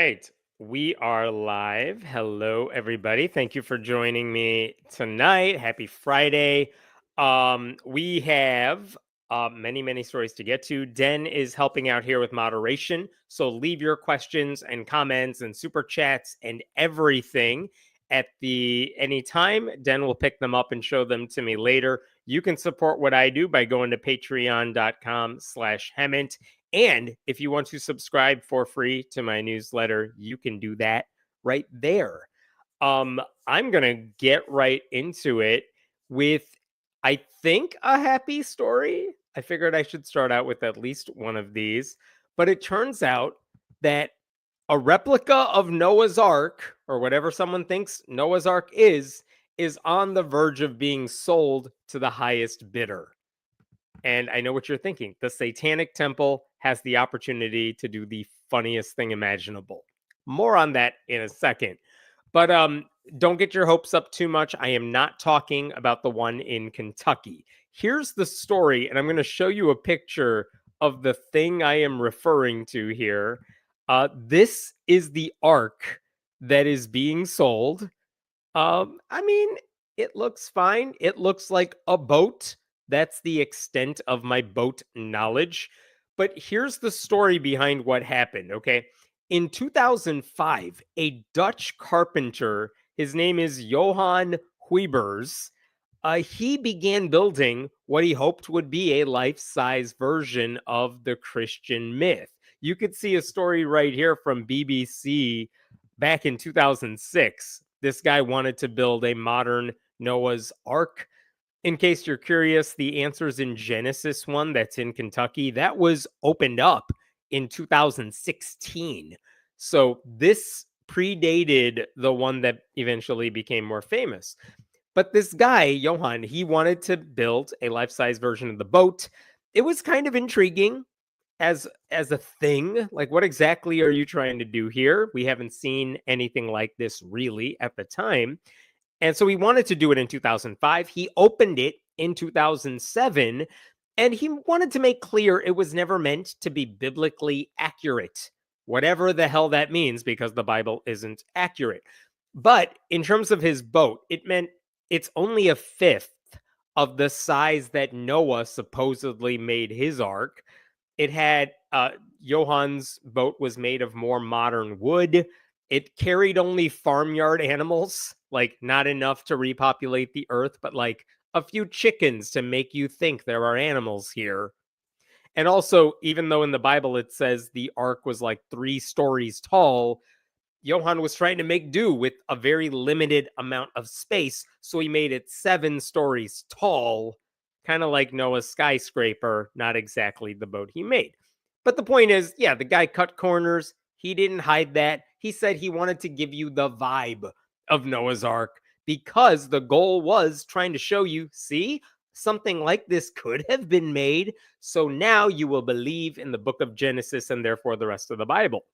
right. We are live. Hello, everybody. Thank you for joining me tonight. Happy Friday. We have many stories to get to. Den is helping out here with moderation. So leave your questions and comments and super chats and everything at the anytime. Den will pick them up and show them to me later. You can support what I do by going to patreon.com/Hemant. And if you want to subscribe for free to my newsletter, you can do that right there. I'm going to get right into it with, I think, a happy story. I figured I should start out with at least one of these. But it turns out that a replica of Noah's Ark, or whatever someone thinks Noah's Ark is on the verge of being sold to the highest bidder. And I know what you're thinking. The Satanic Temple has the opportunity to do the funniest thing imaginable. More on that in a second. But don't get your hopes up too much. I am not talking about the one in Kentucky. Here's the story, and I'm going to show you a picture of the thing I am referring to here. This is the ark that is being sold. I mean, it looks fine. It looks like a boat. That's the extent of my boat knowledge. But here's the story behind what happened, okay? In 2005, a Dutch carpenter, his name is Johan Huybers, he began building what he hoped would be a life-size version of the Christian myth. You could see a story right here from BBC back in 2006. This guy wanted to build a modern Noah's Ark. In case you're curious, the answer's in Genesis 1 that's in Kentucky. That was opened up in 2016. So this predated the one that eventually became more famous. But this guy, Johan, he wanted to build a life-size version of the boat. It was kind of intriguing as a thing. Like, what exactly are you trying to do here? We haven't seen anything like this really at the time. And so he wanted to do it in 2005. He opened it in 2007, and he wanted to make clear it was never meant to be biblically accurate, whatever the hell that means, because the Bible isn't accurate. But in terms of his boat, it meant it's only a fifth of the size that Noah supposedly made his ark. It had Johan's boat was made of more modern wood. It carried only farmyard animals, like not enough to repopulate the earth, but like a few chickens to make you think there are animals here. And also, even though in the Bible it says the ark was like 3 stories tall, Johann was trying to make do with a very limited amount of space, so he made it 7 stories tall, kind of like Noah's skyscraper, not exactly the boat he made. But the point is, yeah, the guy cut corners. He didn't hide that. He said he wanted to give you the vibe of Noah's Ark because the goal was trying to show you, see, something like this could have been made. So now you will believe in the book of Genesis and therefore the rest of the Bible.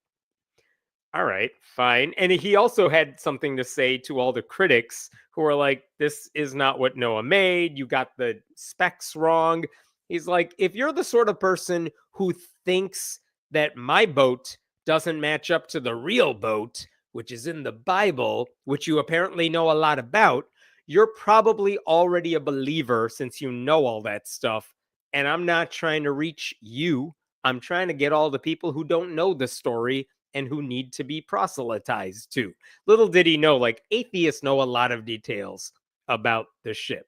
All right, fine. And he also had something to say to all the critics who are like, this is not what Noah made. You got the specs wrong. He's like, if you're the sort of person who thinks that my boat doesn't match up to the real boat, which is in the Bible, which you apparently know a lot about, you're probably already a believer since you know all that stuff. And I'm not trying to reach you. I'm trying to get all the people who don't know the story and who need to be proselytized to. Little did he know, like, atheists know a lot of details about the ship.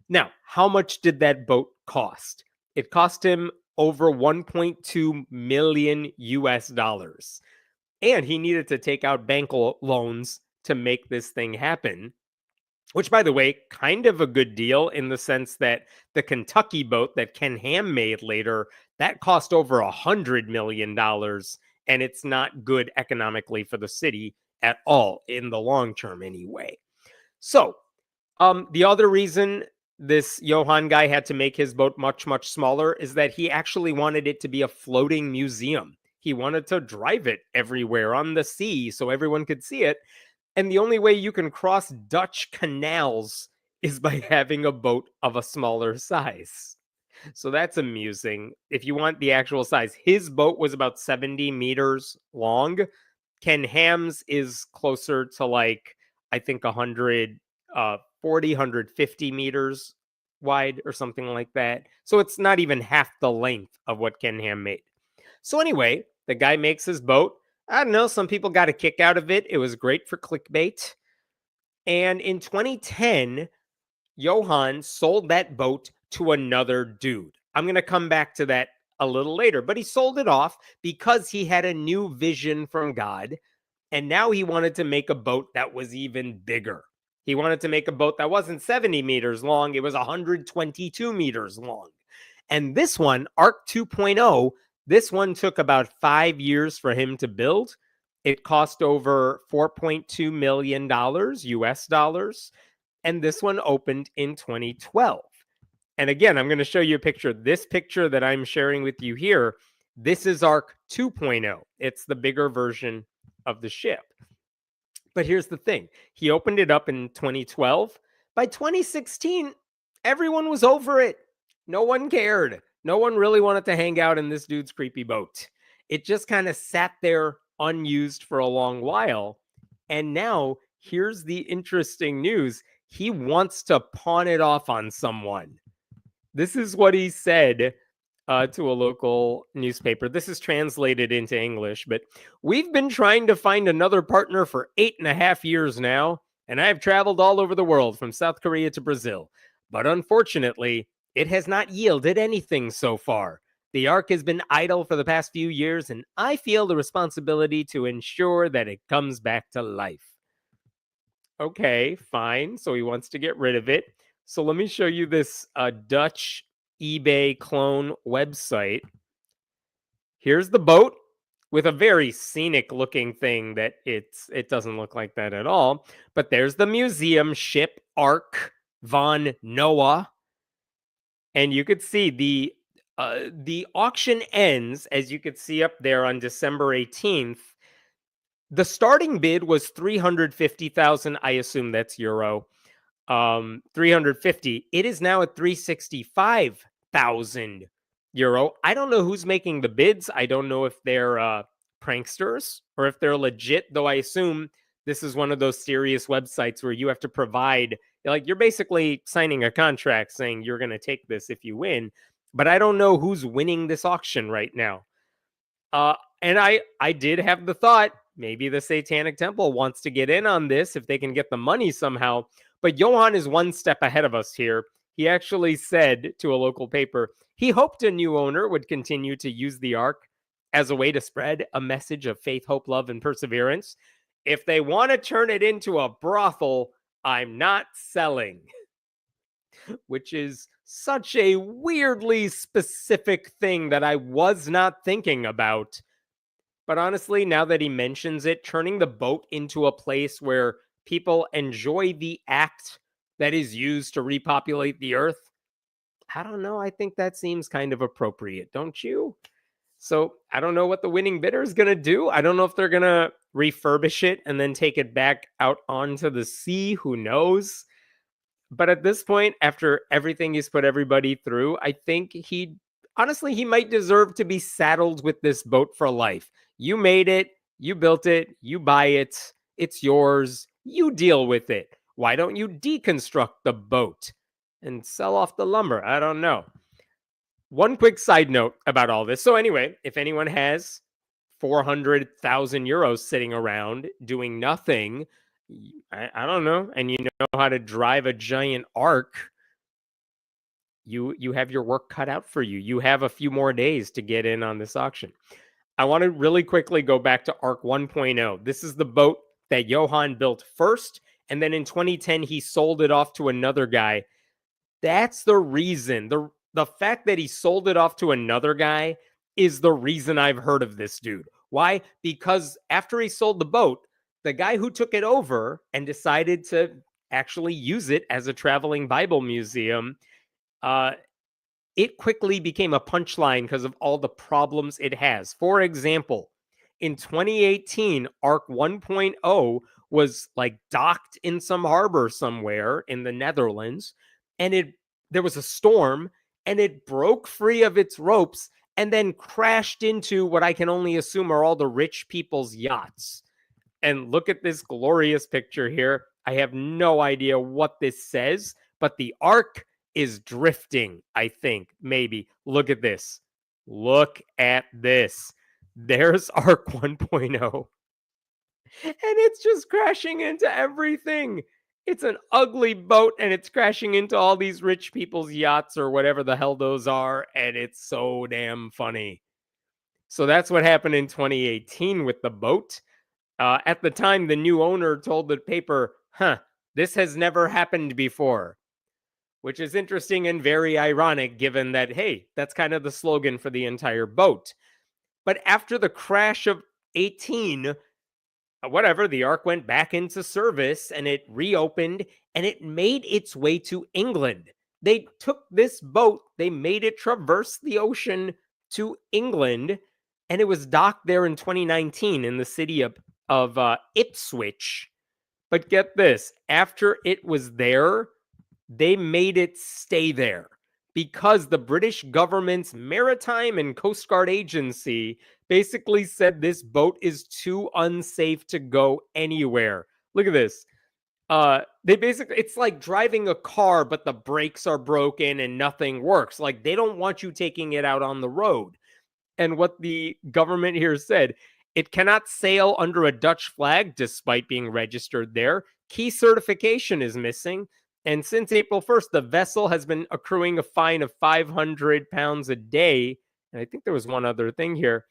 Now, how much did that boat cost? It cost him over 1.2 million US dollars. And he needed to take out bank loans to make this thing happen. Which, by the way, kind of a good deal in the sense that the Kentucky boat that Ken Ham made later, that cost over $100 million. And it's not good economically for the city at all in the long term anyway. So the other reason this Johan guy had to make his boat much smaller is that he actually wanted it to be a floating museum. He wanted to drive it everywhere on the sea so everyone could see it. And the only way you can cross Dutch canals is by having a boat of a smaller size. So that's amusing. If you want the actual size, his boat was about 70 meters long. Ken Ham's is closer to like, I think 140, 150 meters wide or something like that. So it's not even half the length of what Ken Ham made. So anyway, the guy makes his boat. I don't know, some people got a kick out of it. It was great for clickbait. And in 2010, Johann sold that boat to another dude. I'm going to come back to that a little later, but he sold it off because he had a new vision from God. And now he wanted to make a boat that was even bigger. He wanted to make a boat that wasn't 70 meters long, it was 122 meters long. And this one, Ark 2.0, this one took about 5 years for him to build. It cost over $4.2 million US dollars. And this one opened in 2012. And again, I'm going to show you a picture. This picture that I'm sharing with you here, this is Ark 2.0. It's the bigger version of the ship. But here's the thing. He opened it up in 2012. By 2016, everyone was over it. No one cared. No one really wanted to hang out in this dude's creepy boat. It just kind of sat there unused for a long while. And now, here's the interesting news. He wants to pawn it off on someone. This is what he said to a local newspaper. This is translated into English, but we've been trying to find another partner for 8.5 years now, and I have traveled all over the world from South Korea to Brazil. But unfortunately, it has not yielded anything so far. The Ark has been idle for the past few years, and I feel the responsibility to ensure that it comes back to life. Okay, fine. So he wants to get rid of it. So let me show you this Dutch eBay clone website. Here's the boat with a very scenic looking thing that it doesn't look like that at all. But there's the museum ship Ark von Noah. And you could see the auction ends, as you could see up there, on December 18th. The starting bid was 350,000. I assume that's euro. 350. It is now at 365,000 euro. I don't know who's making the bids. I don't know if they're pranksters or if they're legit, though I assume this is one of those serious websites where you have to provide, like, you're basically signing a contract saying you're going to take this if you win. But I don't know who's winning this auction right now. And I did have the thought, maybe the Satanic Temple wants to get in on this if they can get the money somehow. But Johann is one step ahead of us here. He actually said to a local paper, he hoped a new owner would continue to use the Ark as a way to spread a message of faith, hope, love, and perseverance. If they want to turn it into a brothel, I'm not selling. Which is such a weirdly specific thing that I was not thinking about. But honestly, now that he mentions it, turning the boat into a place where people enjoy the act that is used to repopulate the earth, I don't know. I think that seems kind of appropriate, don't you? So I don't know what the winning bidder is going to do. I don't know if they're going to refurbish it and then take it back out onto the sea. Who knows? But at this point, after everything he's put everybody through, I think he might deserve to be saddled with this boat for life. You made it, you built it, you buy it, it's yours, you deal with it. Why don't you deconstruct the boat and sell off the lumber? I don't know. One quick side note about all this. So anyway, if anyone has 400,000 euros sitting around doing nothing, I don't know, and you know how to drive a giant Ark, you have your work cut out for you. You have a few more days to get in on this auction. I want to really quickly go back to Ark 1.0. This is the boat that Johann built first, and then in 2010 he sold it off to another guy. That's the reason. The fact that he sold it off to another guy is the reason I've heard of this dude. Why? Because after he sold the boat, the guy who took it over and decided to actually use it as a traveling Bible museum, it quickly became a punchline because of all the problems it has. For example, in 2018, Ark 1.0 was like docked in some harbor somewhere in the Netherlands, and there was a storm, and it broke free of its ropes and then crashed into what I can only assume are all the rich people's yachts. And look at this glorious picture here. I have no idea what this says, but the ark is drifting, I think, maybe. Look at this. Look at this. There's Arc 1.0. And it's just crashing into everything. It's an ugly boat and it's crashing into all these rich people's yachts or whatever the hell those are. And it's so damn funny. So that's what happened in 2018 with the boat. At the time, the new owner told the paper, this has never happened before, which is interesting and very ironic given that, hey, that's kind of the slogan for the entire boat. But after the crash of 18, whatever, the Ark went back into service and it reopened and it made its way to England. They took this boat, they made it traverse the ocean to England, and it was docked there in 2019 in the city of Ipswich. But get this, after it was there, they made it stay there because the British government's Maritime and Coast Guard Agency basically said this boat is too unsafe to go anywhere. Look at this. It's like driving a car, but the brakes are broken and nothing works. Like, they don't want you taking it out on the road. And what the government here said, it cannot sail under a Dutch flag despite being registered there. Key certification is missing. And since April 1st, the vessel has been accruing a fine of £500 a day. And I think there was one other thing here.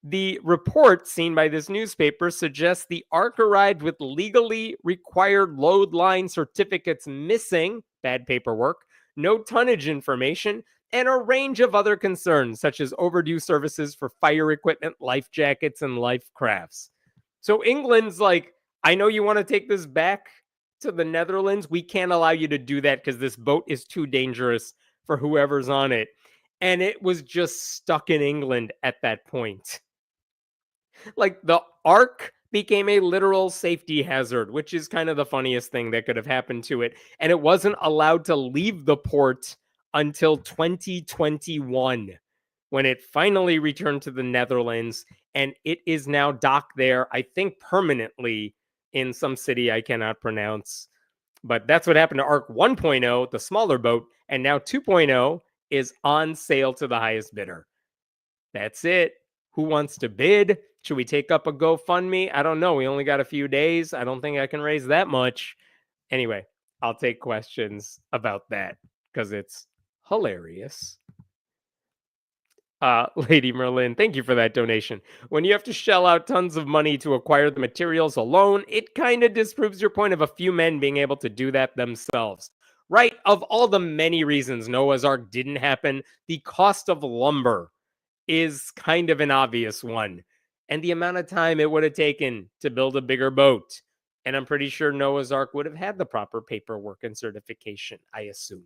The report seen by this newspaper suggests the Ark arrived with legally required load line certificates missing, bad paperwork, no tonnage information, and a range of other concerns, such as overdue services for fire equipment, life jackets, and life crafts. So England's like, I know you want to take this back to the Netherlands. We can't allow you to do that because this boat is too dangerous for whoever's on it. And it was just stuck in England at that point. Like, the Ark became a literal safety hazard, which is kind of the funniest thing that could have happened to it. And it wasn't allowed to leave the port until 2021, when it finally returned to the Netherlands. And it is now docked there, I think permanently, in some city I cannot pronounce. But that's what happened to Ark 1.0, the smaller boat. And now 2.0 is on sale to the highest bidder. That's it. Who wants to bid? Should we take up a GoFundMe? I don't know. We only got a few days. I don't think I can raise that much. Anyway, I'll take questions about that because it's hilarious. Lady Merlin, thank you for that donation. When you have to shell out tons of money to acquire the materials alone, it kind of disproves your point of a few men being able to do that themselves. Right? Of all the many reasons Noah's Ark didn't happen, the cost of lumber is kind of an obvious one. And the amount of time it would have taken to build a bigger boat. And I'm pretty sure Noah's Ark would have had the proper paperwork and certification, I assume.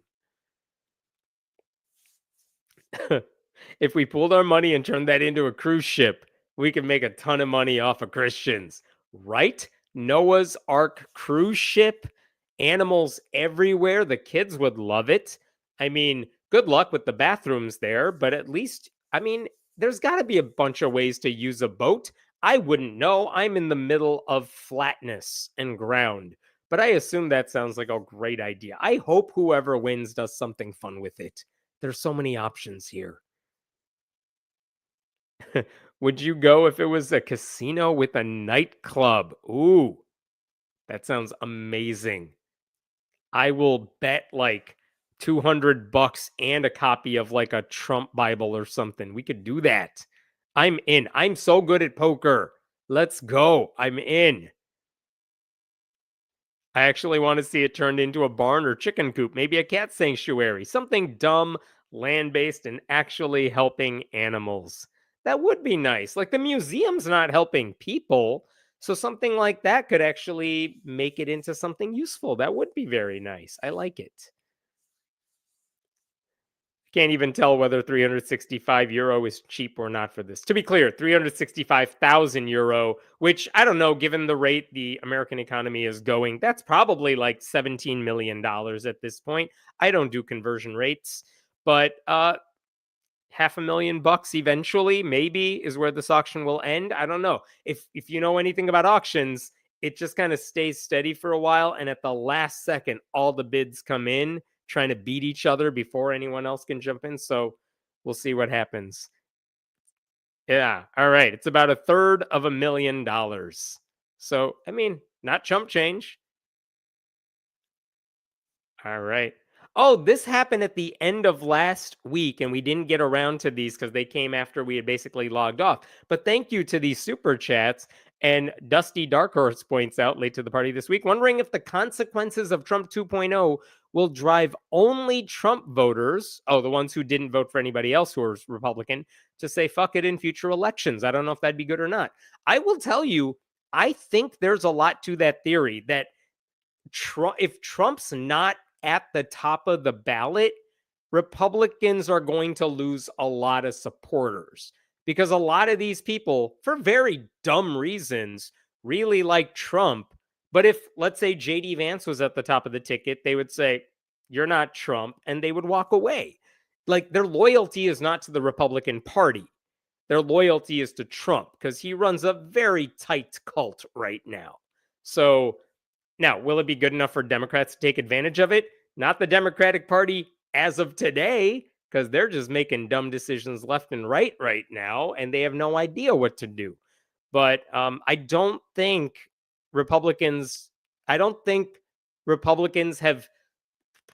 If we pooled our money and turned that into a cruise ship, we could make a ton of money off of Christians, right? Noah's Ark cruise ship, animals everywhere. The kids would love it. I mean, good luck with the bathrooms there, but at least, I mean, there's got to be a bunch of ways to use a boat. I wouldn't know. I'm in the middle of flatness and ground, but I assume that sounds like a great idea. I hope whoever wins does something fun with it. There's so many options here. Would you go if it was a casino with a nightclub? Ooh, that sounds amazing. I will bet like $200 and a copy of like a Trump Bible or something. We could do that. I'm in. I'm so good at poker. Let's go. I'm in. I actually want to see it turned into a barn or chicken coop, maybe a cat sanctuary, something dumb, land-based, and actually helping animals. That would be nice. Like, the museum's not helping people, so something like that could actually make it into something useful. That would be very nice. I like it. Can't even tell whether €365 is cheap or not for this. To be clear, €365,000, which I don't know, given the rate the American economy is going, that's probably like $17 million at this point. I don't do conversion rates, but $500,000 eventually, maybe, is where this auction will end. I don't know. If you know anything about auctions, it just kind of stays steady for a while, and at the last second, all the bids come in, trying to beat each other before anyone else can jump in. So we'll see what happens. Yeah. All right. It's about $1/3 million. So, I mean, not chump change. All right. Oh, this happened at the end of last week, and we didn't get around to these because they came after we had basically logged off. But thank you to these super chats. And Dusty Dark Horse points out late to the party this week, wondering if the consequences of Trump 2.0 will drive only Trump voters, the ones who didn't vote for anybody else who was Republican, to say fuck it in future elections. I don't know if that'd be good or not. I will tell you, I think there's a lot to that theory that if Trump's not at the top of the ballot, Republicans are going to lose a lot of supporters because a lot of these people, for very dumb reasons, really like Trump. But if, let's say, JD Vance was at the top of the ticket, they would say, "You're not Trump," and they would walk away. Like, their loyalty is not to the Republican Party. Their loyalty is to Trump because he runs a very tight cult right now. So now, will it be good enough for Democrats to take advantage of it? Not the Democratic Party as of today, because they're just making dumb decisions left and right now, and they have no idea what to do. But I don't think Republicans have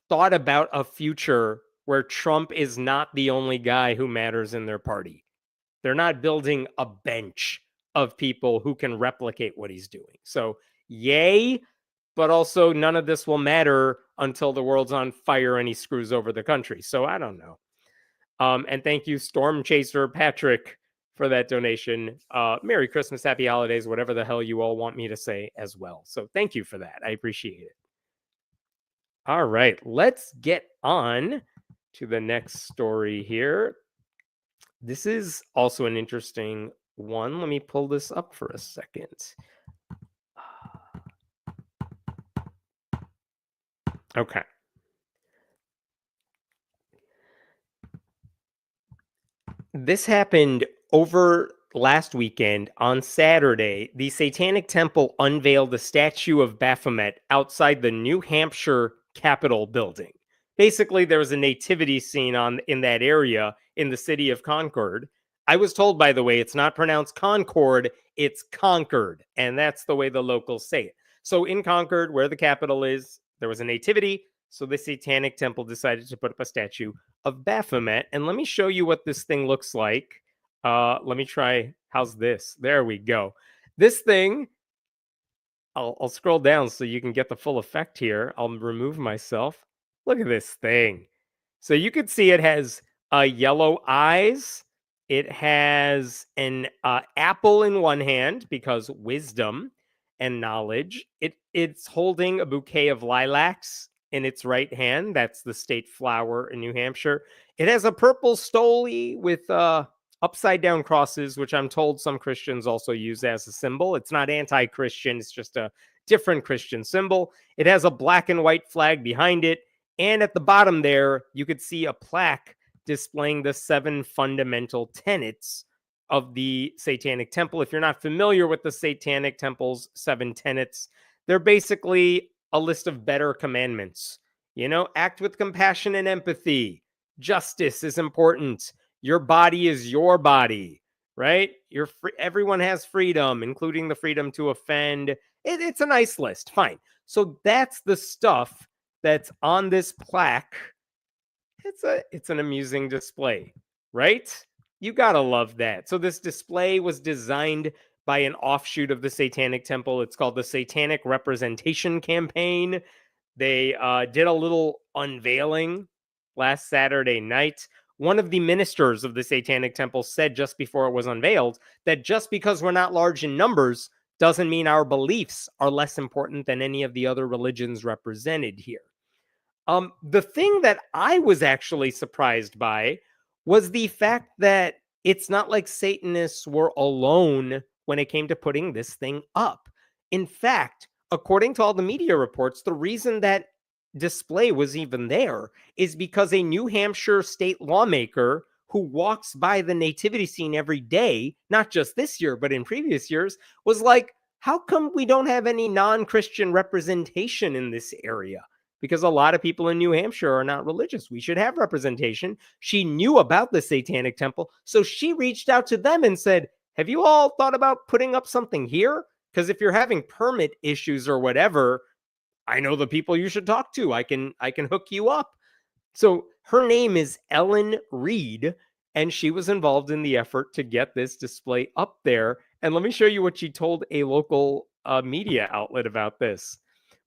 thought about a future where Trump is not the only guy who matters in their party. They're not building a bench of people who can replicate what he's doing. So, yay. But also, none of this will matter until the world's on fire and he screws over the country. So I don't know. And thank you, Storm Chaser Patrick, for that donation. Merry Christmas, Happy Holidays, whatever the hell you all want me to say as well. So thank you for that. I appreciate it. All right, let's get on to the next story here. This is also an interesting one. Let me pull this up for a second. Okay. This happened over last weekend on Saturday. The Satanic Temple unveiled the statue of Baphomet outside the New Hampshire Capitol building. Basically, there was a nativity scene in that area in the city of Concord. I was told, by the way, it's not pronounced Concord, it's Concord, and that's the way the locals say it. So in Concord, where the Capitol is, there was a nativity. So the Satanic Temple decided to put up a statue of Baphomet. And let me show you what this thing looks like. Let me try. How's this? There we go. This thing, I'll scroll down so you can get the full effect here. I'll remove myself. Look at this thing. So you can see it has yellow eyes. It has an apple in one hand because wisdom and knowledge. It's holding a bouquet of lilacs in its right hand. That's the state flower in New Hampshire. It has a purple stole with upside down crosses, which I'm told some Christians also use as a symbol. It's not anti-Christian. It's just a different Christian symbol. It has a black and white flag behind it. And at the bottom there, you could see a plaque displaying the 7 fundamental tenets of the Satanic Temple. If you're not familiar with the Satanic Temple's 7 tenets, they're basically a list of better commandments. Act with compassion and empathy. Justice is important. Your body is your body, right? Everyone has freedom, including the freedom to offend. It's a nice list. Fine. So that's the stuff that's on this plaque. It's an amusing display, right? You gotta love that. So this display was designed by an offshoot of the Satanic Temple. It's called the Satanic Representation Campaign. They did a little unveiling last Saturday night. One of the ministers of the Satanic Temple said just before it was unveiled that just because we're not large in numbers doesn't mean our beliefs are less important than any of the other religions represented here. The thing that I was actually surprised by was the fact that it's not like Satanists were alone when it came to putting this thing up. In fact, according to all the media reports, the reason that display was even there is because a New Hampshire state lawmaker who walks by the nativity scene every day, not just this year, but in previous years, was like, how come we don't have any non-Christian representation in this area? Because a lot of people in New Hampshire are not religious. We should have representation. She knew about the Satanic Temple, so she reached out to them and said, have you all thought about putting up something here? Because if you're having permit issues or whatever, I know the people you should talk to. I can hook you up. So her name is Ellen Reed, and she was involved in the effort to get this display up there. And let me show you what she told a local media outlet about this.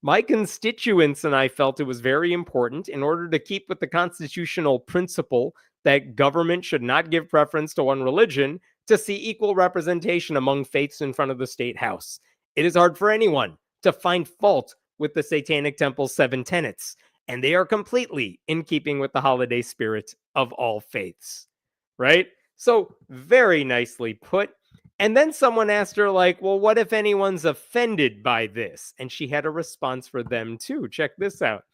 My constituents and I felt it was very important, in order to keep with the constitutional principle that government should not give preference to one religion, to see equal representation among faiths in front of the state house. It is hard for anyone to find fault with the Satanic Temple's 7 tenets, and they are completely in keeping with the holiday spirit of all faiths, right? So very nicely put. And then someone asked her, like, well, what if anyone's offended by this? And she had a response for them too. Check this out.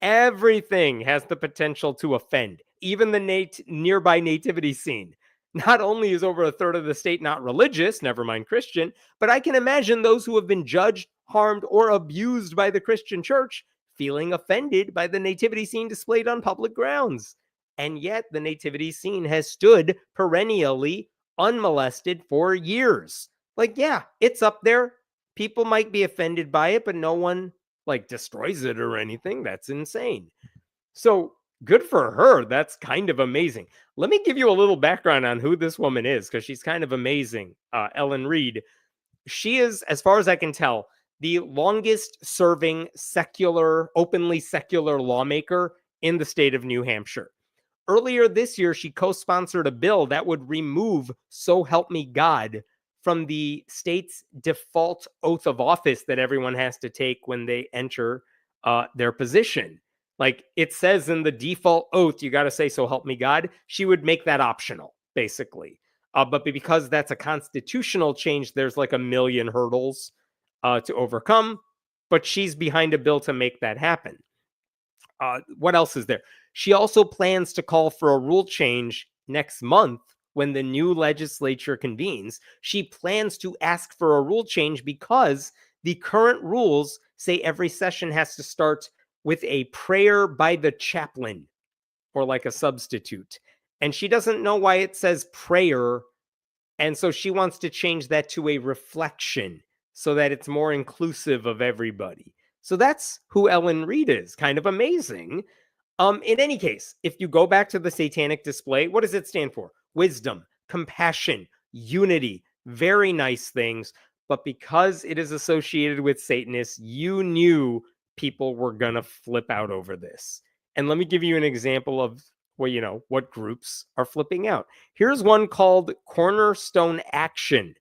Everything has the potential to offend, even the nearby nativity scene. Not only is over a third of the state not religious, never mind Christian, but I can imagine those who have been judged, harmed, or abused by the Christian church feeling offended by the nativity scene displayed on public grounds. And yet the nativity scene has stood perennially unmolested for years. Like, yeah, it's up there. People might be offended by it, but no one like destroys it or anything. That's insane. So good for her. That's kind of amazing. Let me give you a little background on who this woman is, because she's kind of amazing. Ellen Reed. She is, as far as I can tell, the longest serving openly secular lawmaker in the state of New Hampshire. Earlier this year, she co-sponsored a bill that would remove "So Help Me God" from the state's default oath of office that everyone has to take when they enter their position. Like, it says in the default oath, you got to say "So Help Me God." She would make that optional, basically. But because that's a constitutional change, there's like a million hurdles to overcome. But she's behind a bill to make that happen. What else is there? She also plans to call for a rule change next month when the new legislature convenes. She plans to ask for a rule change because the current rules say every session has to start with a prayer by the chaplain or like a substitute. And she doesn't know why it says prayer. And so she wants to change that to a reflection so that it's more inclusive of everybody. So that's who Ellen Reed is. Kind of amazing. In any case, if you go back to the satanic display, what does it stand for? Wisdom, compassion, unity, very nice things. But because it is associated with Satanists, you knew people were going to flip out over this. And let me give you an example of, well, what groups are flipping out. Here's one called Cornerstone Action.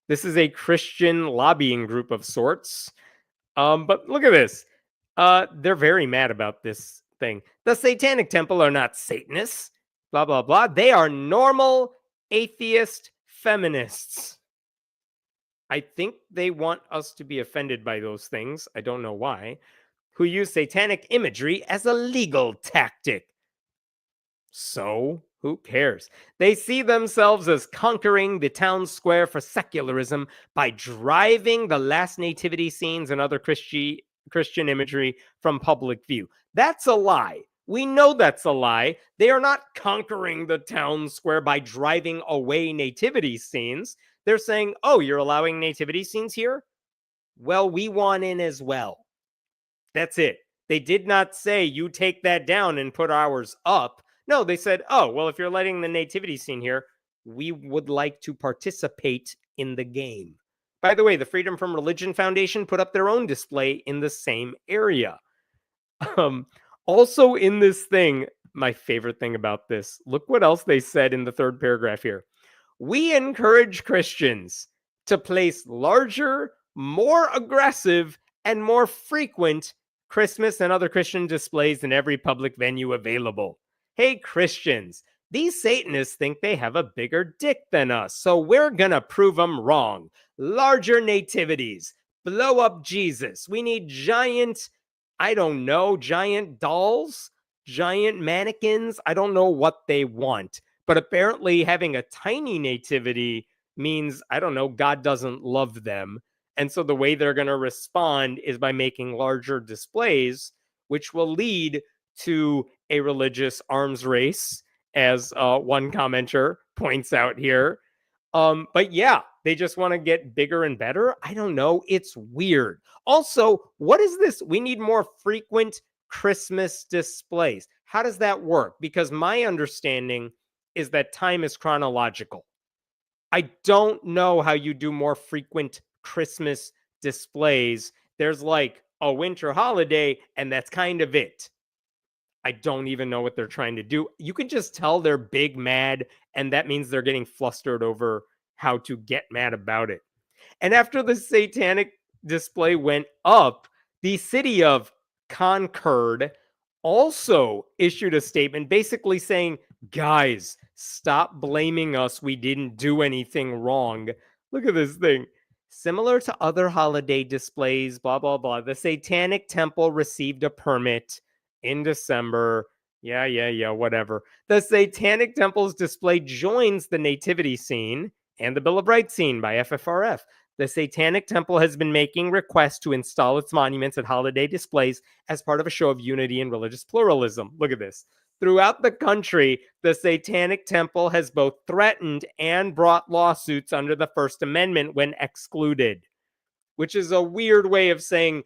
This is a Christian lobbying group of sorts. But look at this. They're very mad about this thing. The Satanic Temple are not Satanists, blah, blah, blah. They are normal atheist feminists. I think they want us to be offended by those things. I don't know why. Who use satanic imagery as a legal tactic. So, who cares? They see themselves as conquering the town square for secularism by driving the last nativity scenes and other Christian imagery from public view. That's a lie. We know that's a lie. They are not conquering the town square by driving away nativity scenes. They're saying, oh, you're allowing nativity scenes here? Well, we want in as well. That's it. They did not say, you take that down and put ours up. No, they said, oh, well, if you're letting the nativity scene here, we would like to participate in the game. By the way, the Freedom from Religion Foundation put up their own display in the same area. Also in this thing, my favorite thing about this, look what else they said in the third paragraph here. We encourage Christians to place larger, more aggressive, and more frequent Christmas and other Christian displays in every public venue available. Hey, Christians, these Satanists think they have a bigger dick than us, so we're gonna prove them wrong. Larger nativities, blow up Jesus. We need giant, giant dolls, giant mannequins. I don't know what they want, But apparently having a tiny nativity means, I don't know, God doesn't love them. And so the way they're going to respond is by making larger displays, which will lead to a religious arms race, as one commenter points out here. But yeah, they just want to get bigger and better. I don't know. It's weird. Also, what is this? We need more frequent Christmas displays. How does that work? Because my understanding is that time is chronological. I don't know how you do more frequent Christmas displays. There's like a winter holiday, and that's kind of it. I don't even know what they're trying to do. You can just tell they're big mad, and that means they're getting flustered over how to get mad about it. And after the satanic display went up, the city of Concord also issued a statement basically saying, guys, stop blaming us. We didn't do anything wrong. Look at this thing. Similar to other holiday displays, blah, blah, blah. The Satanic Temple received a permit in December. Yeah, whatever. The Satanic Temple's display joins the nativity scene and the Bill of Rights scene by FFRF. The Satanic Temple has been making requests to install its monuments at holiday displays as part of a show of unity and religious pluralism. Look at this. Throughout the country, the Satanic Temple has both threatened and brought lawsuits under the First Amendment when excluded, which is a weird way of saying,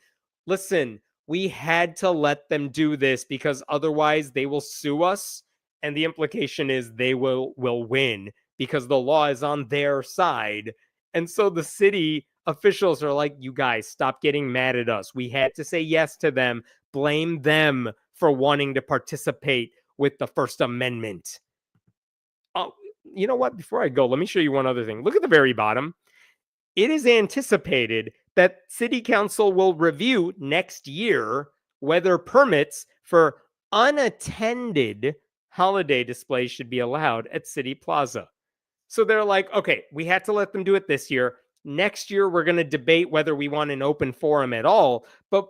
listen, we had to let them do this because otherwise they will sue us. And the implication is they will win because the law is on their side. And so the city officials are like, you guys, stop getting mad at us. We had to say yes to them. Blame them for wanting to participate with the First Amendment. Oh, you know what? Before I go, let me show you one other thing. Look at the very bottom. It is anticipated that City Council will review next year whether permits for unattended holiday displays should be allowed at City Plaza. So they're like, okay, we had to let them do it this year. Next year, we're going to debate whether we want an open forum at all. But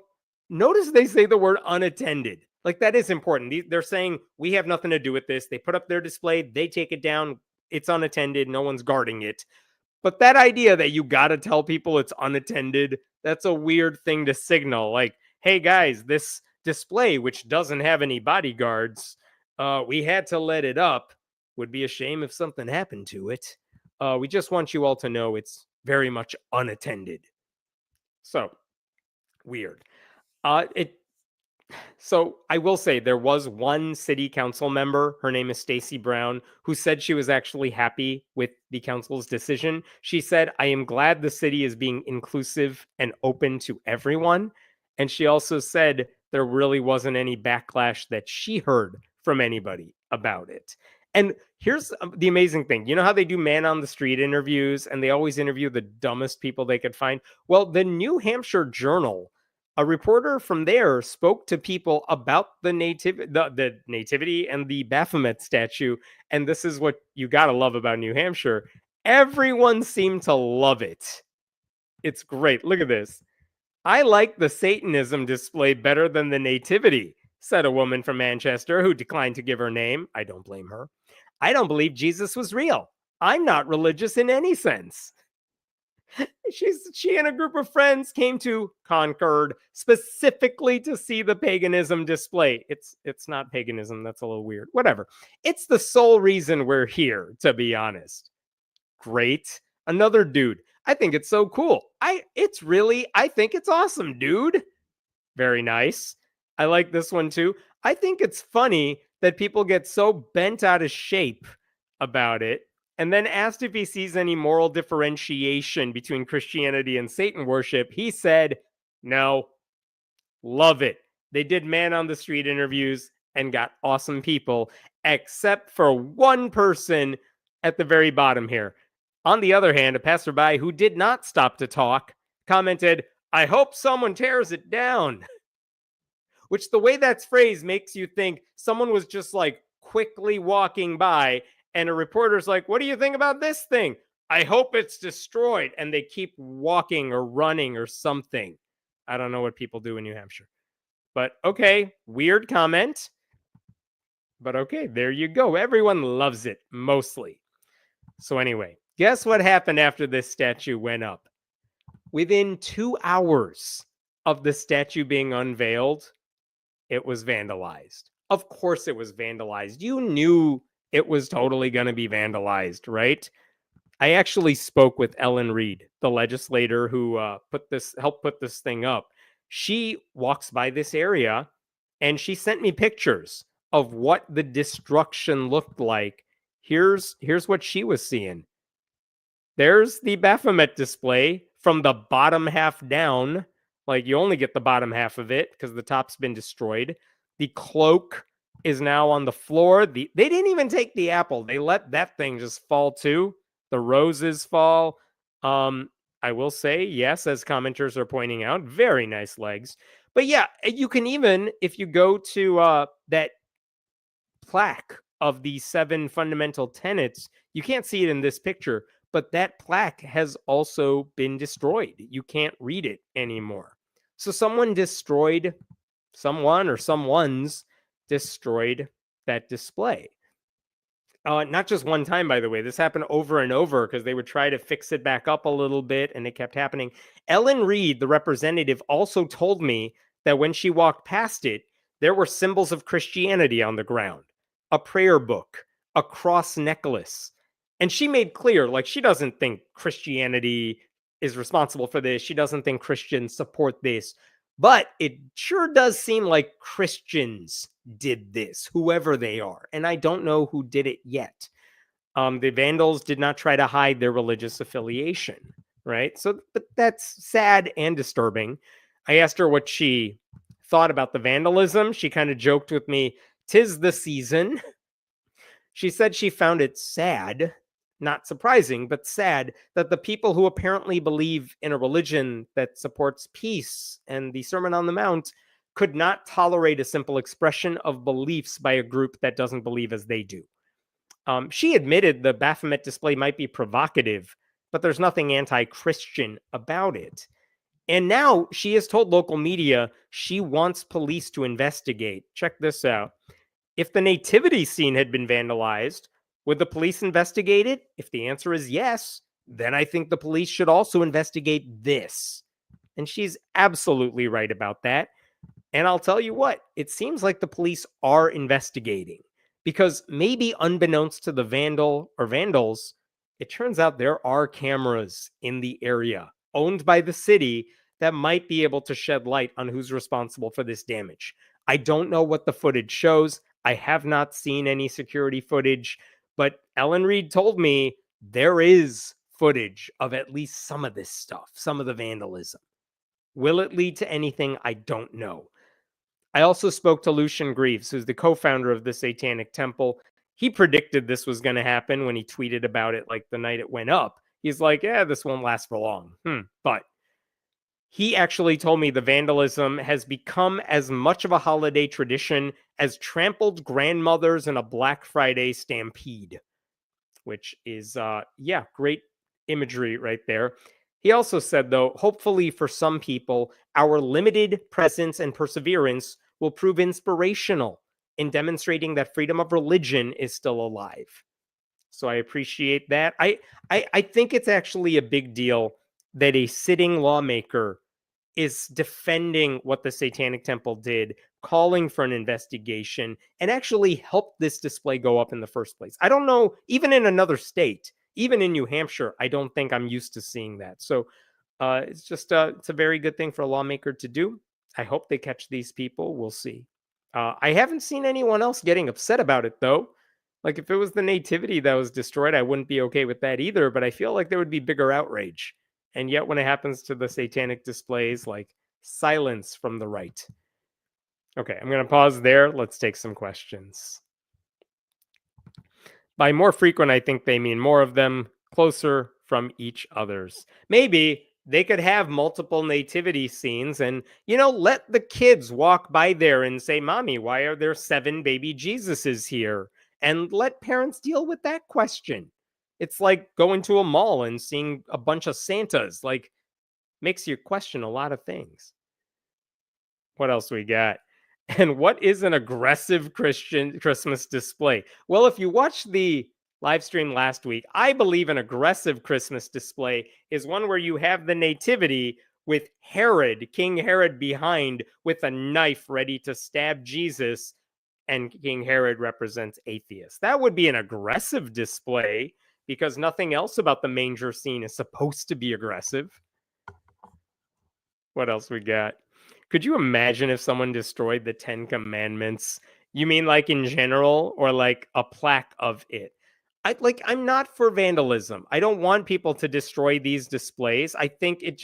notice they say the word unattended. Like, that is important. They're saying we have nothing to do with this. They put up their display, they take it down. It's unattended. No one's guarding it. But that idea that you got to tell people it's unattended, that's a weird thing to signal. Like, hey, guys, this display, which doesn't have any bodyguards, we had to let it up. Would be a shame if something happened to it. We just want you all to know it's very much unattended. So, weird. So I will say there was one city council member, her name is Stacy Brown, who said she was actually happy with the council's decision. She said, I am glad the city is being inclusive and open to everyone. And she also said there really wasn't any backlash that she heard from anybody about it. And here's the amazing thing. You know how they do man on the street interviews and they always interview the dumbest people they could find? Well, the New Hampshire Journal, a reporter from there spoke to people about the nativity and the Baphomet statue. And this is what you got to love about New Hampshire. Everyone seemed to love it. It's great. Look at this. I like the Satanism display better than the nativity, said a woman from Manchester who declined to give her name. I don't blame her. I don't believe Jesus was real. I'm not religious in any sense. She and a group of friends came to Concord specifically to see the paganism display. It's not paganism. That's a little weird. Whatever. It's the sole reason we're here, to be honest. Great. Another dude. I think it's so cool. I think it's awesome, dude. Very nice. I like this one too. I think it's funny that people get so bent out of shape about it. And then asked if he sees any moral differentiation between Christianity and Satan worship, he said, no. Love it. They did man on the street interviews and got awesome people, except for one person at the very bottom here. On the other hand, a passerby who did not stop to talk commented, I hope someone tears it down. Which, the way that's phrased, makes you think someone was just like quickly walking by and a reporter's like, what do you think about this thing? I hope it's destroyed. And they keep walking or running or something. I don't know what people do in New Hampshire. But okay, weird comment. But okay, there you go. Everyone loves it, mostly. So anyway, guess what happened after this statue went up? Within 2 hours of the statue being unveiled, it was vandalized. Of course it was vandalized. You knew it was totally going to be vandalized, right? I actually spoke with Ellen Reed, the legislator who helped put this thing up. She walks by this area and she sent me pictures of what the destruction looked like. Here's what she was seeing. There's the Baphomet display from the bottom half down. Like, you only get the bottom half of it because the top's been destroyed. The cloak is now on the floor. They didn't even take the apple. They let that thing just fall too. The roses fall. I will say, yes, as commenters are pointing out, very nice legs. But yeah, you can even, if you go to that plaque of the 7 fundamental tenets, you can't see it in this picture, but that plaque has also been destroyed. You can't read it anymore. So someone destroyed, someone's destroyed that display. Not just one time, by the way. This happened over and over because they would try to fix it back up a little bit and it kept happening. Ellen Reed, the representative, also told me that when she walked past it, there were symbols of Christianity on the ground, a prayer book, a cross necklace. And she made clear, like, she doesn't think Christianity is responsible for this. She doesn't think Christians support this. But it sure does seem like Christians did this, whoever they are. And I don't know who did it yet. The Vandals did not try to hide their religious affiliation, right? So, but that's sad and disturbing. I asked her what she thought about the vandalism. She kind of joked with me, "'Tis the season." She said she found it sad, not surprising, but sad, that the people who apparently believe in a religion that supports peace and the Sermon on the Mount could not tolerate a simple expression of beliefs by a group that doesn't believe as they do. She admitted the Baphomet display might be provocative, but there's nothing anti-Christian about it. And now she has told local media she wants police to investigate. Check this out. If the nativity scene had been vandalized, would the police investigate it? If the answer is yes, then I think the police should also investigate this. And she's absolutely right about that. And I'll tell you what, it seems like the police are investigating because maybe unbeknownst to the vandal or vandals, it turns out there are cameras in the area owned by the city that might be able to shed light on who's responsible for this damage. I don't know what the footage shows. I have not seen any security footage, but Ellen Reed told me there is footage of at least some of this stuff, some of the vandalism. Will it lead to anything? I don't know. I also spoke to Lucian Greaves, who's the co-founder of the Satanic Temple. He predicted this was going to happen when he tweeted about it like the night it went up. He's like, yeah, this won't last for long. But he actually told me the vandalism has become as much of a holiday tradition as trampled grandmothers in a Black Friday stampede, which is, great imagery right there. He also said, though, hopefully for some people, our limited presence and perseverance will prove inspirational in demonstrating that freedom of religion is still alive. So I appreciate that. I think it's actually a big deal that a sitting lawmaker is defending what the Satanic Temple did, calling for an investigation, and actually helped this display go up in the first place. I don't know, even in another state, even in New Hampshire, I don't think I'm used to seeing that. So it's just it's a very good thing for a lawmaker to do. I hope they catch these people. We'll see. I haven't seen anyone else getting upset about it, though. Like, if it was the nativity that was destroyed, I wouldn't be okay with that either, but I feel like there would be bigger outrage. And yet when it happens to the satanic displays, like, silence from the right. Okay, I'm going to pause there. Let's take some questions. By more frequent, I think they mean more of them, closer from each other's. Maybe they could have multiple nativity scenes and, let the kids walk by there and say, Mommy, why are there 7 baby Jesuses here? And let parents deal with that question. It's like going to a mall and seeing a bunch of Santas. Like, makes you question a lot of things. What else we got? And what is an aggressive Christian Christmas display? Well, if you watch the live stream last week, I believe an aggressive Christmas display is one where you have the nativity with Herod, King Herod behind with a knife ready to stab Jesus, and King Herod represents atheists. That would be an aggressive display because nothing else about the manger scene is supposed to be aggressive. What else we got? Could you imagine if someone destroyed the Ten Commandments? You mean like in general or like a plaque of it? I'm not for vandalism. I don't want people to destroy these displays. I think it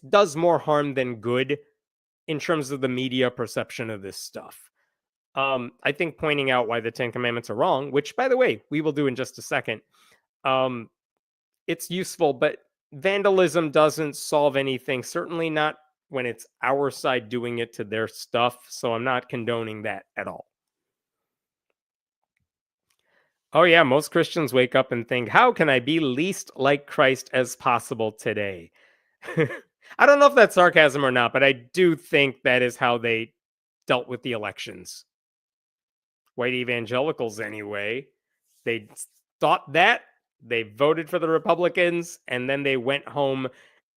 does more harm than good in terms of the media perception of this stuff. I think pointing out why the Ten Commandments are wrong, which by the way, we will do in just a second. It's useful, but vandalism doesn't solve anything. Certainly not when it's our side doing it to their stuff. So I'm not condoning that at all. Oh, yeah. Most Christians wake up and think, how can I be least like Christ as possible today? I don't know if that's sarcasm or not, but I do think that is how they dealt with the elections. White evangelicals, anyway. They thought that. They voted for the Republicans, and then they went home.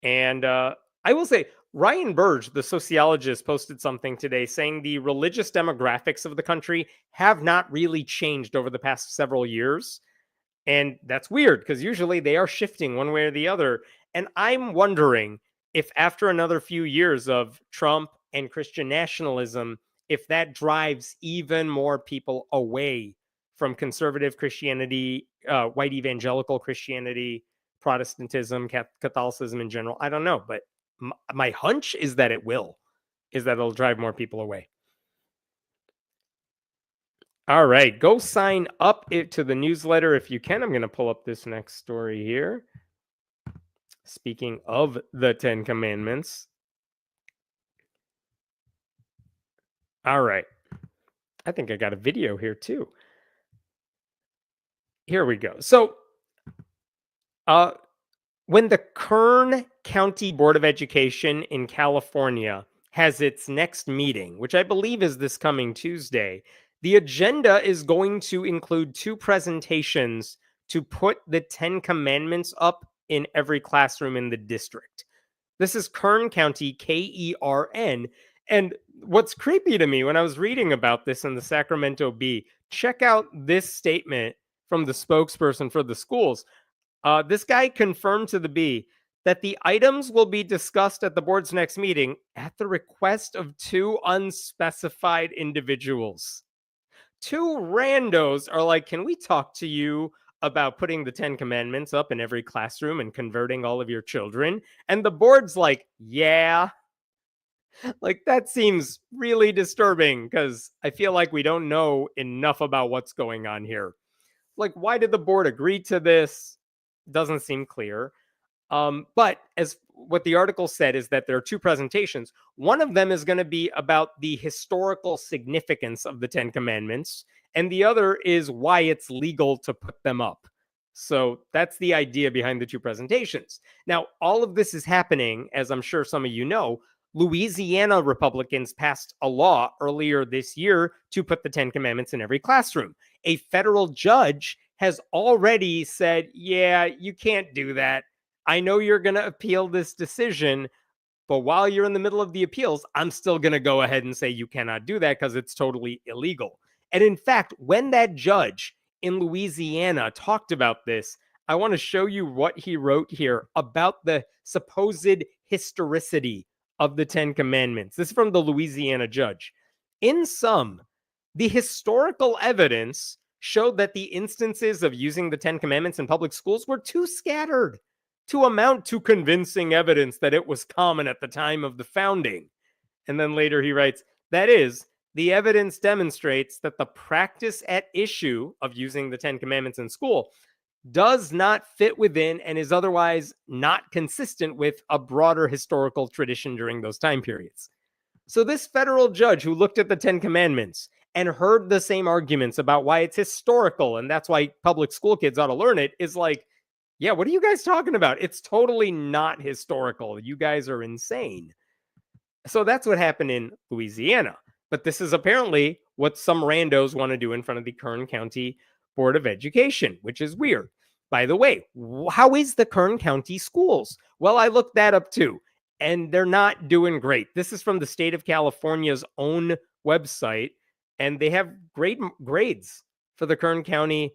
And I will say, Ryan Burge, the sociologist, posted something today saying the religious demographics of the country have not really changed over the past several years. And that's weird because usually they are shifting one way or the other. And I'm wondering if after another few years of Trump and Christian nationalism, if that drives even more people away from conservative Christianity, white evangelical Christianity, Protestantism, Catholicism in general. I don't know, but my hunch is that it'll drive more people away. All right, go sign up to the newsletter if you can. I'm going to pull up this next story here. Speaking of the Ten Commandments. All right. I think I got a video here too. Here we go. So, when the Kern County Board of Education in California has its next meeting, which I believe is this coming Tuesday, the agenda is going to include 2 presentations to put the 10 Commandments up in every classroom in the district. This is Kern County, Kern. And what's creepy to me when I was reading about this in the Sacramento Bee, check out this statement from the spokesperson for the schools. This guy confirmed to the Bee that the items will be discussed at the board's next meeting at the request of 2 unspecified individuals. 2 randos are like, can we talk to you about putting the 10 Commandments up in every classroom and converting all of your children? And the board's like, yeah. Like, that seems really disturbing because I feel like we don't know enough about what's going on here. Like, why did the board agree to this? Doesn't seem clear. But as what the article said is that there are 2 presentations. One of them is going to be about the historical significance of the 10 Commandments, and the other is why it's legal to put them up. So that's the idea behind the 2 presentations. Now, all of this is happening, as I'm sure some of you know. Louisiana Republicans passed a law earlier this year to put the 10 Commandments in every classroom. A federal judge has already said, yeah, you can't do that. I know you're going to appeal this decision, but while you're in the middle of the appeals, I'm still going to go ahead and say you cannot do that because it's totally illegal. And in fact, when that judge in Louisiana talked about this, I want to show you what he wrote here about the supposed historicity of the 10 Commandments. This is from the Louisiana judge. In sum, the historical evidence showed that the instances of using the 10 Commandments in public schools were too scattered to amount to convincing evidence that it was common at the time of the founding. And then later he writes, that is, the evidence demonstrates that the practice at issue of using the 10 Commandments in school does not fit within and is otherwise not consistent with a broader historical tradition during those time periods. So this federal judge who looked at the 10 Commandments and heard the same arguments about why it's historical and that's why public school kids ought to learn it is like, yeah, what are you guys talking about? It's totally not historical. You guys are insane. So that's what happened in Louisiana. But this is apparently what some randos want to do in front of the Kern County Board of Education, which is weird. By the way, how is the Kern County schools? Well, I looked that up too, and they're not doing great. This is from the state of California's own website, and they have great grades for the Kern County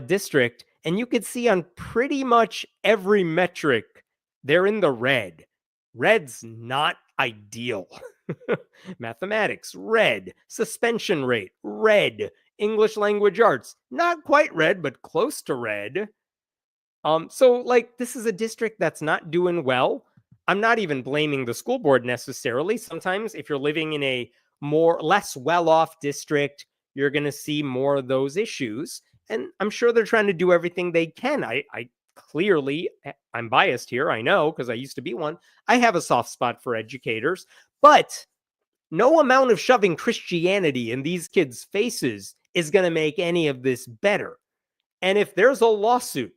district. And you could see on pretty much every metric, they're in the red. Red's not ideal. Mathematics, red. Suspension rate, red. English language arts, not quite red, but close to red. So like this is a district that's not doing well. I'm not even blaming the school board necessarily. Sometimes if you're living in a less well-off district, you're going to see more of those issues. And I'm sure they're trying to do everything they can. I clearly, I'm biased here. I know, because I used to be one. I have a soft spot for educators, but no amount of shoving Christianity in these kids' faces is going to make any of this better. And if there's a lawsuit,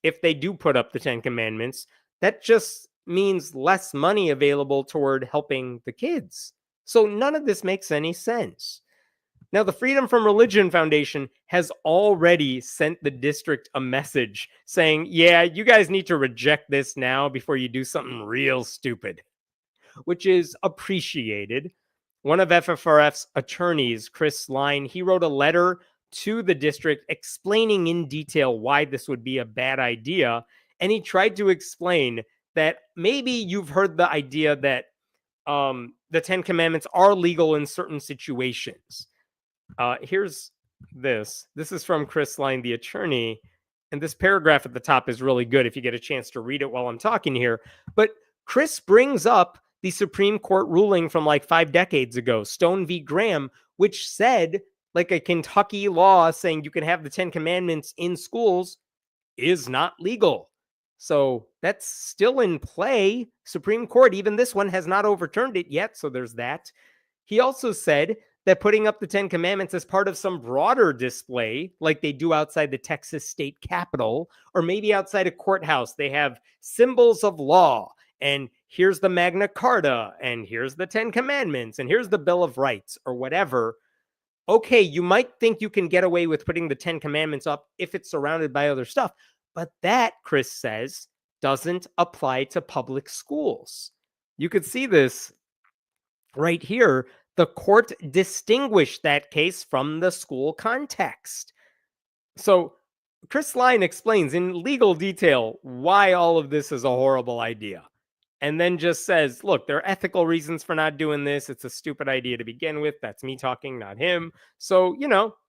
if they do put up the 10 Commandments, that just means less money available toward helping the kids. So none of this makes any sense. Now, the Freedom from Religion Foundation has already sent the district a message saying, yeah, you guys need to reject this now before you do something real stupid, which is appreciated. One of FFRF's attorneys, Chris Line, he wrote a letter to the district explaining in detail why this would be a bad idea. And he tried to explain that maybe you've heard the idea that the 10 Commandments are legal in certain situations. Here's this. This is from Chris Line, the attorney. And this paragraph at the top is really good if you get a chance to read it while I'm talking here. But Chris brings up the Supreme Court ruling from like 5 decades ago, Stone v. Graham, which said like a Kentucky law saying you can have the 10 Commandments in schools is not legal. So that's still in play. Supreme Court, even this one, has not overturned it yet. So there's that. He also said that putting up the 10 Commandments as part of some broader display, like they do outside the Texas state capitol, or maybe outside a courthouse, they have symbols of law, and here's the Magna Carta, and here's the 10 Commandments, and here's the Bill of Rights, or whatever. Okay, you might think you can get away with putting the 10 Commandments up if it's surrounded by other stuff, but that, Chris says, doesn't apply to public schools. You could see this right here. The court distinguished that case from the school context. So Chris Line explains in legal detail why all of this is a horrible idea. And then just says, look, there are ethical reasons for not doing this. It's a stupid idea to begin with. That's me talking, not him. So,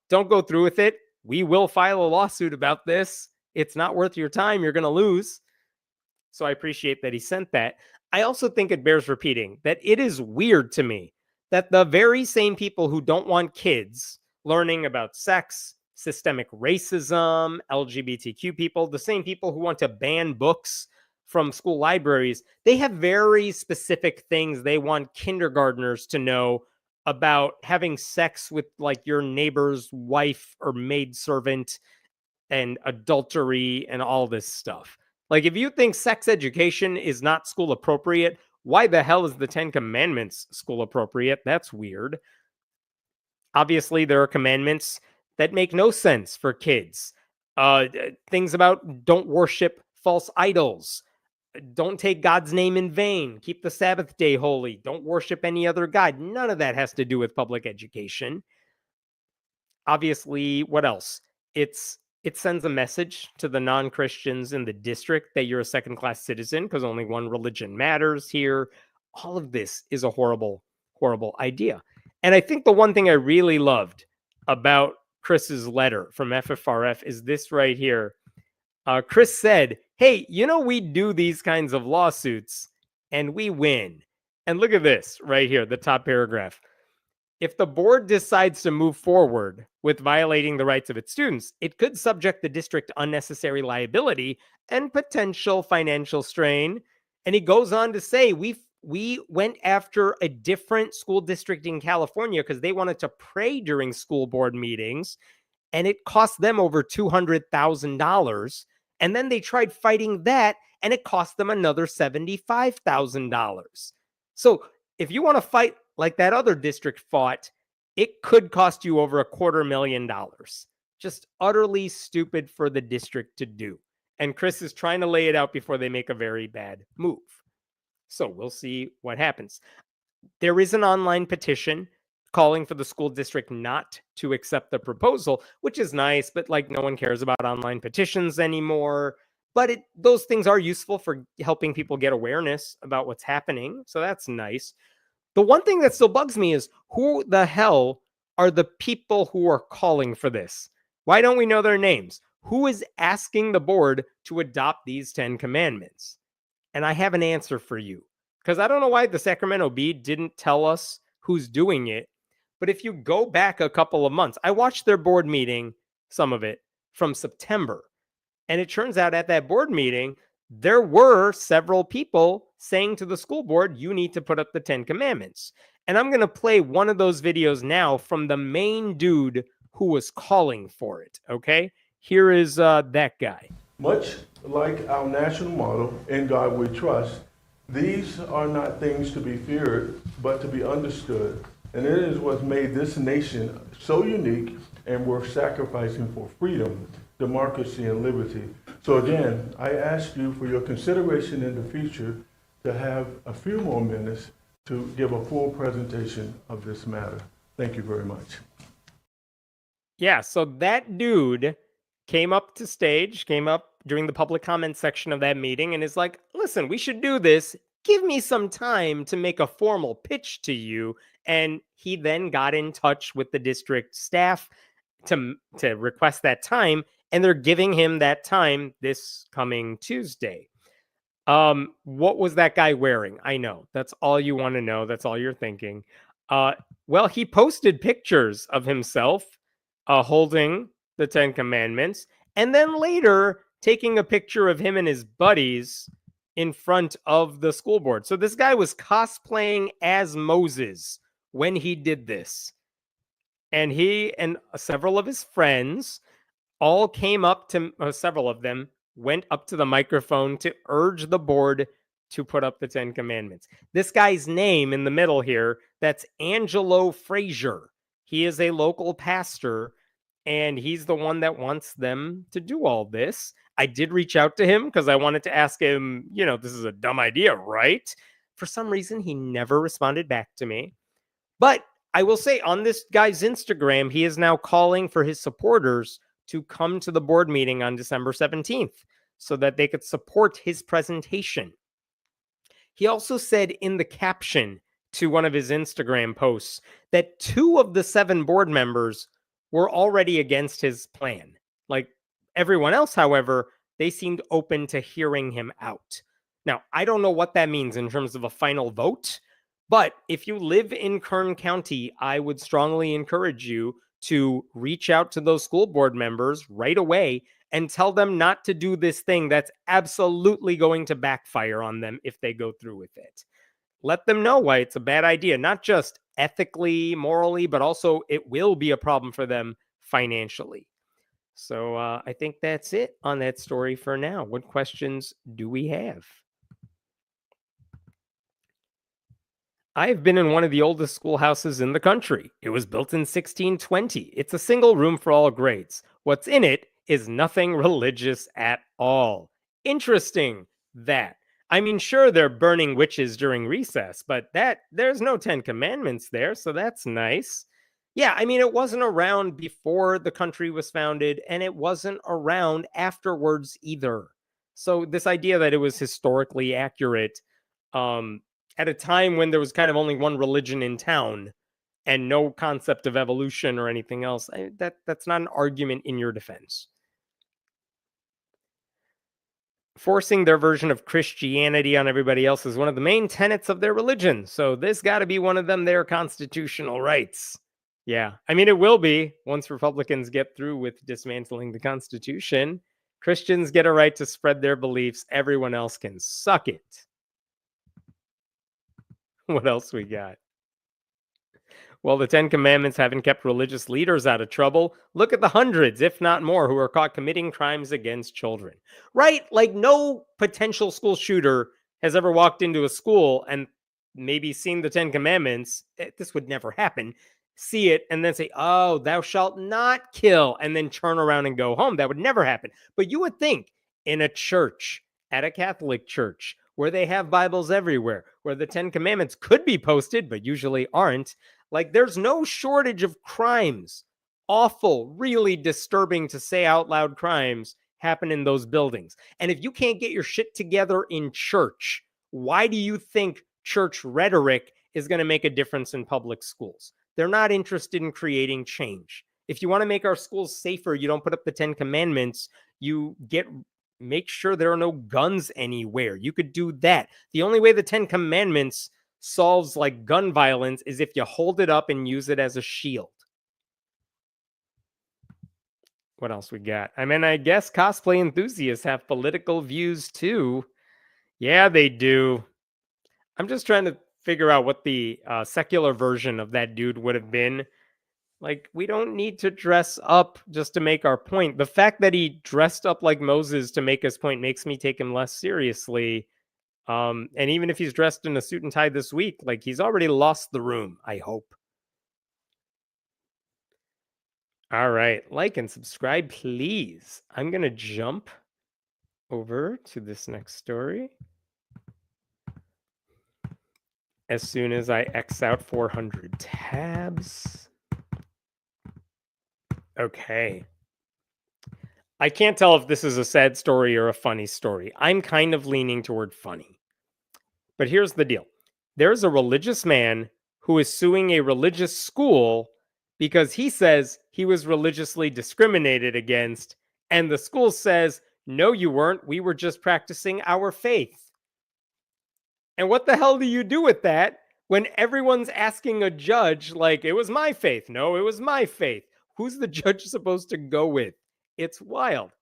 don't go through with it. We will file a lawsuit about this. It's not worth your time. You're going to lose. So I appreciate that he sent that. I also think it bears repeating that it is weird to me that the very same people who don't want kids learning about sex, systemic racism, LGBTQ people, the same people who want to ban books from school libraries, they have very specific things they want kindergartners to know about having sex with like your neighbor's wife or maidservant and adultery and all this stuff. Like if you think sex education is not school appropriate, why the hell is the 10 Commandments school appropriate? That's weird. Obviously, there are commandments that make no sense for kids. Things about don't worship false idols. Don't take God's name in vain. Keep the Sabbath day holy. Don't worship any other God. None of that has to do with public education. Obviously, what else? It sends a message to the non-Christians in the district that you're a second-class citizen because only one religion matters here. All of this is a horrible, horrible idea. And I think the one thing I really loved about Chris's letter from FFRF is this right here. Chris said, hey, we do these kinds of lawsuits and we win. And look at this right here, the top paragraph. If the board decides to move forward with violating the rights of its students, it could subject the district to unnecessary liability and potential financial strain. And he goes on to say, we went after a different school district in California because they wanted to pray during school board meetings, and it cost them over $200,000. And then they tried fighting that, and it cost them another $75,000. So if you want to fight like that other district fought, it could cost you over $250,000. Just utterly stupid for the district to do. And Chris is trying to lay it out before they make a very bad move. So we'll see what happens. There is an online petition calling for the school district not to accept the proposal, which is nice, but like no one cares about online petitions anymore. But those things are useful for helping people get awareness about what's happening. So that's nice. The one thing that still bugs me is who the hell are the people who are calling for this? Why don't we know their names? Who is asking the board to adopt these 10 commandments? And I have an answer for you, because I don't know why the Sacramento Bee didn't tell us who's doing it. But if you go back a couple of months, I watched their board meeting, some of it, from September. And it turns out at that board meeting, there were several people saying to the school board, you need to put up the 10 commandments. And I'm going to play one of those videos now from the main dude who was calling for it. Okay, here is that guy. Much like our national motto, "In God We Trust," these are not things to be feared, but to be understood. And it is what made this nation so unique and worth sacrificing for freedom, democracy, and liberty. So again, I ask you for your consideration in the future to have a few more minutes to give a full presentation of this matter. Thank you very much. Yeah, so that dude came up during the public comment section of that meeting and is like, listen, we should do this. Give me some time to make a formal pitch to you. And he then got in touch with the district staff to request that time. And they're giving him that time this coming Tuesday. What was that guy wearing? I know. That's all you want to know. That's all you're thinking. Well, he posted pictures of himself holding the 10 Commandments, and then later taking a picture of him and his buddies in front of the school board. So this guy was cosplaying as Moses when he did this. And he and several of his friends all came up to, several of them went up to the microphone to urge the board to put up the 10 Commandments. This guy's name in the middle here, that's Angelo Frazier. He is a local pastor, and he's the one that wants them to do all this. I did reach out to him because I wanted to ask him, this is a dumb idea, right? For some reason, he never responded back to me. But I will say on this guy's Instagram, he is now calling for his supporters to come to the board meeting on December 17th so that they could support his presentation. He also said in the caption to one of his Instagram posts that 2 of the 7 board members were already against his plan. Like everyone else, however, they seemed open to hearing him out. Now, I don't know what that means in terms of a final vote, but if you live in Kern County, I would strongly encourage you to reach out to those school board members right away and tell them not to do this thing that's absolutely going to backfire on them if they go through with it. Let them know why it's a bad idea, not just ethically, morally, but also it will be a problem for them financially. So I think that's it on that story for now. What questions do we have? I've been in one of the oldest schoolhouses in the country. It was built in 1620. It's a single room for all grades. What's in it is nothing religious at all. Interesting, that. I mean, sure, they're burning witches during recess, but there's no 10 Commandments there, so that's nice. Yeah, I mean, it wasn't around before the country was founded, and it wasn't around afterwards either. So this idea that it was historically accurate, at a time when there was kind of only one religion in town and no concept of evolution or anything else, that's not an argument in your defense. Forcing their version of Christianity on everybody else is one of the main tenets of their religion. So this got to be one of them, their constitutional rights. Yeah, I mean, it will be once Republicans get through with dismantling the Constitution. Christians get a right to spread their beliefs. Everyone else can suck it. What else we got? Well, the 10 Commandments haven't kept religious leaders out of trouble. Look at the hundreds, if not more, who are caught committing crimes against children. Right? Like no potential school shooter has ever walked into a school and maybe seen the Ten Commandments, this would never happen, see it and then say, oh, thou shalt not kill, and then turn around and go home. That would never happen. But you would think in a church, at a Catholic church, where they have Bibles everywhere, where the Ten Commandments could be posted, but usually aren't, like there's no shortage of crimes, awful, really disturbing to say out loud crimes happen in those buildings. And if you can't get your shit together in church, why do you think church rhetoric is going to make a difference in public schools? They're not interested in creating change. If you want to make our schools safer, you don't put up the 10 commandments, you make sure there are no guns anywhere. You could do that. The only way the 10 commandments solves like gun violence is if you hold it up and use it as a shield. What else we got? I mean, I guess cosplay enthusiasts have political views too. Yeah, they do. I'm just trying to figure out what the secular version of that dude would have been. Like, we don't need to dress up just to make our point. The fact that he dressed up like Moses to make his point makes me take him less seriously. And even if he's dressed in a suit and tie this week, like, he's already lost the room, I hope. All right, like and subscribe, please. I'm going to jump over to this next story as soon as I X out 400 tabs. Okay. I can't tell if this is a sad story or a funny story. I'm kind of leaning toward funny. But here's the deal. There's a religious man who is suing a religious school because he says he was religiously discriminated against, and the school says, no, you weren't. We were just practicing our faith. And what the hell do you do with that when everyone's asking a judge, like, it was my faith? No, it was my faith. Who's the judge supposed to go with? It's wild.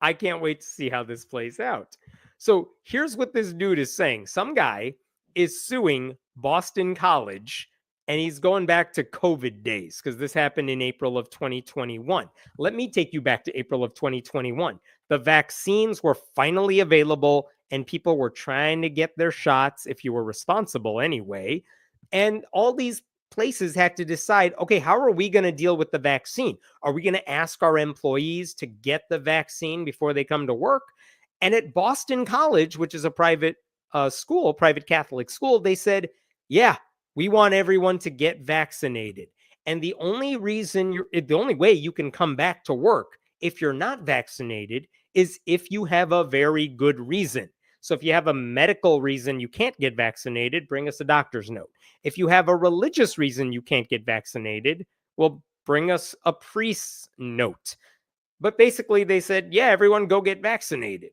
I can't wait to see how this plays out. So here's what this dude is saying. Some guy is suing Boston College, and he's going back to COVID days because this happened in April of 2021. Let me take you back to April of 2021. The vaccines were finally available, and people were trying to get their shots if you were responsible anyway. And all these places had to decide, okay, how are we going to deal with the vaccine? Are we going to ask our employees to get the vaccine before they come to work? And at Boston College, which is a private school, private Catholic school, they said, yeah, we want everyone to get vaccinated. And the only way you can come back to work if you're not vaccinated is if you have a very good reason. So if you have a medical reason you can't get vaccinated, bring us a doctor's note. If you have a religious reason you can't get vaccinated, well, bring us a priest's note. But basically they said, yeah, everyone go get vaccinated.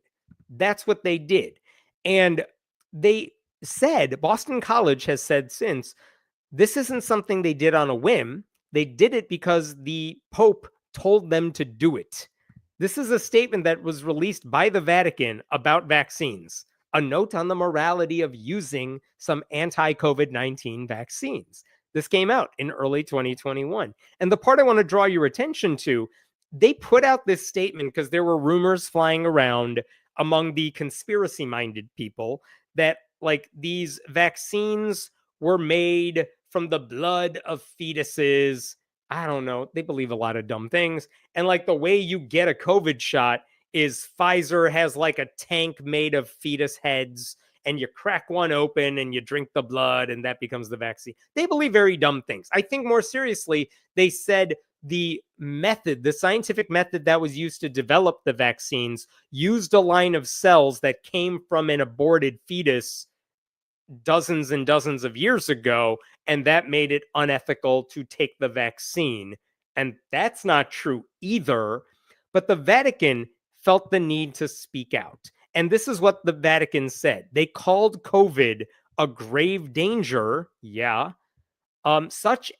That's what they did. And they said, Boston College has said since, this isn't something they did on a whim. They did it because the Pope told them to do it. This is a statement that was released by the Vatican about vaccines, a note on the morality of using some anti-COVID-19 vaccines. This came out in early 2021. And the part I want to draw your attention to, they put out this statement because there were rumors flying around among the conspiracy-minded people that like these vaccines were made from the blood of fetuses. I don't know. They believe a lot of dumb things. And like the way you get a COVID shot is Pfizer has like a tank made of fetus heads, and you crack one open and you drink the blood and that becomes the vaccine. They believe very dumb things. I think more seriously, they said the method, the scientific method that was used to develop the vaccines used a line of cells that came from an aborted fetus dozens and dozens of years ago, and that made it unethical to take the vaccine. And that's not true either. But the Vatican felt the need to speak out. And this is what the Vatican said. They called COVID a grave danger, such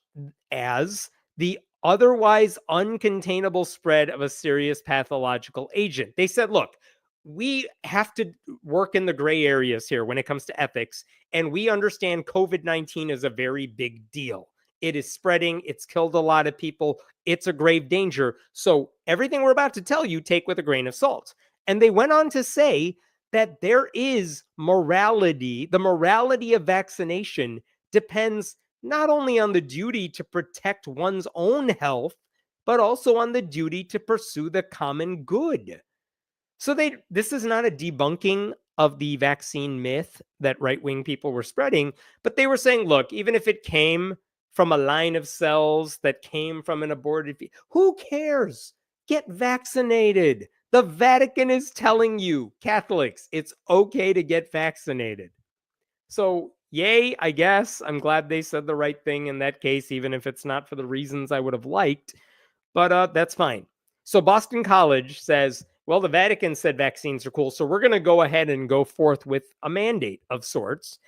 as the otherwise uncontainable spread of a serious pathological agent. They said, look, we have to work in the gray areas here when it comes to ethics, and we understand COVID-19 is a very big deal. It is spreading. It's killed a lot of people. It's a grave danger. So everything we're about to tell you, take with a grain of salt. And they went on to say that there is morality. The morality of vaccination depends not only on the duty to protect one's own health, but also on the duty to pursue the common good. So this is not a debunking of the vaccine myth that right-wing people were spreading, but they were saying, look, even if it came from a line of cells that came from an aborted who cares? Get vaccinated. The Vatican is telling you, Catholics, it's okay to get vaccinated. So, yay, I guess. I'm glad they said the right thing in that case, even if it's not for the reasons I would have liked. But that's fine. So Boston College says, well, the Vatican said vaccines are cool, so we're going to go ahead and go forth with a mandate of sorts.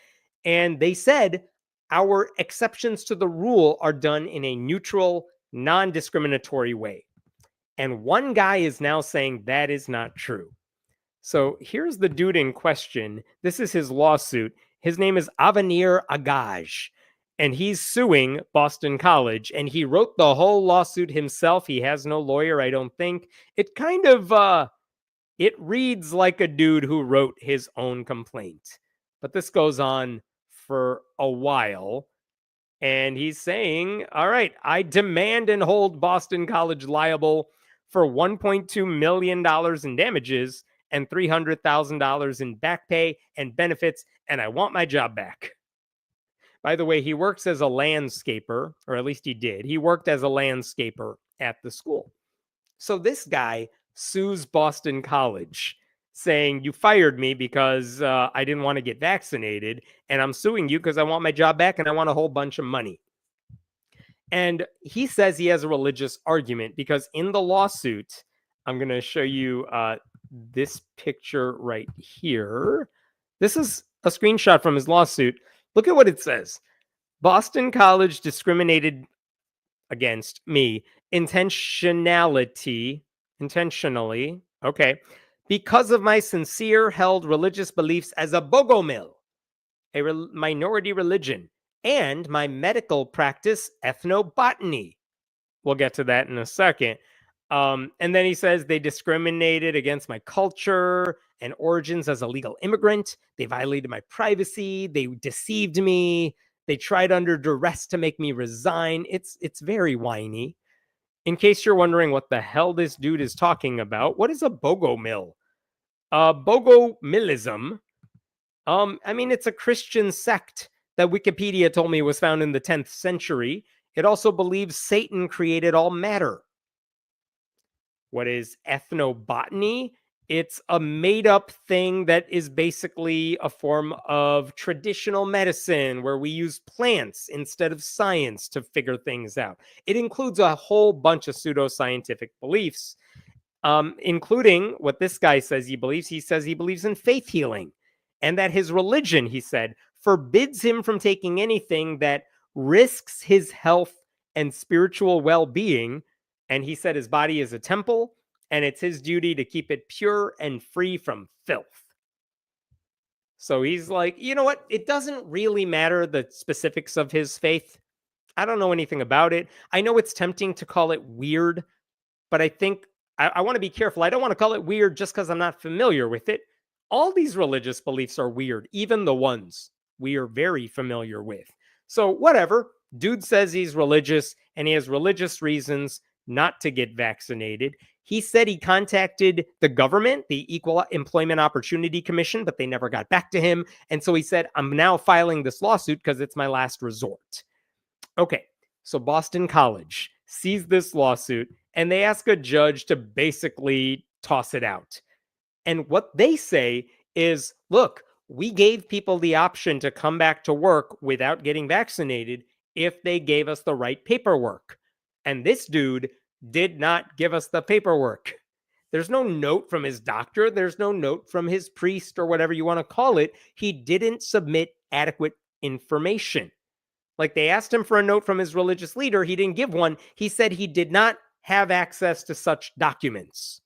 And they said our exceptions to the rule are done in a neutral, non-discriminatory way. And one guy is now saying that is not true. So here's the dude in question. This is his lawsuit. His name is Avenir Agaj, and he's suing Boston College, and he wrote the whole lawsuit himself. He has no lawyer, I don't think. It kind of, it reads like a dude who wrote his own complaint. But this goes on for a while, and he's saying, all right, I demand and hold Boston College liable for $1.2 million in damages and $300,000 in back pay and benefits, and I want my job back. By the way, he works as a landscaper, or at least he did. He worked as a landscaper at the school. So this guy sues Boston College, saying, you fired me because I didn't want to get vaccinated, and I'm suing you because I want my job back and I want a whole bunch of money. And he says he has a religious argument because in the lawsuit, I'm going to show you this picture right here. This is a screenshot from his lawsuit. Look at what it says. Boston College discriminated against me intentionally, okay, because of my sincere held religious beliefs as a bogomil, a minority religion, and my medical practice, ethnobotany. We'll get to that in a second. And then he says they discriminated against my culture and origins as a legal immigrant. They violated my privacy. They deceived me. They tried under duress to make me resign. It's very whiny. In case you're wondering what the hell this dude is talking about, what is a bogomil? Bogomilism. I mean, it's a Christian sect that Wikipedia told me was found in the 10th century. It also believes Satan created all matter. What is ethnobotany? It's a made-up thing that is basically a form of traditional medicine where we use plants instead of science to figure things out. It includes a whole bunch of pseudoscientific beliefs, including what this guy says he believes. He says he believes in faith healing, and that his religion, he said, forbids him from taking anything that risks his health and spiritual well-being. And he said his body is a temple, and it's his duty to keep it pure and free from filth. So he's like, you know what? It doesn't really matter the specifics of his faith. I don't know anything about it. I know it's tempting to call it weird, but I think I want to be careful. I don't want to call it weird just because I'm not familiar with it. All these religious beliefs are weird, even the ones we are very familiar with. So whatever. Dude says he's religious, and he has religious reasons not to get vaccinated. He said he contacted the government, the Equal Employment Opportunity Commission, but they never got back to him. And so he said, I'm now filing this lawsuit because it's my last resort. Okay, so Boston College sees this lawsuit, and they ask a judge to basically toss it out. And what they say is, look, we gave people the option to come back to work without getting vaccinated if they gave us the right paperwork. And this dude did not give us the paperwork. There's no note from his doctor. There's no note from his priest or whatever you want to call it. He didn't submit adequate information. Like they asked him for a note from his religious leader. He didn't give one. He said he did not have access to such documents,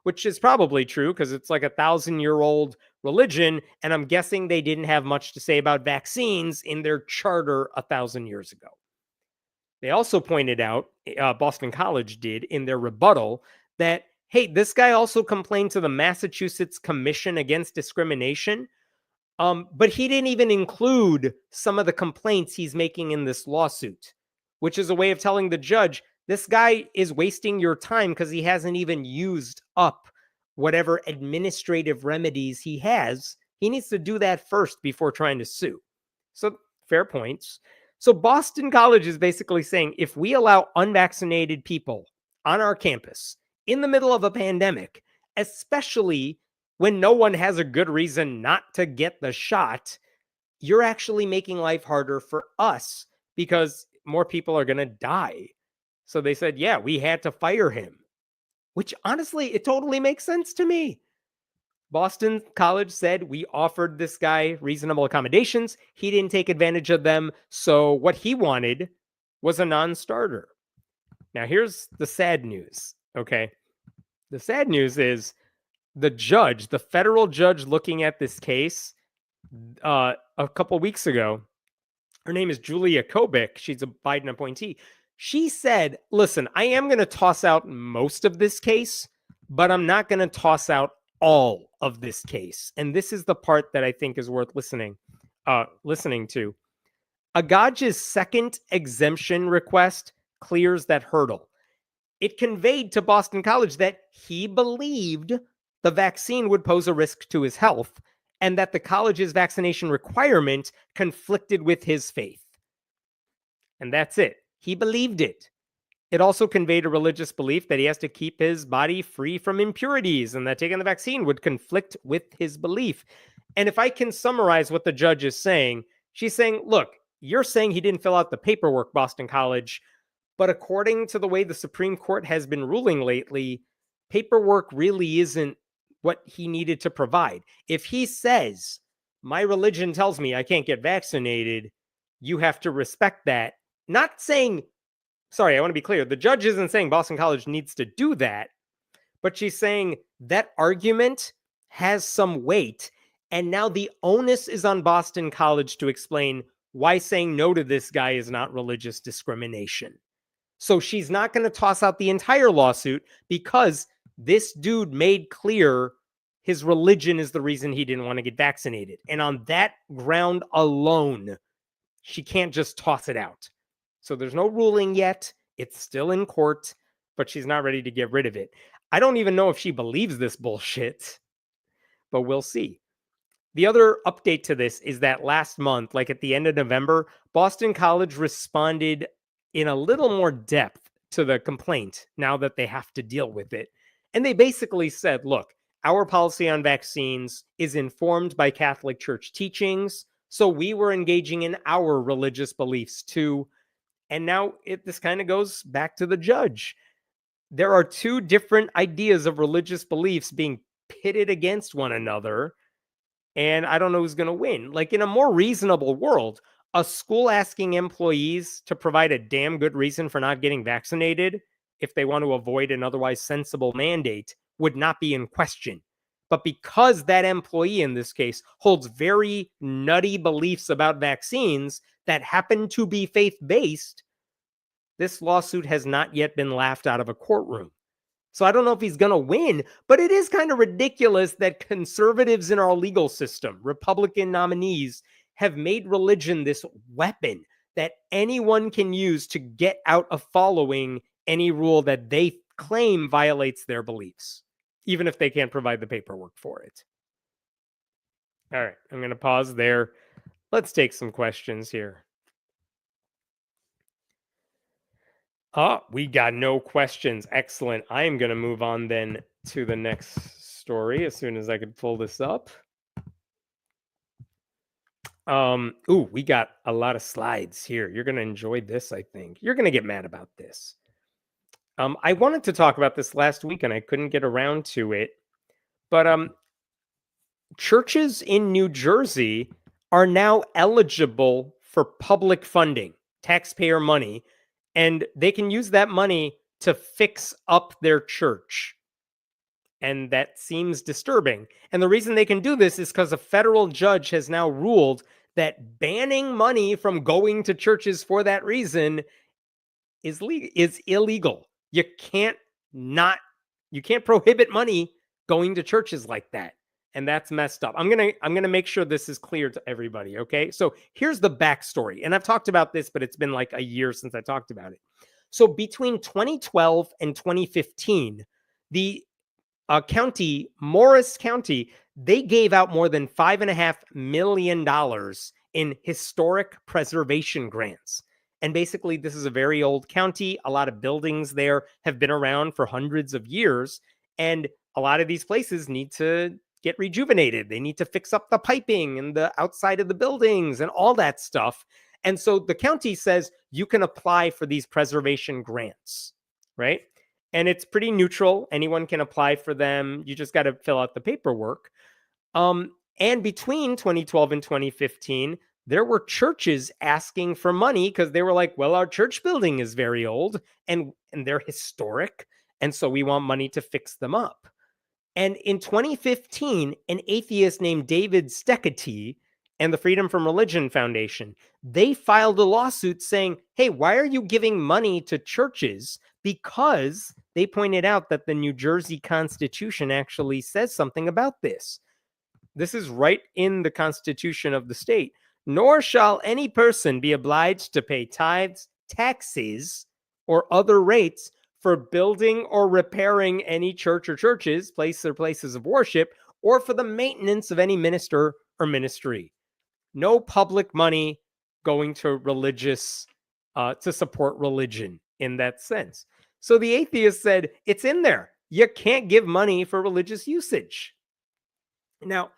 which is probably true because it's like 1,000-year-old religion. And I'm guessing they didn't have much to say about vaccines in their charter 1,000 years ago. They also pointed out, Boston College did in their rebuttal, that, hey, this guy also complained to the Massachusetts Commission Against Discrimination, but he didn't even include some of the complaints he's making in this lawsuit, which is a way of telling the judge, this guy is wasting your time because he hasn't even used up whatever administrative remedies he has. He needs to do that first before trying to sue. So, fair points. So, Boston College is basically saying if we allow unvaccinated people on our campus in the middle of a pandemic, especially when no one has a good reason not to get the shot, you're actually making life harder for us because more people are going to die. So they said, yeah, we had to fire him, which honestly, it totally makes sense to me. Boston College said we offered this guy reasonable accommodations. He didn't take advantage of them. So what he wanted was a non-starter. Now, here's the sad news, okay? The sad news is the judge, the federal judge looking at this case a couple weeks ago, her name is Julia Kobik. She's a Biden appointee. She said, listen, I am going to toss out most of this case, but I'm not going to toss out all of this case. And this is the part that I think is worth listening to. Agaj's second exemption request clears that hurdle. It conveyed to Boston College that he believed the vaccine would pose a risk to his health and that the college's vaccination requirement conflicted with his faith. And that's it. He believed it. It also conveyed a religious belief that he has to keep his body free from impurities and that taking the vaccine would conflict with his belief. And if I can summarize what the judge is saying, she's saying, look, you're saying he didn't fill out the paperwork, Boston College, but according to the way the Supreme Court has been ruling lately, paperwork really isn't what he needed to provide. If he says, my religion tells me I can't get vaccinated, you have to respect that. Not saying, sorry, I want to be clear. The judge isn't saying Boston College needs to do that, but she's saying that argument has some weight. And now the onus is on Boston College to explain why saying no to this guy is not religious discrimination. So she's not going to toss out the entire lawsuit because this dude made clear his religion is the reason he didn't want to get vaccinated. And on that ground alone, she can't just toss it out. So there's no ruling yet. It's still in court, but she's not ready to get rid of it. I don't even know if she believes this bullshit, but we'll see. The other update to this is that last month, like at the end of November, Boston College responded in a little more depth to the complaint now that they have to deal with it. And they basically said, look, our policy on vaccines is informed by Catholic Church teachings, so we were engaging in our religious beliefs too. And now this kind of goes back to the judge. There are two different ideas of religious beliefs being pitted against one another, and I don't know who's going to win. Like in a more reasonable world, a school asking employees to provide a damn good reason for not getting vaccinated if they want to avoid an otherwise sensible mandate would not be in question. But because that employee in this case holds very nutty beliefs about vaccines that happen to be faith-based, this lawsuit has not yet been laughed out of a courtroom. So I don't know if he's going to win, but it is kind of ridiculous that conservatives in our legal system, Republican nominees, have made religion this weapon that anyone can use to get out of following any rule that they claim violates their beliefs, even if they can't provide the paperwork for it. All right, I'm going to pause there. Let's take some questions here. Oh, we got no questions. Excellent. I am going to move on then to the next story as soon as I can pull this up. We got a lot of slides here. You're going to enjoy this, I think. You're going to get mad about this. I wanted to talk about this last week and I couldn't get around to it. But churches in New Jersey are now eligible for public funding, taxpayer money, and they can use that money to fix up their church. And that seems disturbing. And the reason they can do this is because a federal judge has now ruled that banning money from going to churches for that reason is illegal. You can't not You can't prohibit money going to churches like that. And that's messed up. I'm gonna make sure this is clear to everybody. Okay. So here's the backstory. And I've talked about this, but it's been like a year since I talked about it. So between 2012 and 2015, the county, Morris County, they gave out more than $5.5 million in historic preservation grants. And basically, this is a very old county. A lot of buildings there have been around for hundreds of years. And a lot of these places need to get rejuvenated. They need to fix up the piping and the outside of the buildings and all that stuff. And so the county says you can apply for these preservation grants, right? And it's pretty neutral. Anyone can apply for them. You just got to fill out the paperwork. And between 2012 and 2015, there were churches asking for money because they were like, well, our church building is very old and they're historic. And so we want money to fix them up. And in 2015, an atheist named David Steketee and the Freedom from Religion Foundation, they filed a lawsuit saying, hey, why are you giving money to churches? Because they pointed out that the New Jersey Constitution actually says something about this. This is right in the Constitution of the state. Nor shall any person be obliged to pay tithes, taxes, or other rates for building or repairing any church or churches, places or places of worship, or for the maintenance of any minister or ministry. No public money going to religious, to support religion in that sense. So the atheist said, it's in there. You can't give money for religious usage. Now,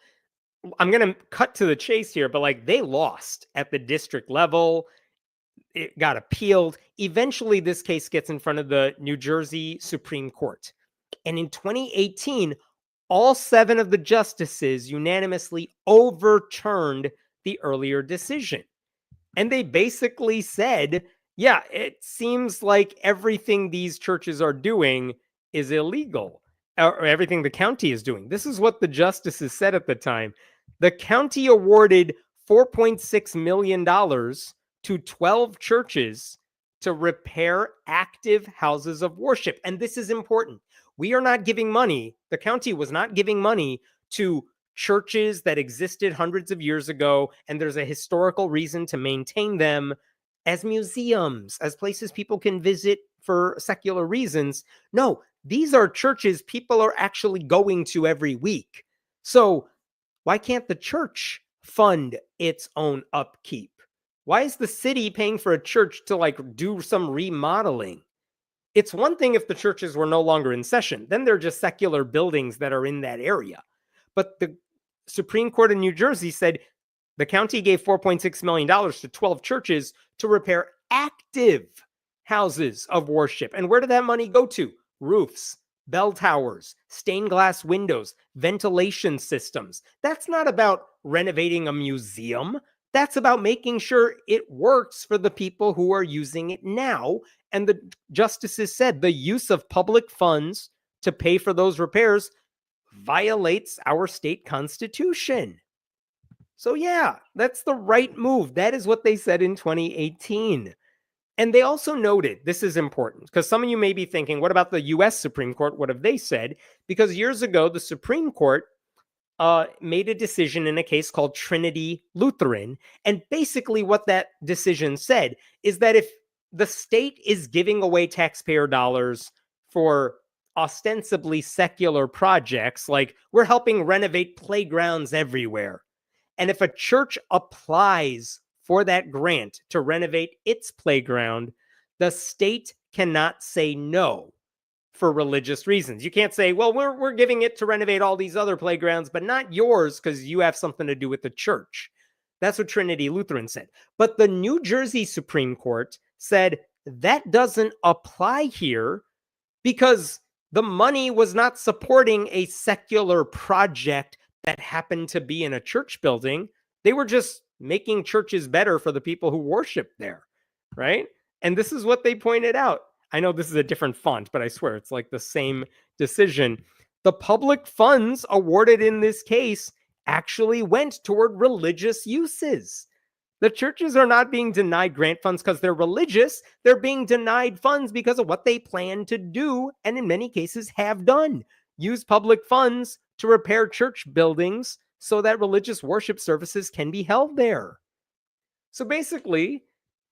I'm going to cut to the chase here, but like they lost at the district level. It got appealed. Eventually, this case gets in front of the New Jersey Supreme Court. And in 2018, all 7 of the justices unanimously overturned the earlier decision. And they basically said, yeah, it seems like everything these churches are doing is illegal, or everything the county is doing. This is what the justices said at the time. The county awarded $4.6 million to 12 churches to repair active houses of worship. And this is important. We are not giving money. The county was not giving money to churches that existed hundreds of years ago, and there's a historical reason to maintain them as museums, as places people can visit for secular reasons. No, these are churches people are actually going to every week. So why can't the church fund its own upkeep? Why is the city paying for a church to like do some remodeling? It's one thing if the churches were no longer in session, then they're just secular buildings that are in that area. But the Supreme Court in New Jersey said the county gave $4.6 million to 12 churches to repair active houses of worship. And where did that money go to? Roofs, bell towers, stained glass windows, ventilation systems. That's not about renovating a museum. That's about making sure it works for the people who are using it now. And the justices said the use of public funds to pay for those repairs violates our state constitution. So yeah, that's the right move. That is what they said in 2018. And they also noted, this is important, because some of you may be thinking, what about the US Supreme Court? What have they said? Because years ago, the Supreme Court made a decision in a case called Trinity Lutheran. And basically what that decision said is that if the state is giving away taxpayer dollars for ostensibly secular projects, like we're helping renovate playgrounds everywhere, and if a church applies for that grant to renovate its playground, the state cannot say no for religious reasons. You can't say, well, we're giving it to renovate all these other playgrounds, but not yours because you have something to do with the church. That's what Trinity Lutheran said. But the New Jersey Supreme Court said that doesn't apply here because the money was not supporting a secular project that happened to be in a church building. They were just making churches better for the people who worship there, right? And this is what they pointed out. I know this is a different font, but I swear it's like the same decision. The public funds awarded in this case actually went toward religious uses. The churches are not being denied grant funds because they're religious. They're being denied funds because of what they plan to do, and in many cases have done. Use public funds to repair church buildings so that religious worship services can be held there. So basically,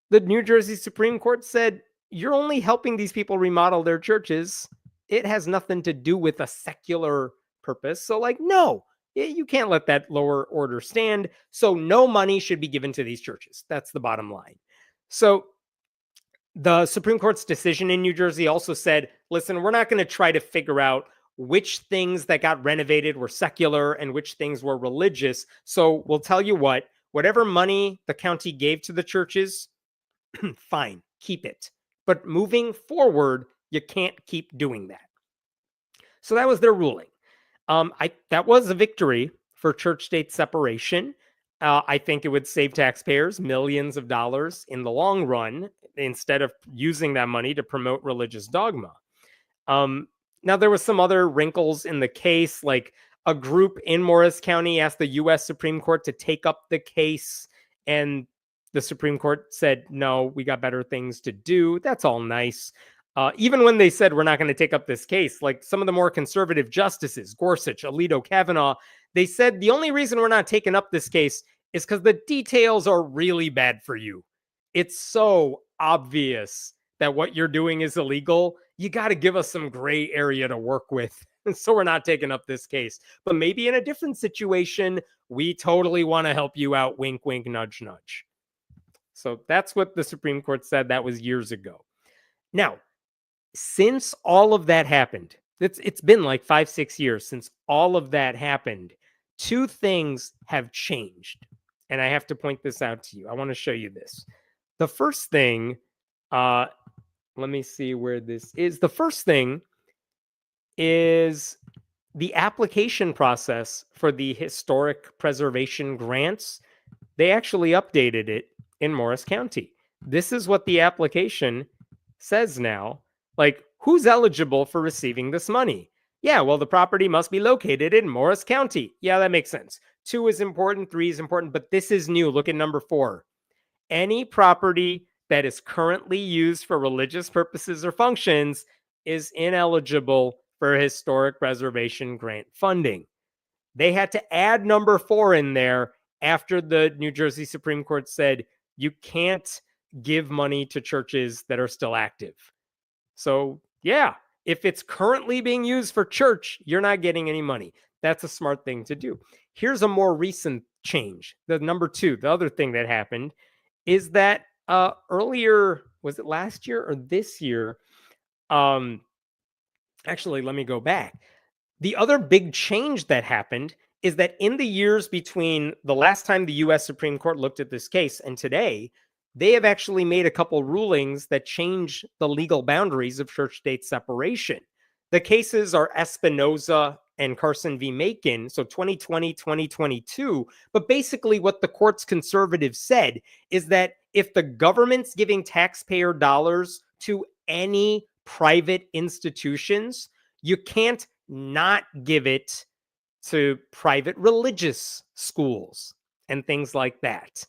the New Jersey Supreme Court said, you're only helping these people remodel their churches. It has nothing to do with a secular purpose. So, like, no, you can't let that lower order stand. So, no money should be given to these churches. That's the bottom line. So, the Supreme Court's decision in New Jersey also said, listen, we're not going to try to figure out which things that got renovated were secular and which things were religious. So, we'll tell you what, whatever money the county gave to the churches, fine, keep it. But moving forward, you can't keep doing that. So that was their ruling. That was a victory for church-state separation. I think it would save taxpayers millions of dollars in the long run instead of using that money to promote religious dogma. Now, there was some other wrinkles in the case, like a group in Morris County asked the U.S. Supreme Court to take up the case, and the Supreme Court said, no, we got better things to do. That's all nice. Even when they said we're not going to take up this case, like some of the more conservative justices, Gorsuch, Alito, Kavanaugh, they said the only reason we're not taking up this case is because the details are really bad for you. It's so obvious that what you're doing is illegal. You got to give us some gray area to work with. And so we're not taking up this case. But maybe in a different situation, we totally want to help you out. Wink, wink, nudge, nudge. So that's what the Supreme Court said. That was years ago. Now, since all of that happened, it's been like 5-6 years since all of that happened. Two things have changed. And I have to point this out to you. I want to show you this. The first thing, let me see where this is. The first thing is the application process for the historic preservation grants. They actually updated it in Morris County. This is what the application says now. Like, who's eligible for receiving this money? Yeah, well, the property must be located in Morris County. Yeah, that makes sense. 2 is important, 3 is important, but this is new. Look at number 4. Any property that is currently used for religious purposes or functions is ineligible for historic preservation grant funding. They had to add number 4 in there after the New Jersey Supreme Court said you can't give money to churches that are still active. So, yeah, if it's currently being used for church, you're not getting any money. That's a smart thing to do. Here's a more recent change. The number 2, the other thing that happened is that earlier, was it last year or this year? Actually, let me go back. The other big change that happened is that in the years between the last time the U.S. Supreme Court looked at this case and today, they have actually made a couple rulings that change the legal boundaries of church-state separation. The cases are Espinoza and Carson v. Macon, so 2020, 2022. But basically what the court's conservatives said is that if the government's giving taxpayer dollars to any private institutions, you can't not give it to private religious schools and things like that.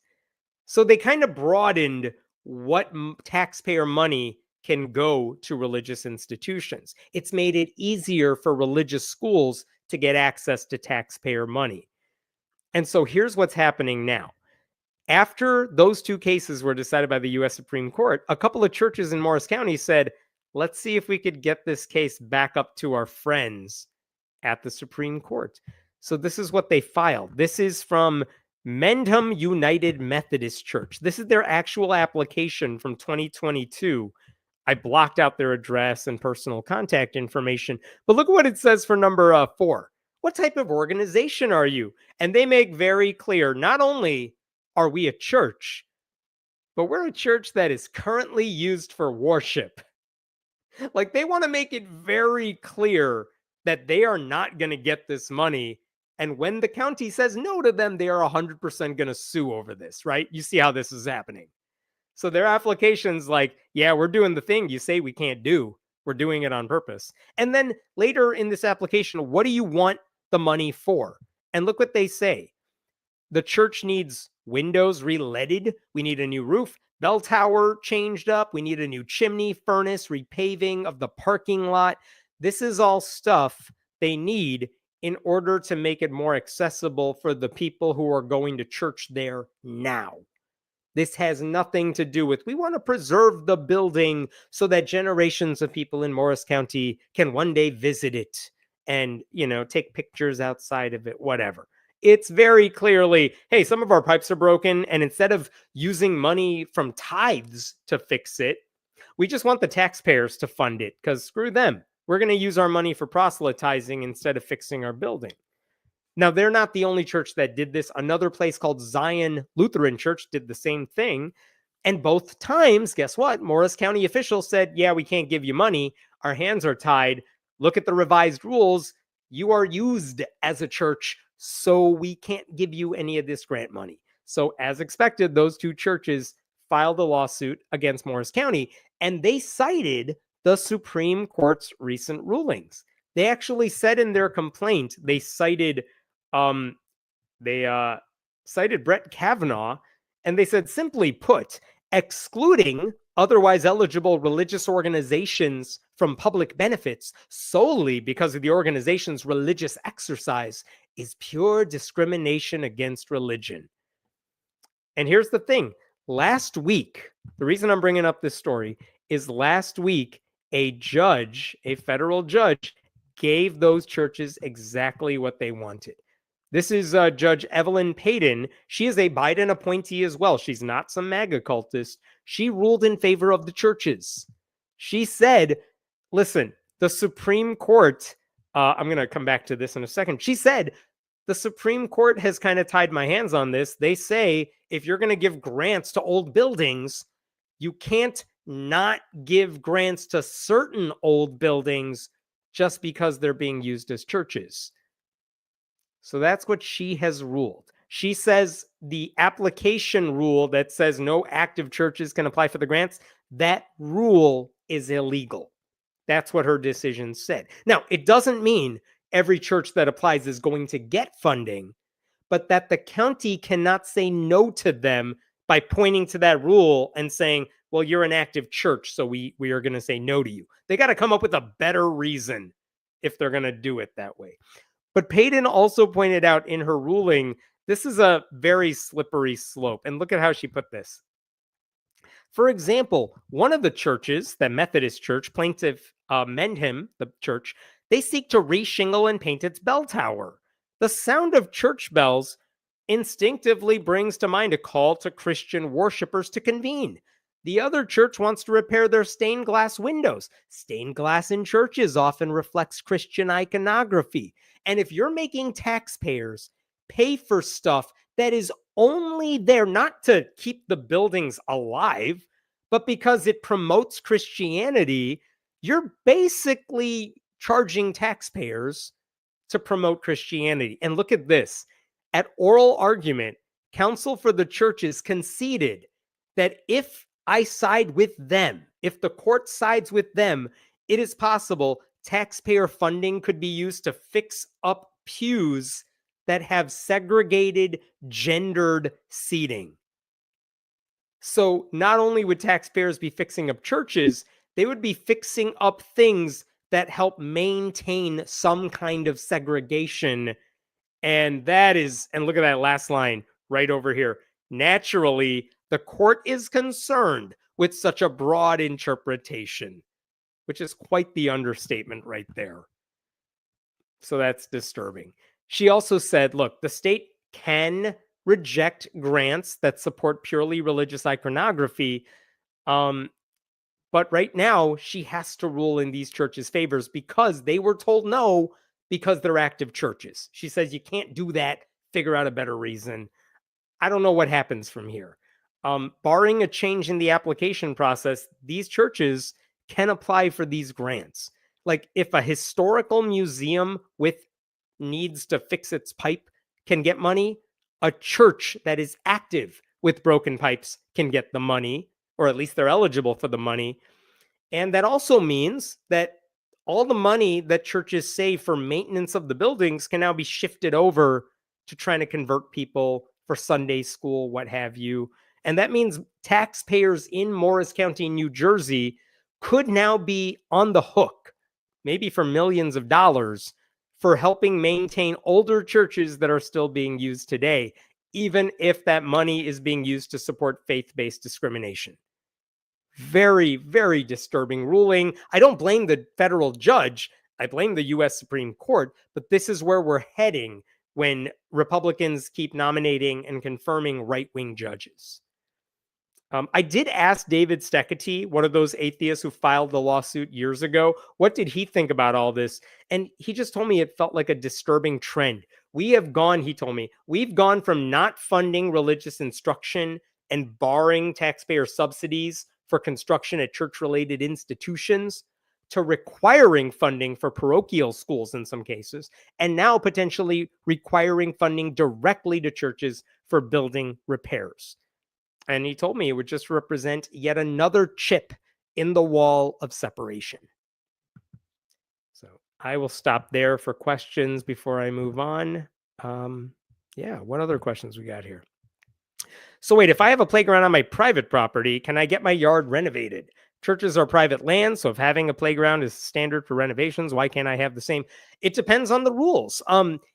So they kind of broadened what taxpayer money can go to religious institutions. It's made it easier for religious schools to get access to taxpayer money. And so here's what's happening now. After those 2 cases were decided by the U.S. Supreme Court, a couple of churches in Morris County said, let's see if we could get this case back up to our friends at the Supreme Court. So this is what they filed. This is from Mendham United Methodist Church. This is their actual application from 2022. I blocked out their address and personal contact information, but look at what it says for number 4. What type of organization are you? And they make very clear, not only are we a church, but we're a church that is currently used for worship. Like, they want to make it very clear that they are not going to get this money. And when the county says no to them, they are 100% going to sue over this, right? You see how this is happening. So their application's like, yeah, we're doing the thing you say we can't do. We're doing it on purpose. And then later in this application, what do you want the money for? And look what they say. The church needs windows re-leaded. We need a new roof, bell tower changed up. We need a new chimney, furnace, repaving of the parking lot. This is all stuff they need in order to make it more accessible for the people who are going to church there now. This has nothing to do with, we want to preserve the building so that generations of people in Morris County can one day visit it and, take pictures outside of it, whatever. It's very clearly, hey, some of our pipes are broken, and instead of using money from tithes to fix it, we just want the taxpayers to fund it, because screw them. We're going to use our money for proselytizing instead of fixing our building. Now, they're not the only church that did this. Another place called Zion Lutheran Church did the same thing. And both times, guess what? Morris County officials said, yeah, we can't give you money. Our hands are tied. Look at the revised rules. You are used as a church, so we can't give you any of this grant money. So as expected, those two churches filed a lawsuit against Morris County, and they cited the Supreme Court's recent rulings. They actually said in their complaint, they cited Brett Kavanaugh, and they said, simply put, excluding otherwise eligible religious organizations from public benefits solely because of the organization's religious exercise is pure discrimination against religion. And here's the thing. Last week, the reason I'm bringing up this story is last week, a federal judge, gave those churches exactly what they wanted. This is Judge Evelyn Payton. She is a Biden appointee as well. She's not some MAGA cultist. She ruled in favor of the churches. She said, listen, the Supreme Court, I'm going to come back to this in a second. She said, the Supreme Court has kind of tied my hands on this. They say if you're going to give grants to old buildings, you can't not give grants to certain old buildings just because they're being used as churches. So that's what she has ruled. She says the application rule that says no active churches can apply for the grants, that rule is illegal. That's what her decision said. Now, it doesn't mean every church that applies is going to get funding, but that the county cannot say no to them by pointing to that rule and saying, well, you're an active church, so we are going to say no to you. They got to come up with a better reason if they're going to do it that way. But Payton also pointed out in her ruling, this is a very slippery slope. And look at how she put this. For example, one of the churches, the Methodist Church, plaintiff Mendham, the church, they seek to reshingle and paint its bell tower. The sound of church bells instinctively brings to mind a call to Christian worshipers to convene. The other church wants to repair their stained glass windows. Stained glass in churches often reflects Christian iconography. And if you're making taxpayers pay for stuff that is only there not to keep the buildings alive, but because it promotes Christianity, you're basically charging taxpayers to promote Christianity. And look at this. At oral argument, counsel for the churches conceded that if I side with them, if the court sides with them, it is possible taxpayer funding could be used to fix up pews that have segregated, gendered seating. So not only would taxpayers be fixing up churches, they would be fixing up things that help maintain some kind of segregation. And look at that last line right over here. Naturally, the court is concerned with such a broad interpretation, which is quite the understatement right there. So that's disturbing. She also said, look, the state can reject grants that support purely religious iconography. But right now, she has to rule in these churches' favors because they were told no because they're active churches. She says you can't do that. Figure out a better reason. I don't know what happens from here. Barring a change in the application process, these churches can apply for these grants. Like if a historical museum with needs to fix its pipe can get money, a church that is active with broken pipes can get the money, or at least they're eligible for the money. And that also means that all the money that churches save for maintenance of the buildings can now be shifted over to trying to convert people for Sunday school, what have you. And that means taxpayers in Morris County, New Jersey, could now be on the hook, maybe for millions of dollars, for helping maintain older churches that are still being used today, even if that money is being used to support faith-based discrimination. Very, very disturbing ruling. I don't blame the federal judge. I blame the US Supreme Court, but this is where we're heading when Republicans keep nominating and confirming right-wing judges. I did ask David Steketee, one of those atheists who filed the lawsuit years ago, what did he think about all this? And he just told me it felt like a disturbing trend. We have gone, he told me, we've gone from not funding religious instruction and barring taxpayer subsidies for construction at church-related institutions to requiring funding for parochial schools in some cases, and now potentially requiring funding directly to churches for building repairs. And he told me it would just represent yet another chip in the wall of separation. So I will stop there for questions before I move on. Yeah, what other questions we got here? So wait, if I have a playground on my private property, can I get my yard renovated? Churches are private land, so if having a playground is standard for renovations, why can't I have the same? It depends on the rules.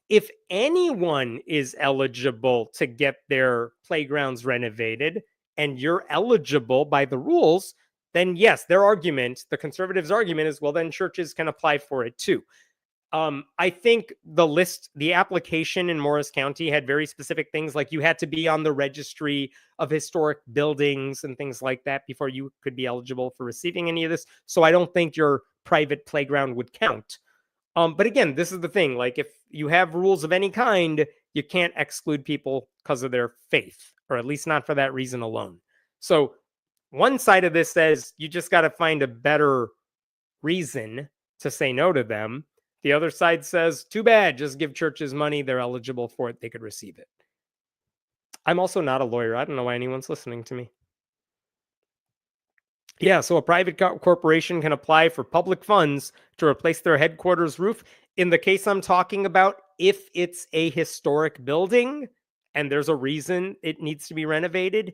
If anyone is eligible to get their playgrounds renovated and you're eligible by the rules, then yes, their argument, the conservatives' argument is, well, then churches can apply for it too. I think the application in Morris County had very specific things, like you had to be on the registry of historic buildings and things like that before you could be eligible for receiving any of this. So I don't think your private playground would count. But again, this is the thing, like if you have rules of any kind, you can't exclude people because of their faith, or at least not for that reason alone. So one side of this says you just got to find a better reason to say no to them. The other side says, too bad, just give churches money. They're eligible for it. They could receive it. I'm also not a lawyer. I don't know why anyone's listening to me. Yeah, so a private corporation can apply for public funds to replace their headquarters roof. In the case I'm talking about, if it's a historic building and there's a reason it needs to be renovated,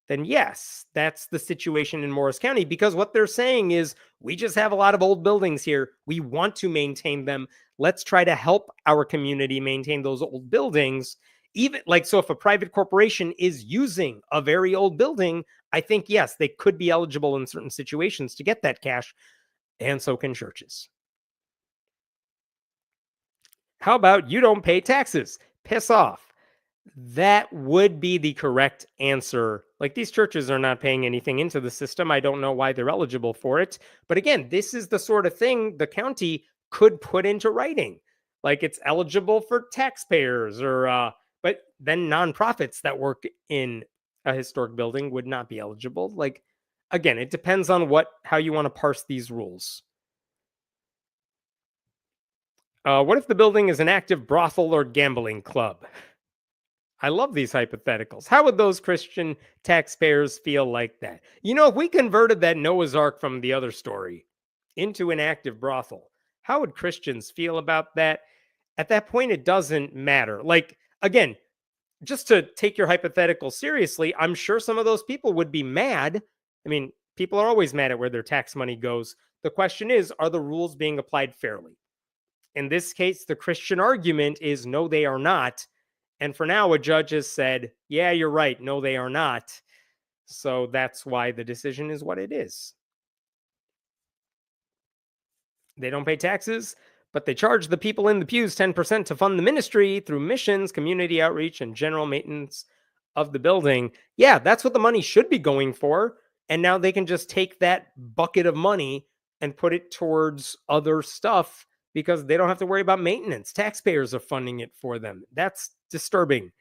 then yes, that's the situation in Morris County, because what they're saying is we just have a lot of old buildings here. We want to maintain them. Let's try to help our community maintain those old buildings. Even like, so if a private corporation is using a very old building, I think, yes, they could be eligible in certain situations to get that cash, and so can churches. How about you don't pay taxes? Piss off. That would be the correct answer. Like, these churches are not paying anything into the system. I don't know why they're eligible for it. But again, this is the sort of thing the county could put into writing. Like, it's eligible for taxpayers, or but then nonprofits that work in a historic building would not be eligible. Like, again, it depends on how you want to parse these rules. What if the building is an active brothel or gambling club? I love these hypotheticals. How would those Christian taxpayers feel like that? You know, if we converted that Noah's Ark from the other story into an active brothel, how would Christians feel about that? At that point, it doesn't matter. Like, again, just to take your hypothetical seriously, I'm sure some of those people would be mad. I mean, people are always mad at where their tax money goes. The question is, are the rules being applied fairly? In this case, the Christian argument is no, they are not. And for now, a judge has said, yeah, you're right. No, they are not. So that's why the decision is what it is. They don't pay taxes, but they charge the people in the pews 10% to fund the ministry through missions, community outreach, and general maintenance of the building. Yeah, that's what the money should be going for. And now they can just take that bucket of money and put it towards other stuff because they don't have to worry about maintenance. Taxpayers are funding it for them. That's disturbing.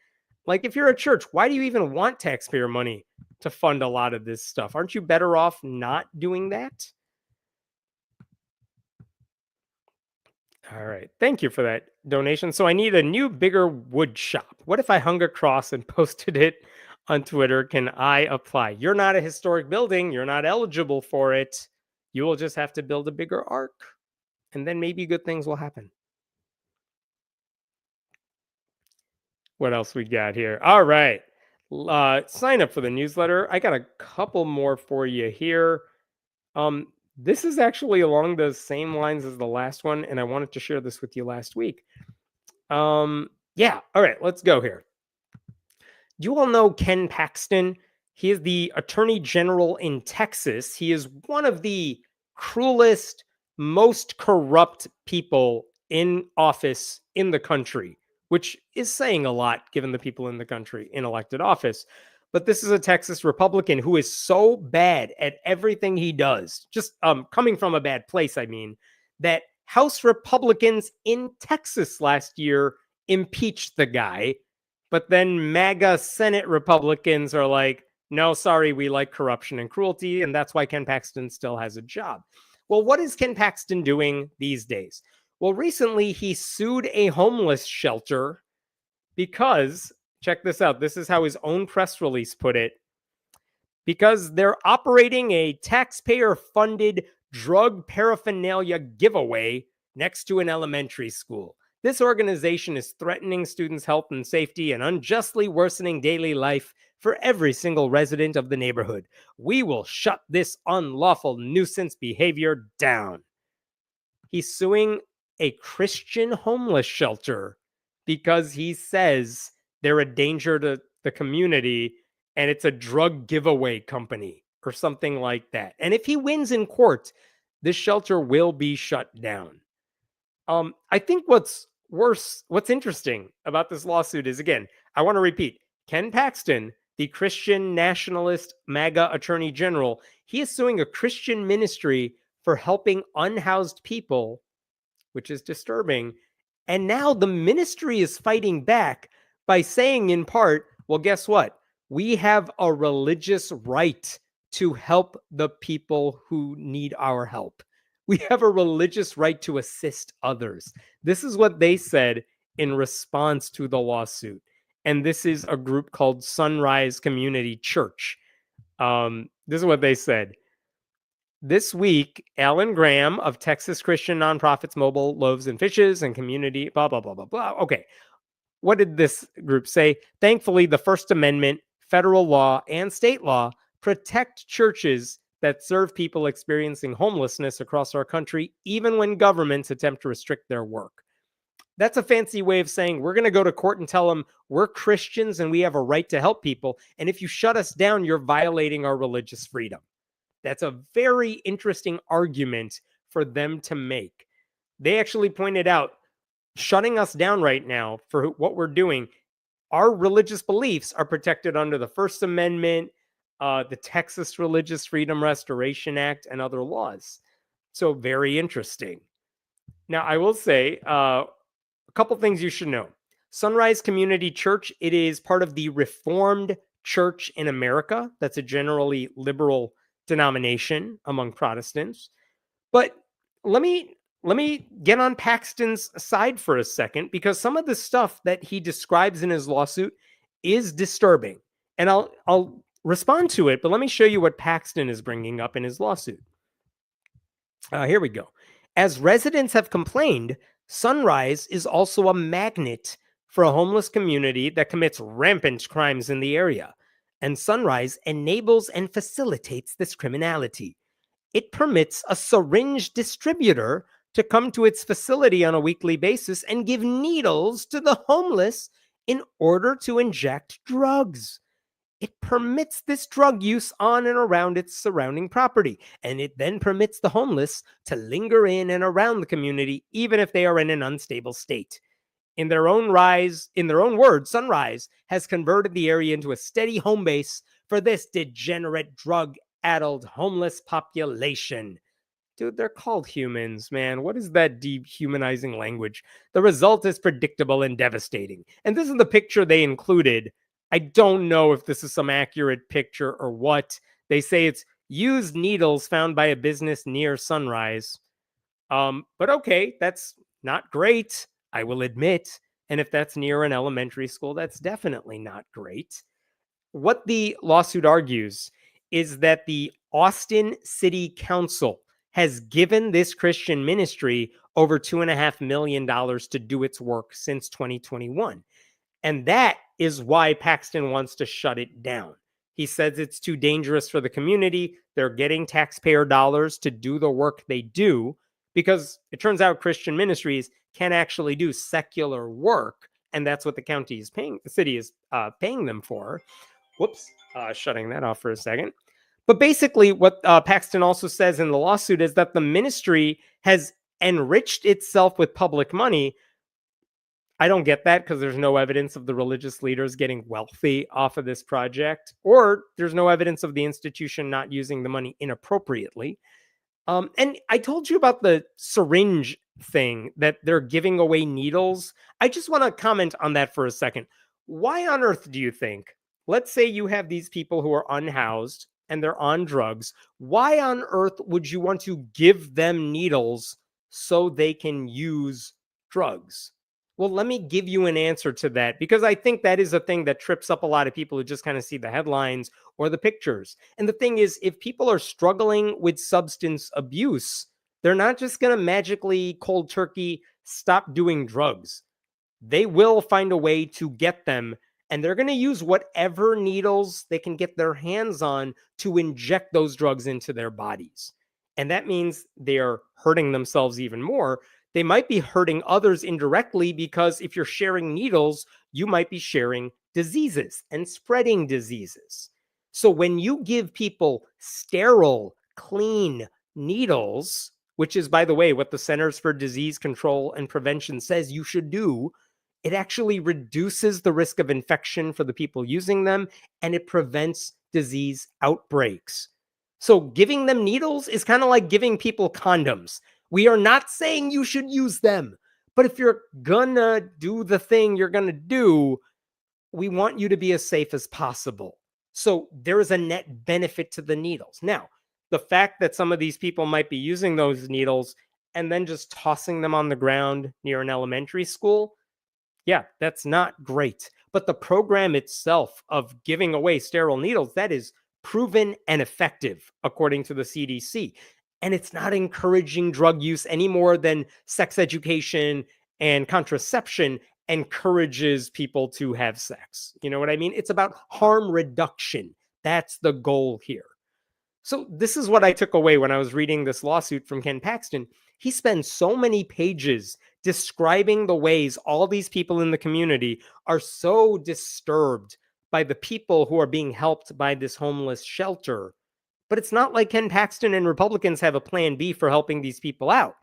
Like, if you're a church, why do you even want taxpayer money to fund a lot of this stuff? Aren't you better off not doing that? All right. Thank you for that donation. So I need a new, bigger wood shop. What if I hung a cross and posted it on Twitter? Can I apply? You're not a historic building. You're not eligible for it. You will just have to build a bigger ark, and then maybe good things will happen. What else we got here? All right. Sign up for the newsletter. I got a couple more for you here. This is actually along the same lines as the last one, and I wanted to share this with you last week. Yeah. All right. Let's go here. You all know Ken Paxton. He is the Attorney General in Texas. He is one of the cruelest, most corrupt people in office in the country, which is saying a lot given the people in the country in elected office. But this is a Texas Republican who is so bad at everything he does, just coming from a bad place, I mean, that House Republicans in Texas last year impeached the guy. But then MAGA Senate Republicans are like, no, sorry, we like corruption and cruelty. And that's why Ken Paxton still has a job. Well, what is Ken Paxton doing these days? Well, recently he sued a homeless shelter because, check this out, this is how his own press release put it, because they're operating a taxpayer-funded drug paraphernalia giveaway next to an elementary school. This organization is threatening students' health and safety and unjustly worsening daily life for every single resident of the neighborhood. We will shut this unlawful nuisance behavior down. He's suing a Christian homeless shelter because he says they're a danger to the community and it's a drug giveaway company or something like that. And if he wins in court, this shelter will be shut down. I think what's interesting about this lawsuit is, again, I want to repeat, Ken Paxton, the Christian nationalist MAGA attorney general, he is suing a Christian ministry for helping unhoused people, which is disturbing. And now the ministry is fighting back by saying, in part, well, guess what? We have a religious right to help the people who need our help. We have a religious right to assist others. This is what they said in response to the lawsuit. And this is a group called Sunrise Community Church. This is what they said. This week, Alan Graham of Texas Christian nonprofits Mobile Loaves and Fishes and Community, blah, blah, blah, blah, blah. Okay. What did this group say? Thankfully, the First Amendment, federal law, and state law protect churches that serve people experiencing homelessness across our country, even when governments attempt to restrict their work. That's a fancy way of saying we're going to go to court and tell them we're Christians and we have a right to help people. And if you shut us down, you're violating our religious freedom. That's a very interesting argument for them to make. They actually pointed out, shutting us down right now for what we're doing, our religious beliefs are protected under the First Amendment, the Texas Religious Freedom Restoration Act, and other laws. So very interesting. Now, I will say a couple things you should know. Sunrise Community Church, it is part of the Reformed Church in America. That's a generally liberal denomination among Protestants. But let me get on Paxton's side for a second, because some of the stuff that he describes in his lawsuit is disturbing. And I'll respond to it, but let me show you what Paxton is bringing up in his lawsuit. Here we go. As residents have complained, Sunrise is also a magnet for a homeless community that commits rampant crimes in the area. And Sunrise enables and facilitates this criminality. It permits a syringe distributor to come to its facility on a weekly basis and give needles to the homeless in order to inject drugs. It permits this drug use on and around its surrounding property, and it then permits the homeless to linger in and around the community even if they are in an unstable state. In their own words, Sunrise has converted the area into a steady home base for this degenerate, drug-addled homeless population. Dude, they're called humans, man. What is that dehumanizing language? The result is predictable and devastating. And this is the picture they included. I don't know if this is some accurate picture or what. They say it's used needles found by a business near Sunrise. But okay, that's not great, I will admit. And if that's near an elementary school, that's definitely not great. What the lawsuit argues is that the Austin City Council has given this Christian ministry over $2.5 million to do its work since 2021. And that is why Paxton wants to shut it down. He says it's too dangerous for the community. They're getting taxpayer dollars to do the work they do, because it turns out Christian ministries can actually do secular work, and that's what the county is paying, the city is paying them for. Whoops, shutting that off for a second. But basically, what Paxton also says in the lawsuit is that the ministry has enriched itself with public money. I don't get that, because there's no evidence of the religious leaders getting wealthy off of this project, or there's no evidence of the institution not using the money inappropriately. And I told you about the syringe thing, that they're giving away needles. I just want to comment on that for a second. Why on earth do you think, let's say you have these people who are unhoused and they're on drugs, why on earth would you want to give them needles so they can use drugs? Well, let me give you an answer to that, because I think that is a thing that trips up a lot of people who just kind of see the headlines or the pictures. And the thing is, if people are struggling with substance abuse, they're not just going to magically cold turkey stop doing drugs. They will find a way to get them, and they're going to use whatever needles they can get their hands on to inject those drugs into their bodies. And that means they're hurting themselves even more. They might be hurting others indirectly, because if you're sharing needles, you might be sharing diseases and spreading diseases. So when you give people sterile, clean needles, which is, by the way, what the Centers for Disease Control and Prevention says you should do, it actually reduces the risk of infection for the people using them, and it prevents disease outbreaks. So giving them needles is kind of like giving people condoms. We are not saying you should use them, but if you're gonna do the thing you're gonna do, we want you to be as safe as possible. So there is a net benefit to the needles. Now, the fact that some of these people might be using those needles and then just tossing them on the ground near an elementary school, yeah, that's not great. But the program itself of giving away sterile needles, that is proven and effective, according to the CDC. And it's not encouraging drug use any more than sex education and contraception encourages people to have sex. You know what I mean? It's about harm reduction. That's the goal here. So this is what I took away when I was reading this lawsuit from Ken Paxton. He spends so many pages describing the ways all these people in the community are so disturbed by the people who are being helped by this homeless shelter. But it's not like Ken Paxton and Republicans have a plan B for helping these people out.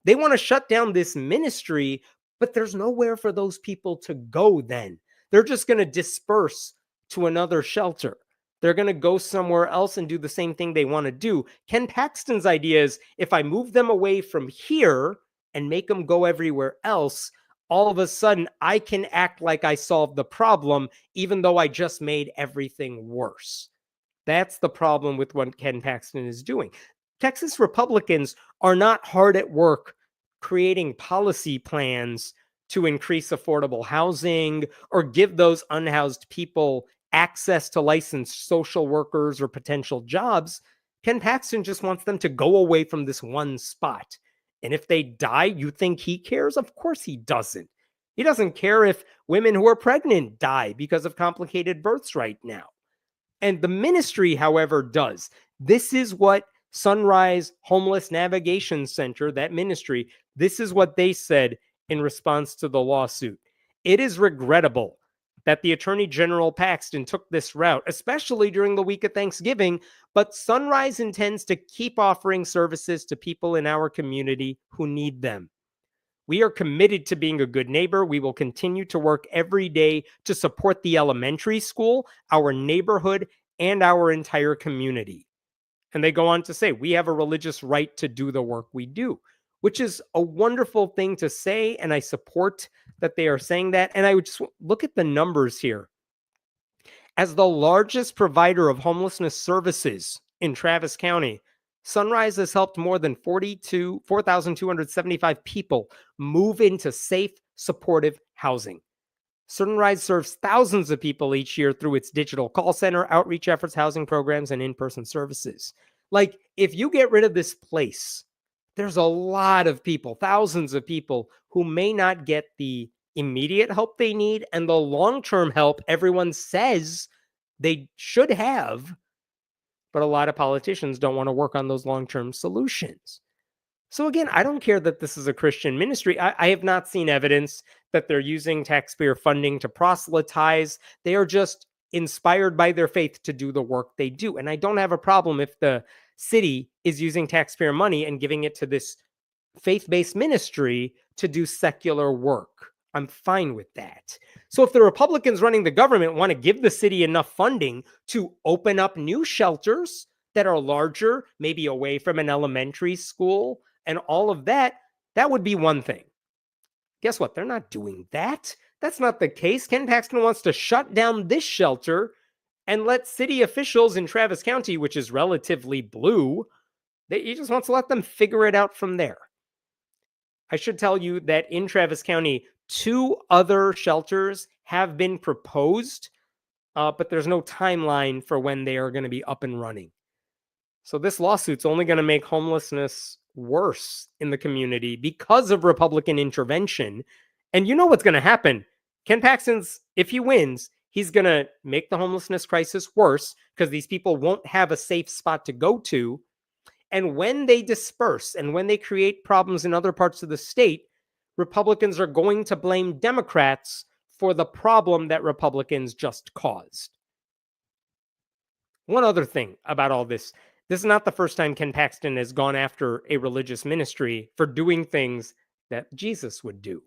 They want to shut down this ministry, but there's nowhere for those people to go then. They're just going to disperse to another shelter. They're going to go somewhere else and do the same thing they want to do. Ken Paxton's idea is, if I move them away from here and make them go everywhere else, all of a sudden I can act like I solved the problem, even though I just made everything worse. That's the problem with what Ken Paxton is doing. Texas Republicans are not hard at work creating policy plans to increase affordable housing or give those unhoused people access to licensed social workers or potential jobs. Ken Paxton just wants them to go away from this one spot. And if they die, you think he cares? Of course he doesn't. He doesn't care if women who are pregnant die because of complicated births right now. And the ministry, however, does. This is what Sunrise Homeless Navigation Center, that ministry, this is what they said in response to the lawsuit. It is regrettable that the Attorney General Paxton took this route, especially during the week of Thanksgiving, but Sunrise intends to keep offering services to people in our community who need them. We are committed to being a good neighbor. We will continue to work every day to support the elementary school, our neighborhood, and our entire community. And they go on to say, we have a religious right to do the work we do, which is a wonderful thing to say. And I support that they are saying that. And I would just look at the numbers here. As the largest provider of homelessness services in Travis County, Sunrise has helped more than 4,275 people move into safe, supportive housing. Sunrise serves thousands of people each year through its digital call center, outreach efforts, housing programs, and in-person services. Like, if you get rid of this place, there's a lot of people, thousands of people, who may not get the immediate help they need and the long-term help everyone says they should have, but a lot of politicians don't want to work on those long-term solutions. So again, I don't care that this is a Christian ministry. I have not seen evidence that they're using taxpayer funding to proselytize. They are just inspired by their faith to do the work they do. And I don't have a problem if the city is using taxpayer money and giving it to this faith-based ministry to do secular work. I'm fine with that. So if the Republicans running the government want to give the city enough funding to open up new shelters that are larger, maybe away from an elementary school and all of that, that would be one thing. Guess what? They're not doing that. That's not the case. Ken Paxton wants to shut down this shelter and let city officials in Travis County, which is relatively blue, he just wants to let them figure it out from there. I should tell you that in Travis County, 2 other shelters have been proposed, but there's no timeline for when they are going to be up and running. So this lawsuit's only going to make homelessness worse in the community because of Republican intervention. And you know what's going to happen. Ken Paxton's, if he wins, he's going to make the homelessness crisis worse because these people won't have a safe spot to go to. And when they disperse and when they create problems in other parts of the state, Republicans are going to blame Democrats for the problem that Republicans just caused. One other thing about all this. This is not the first time Ken Paxton has gone after a religious ministry for doing things that Jesus would do.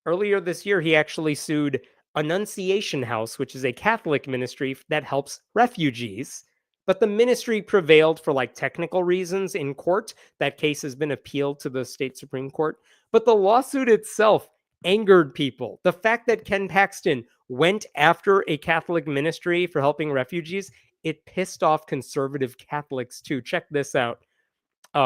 Earlier this year, he actually sued Annunciation House, which is a Catholic ministry that helps refugees. But the ministry prevailed for technical reasons in court. That case has been appealed to the state Supreme Court. But the lawsuit itself angered people. The fact that Ken Paxton went after a Catholic ministry for helping refugees, it pissed off conservative Catholics too. Check this out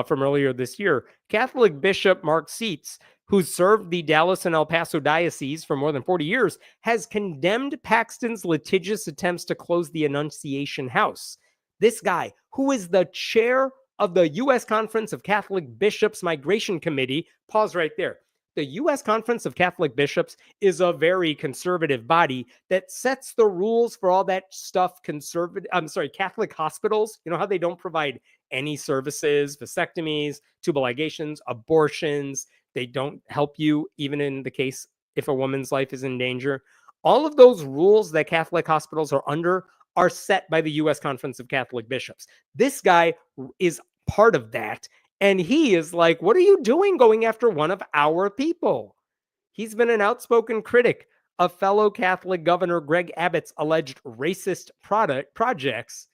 from earlier this year. Catholic Bishop Mark Seitz, who served the Dallas and El Paso diocese for more than 40 years, has condemned Paxton's litigious attempts to close the Annunciation House. This guy, who is the chair of the U.S. Conference of Catholic Bishops Migration Committee, pause right there. The U.S. Conference of Catholic Bishops is a very conservative body that sets the rules for all that stuff. Catholic hospitals, you know how they don't provide any services, vasectomies, tubal ligations, abortions. They don't help you even in the case if a woman's life is in danger. All of those rules that Catholic hospitals are under are set by the U.S. Conference of Catholic Bishops. This guy is part of that. And he is like, what are you doing going after one of our people? He's been an outspoken critic of fellow Catholic Governor Greg Abbott's alleged racist projects,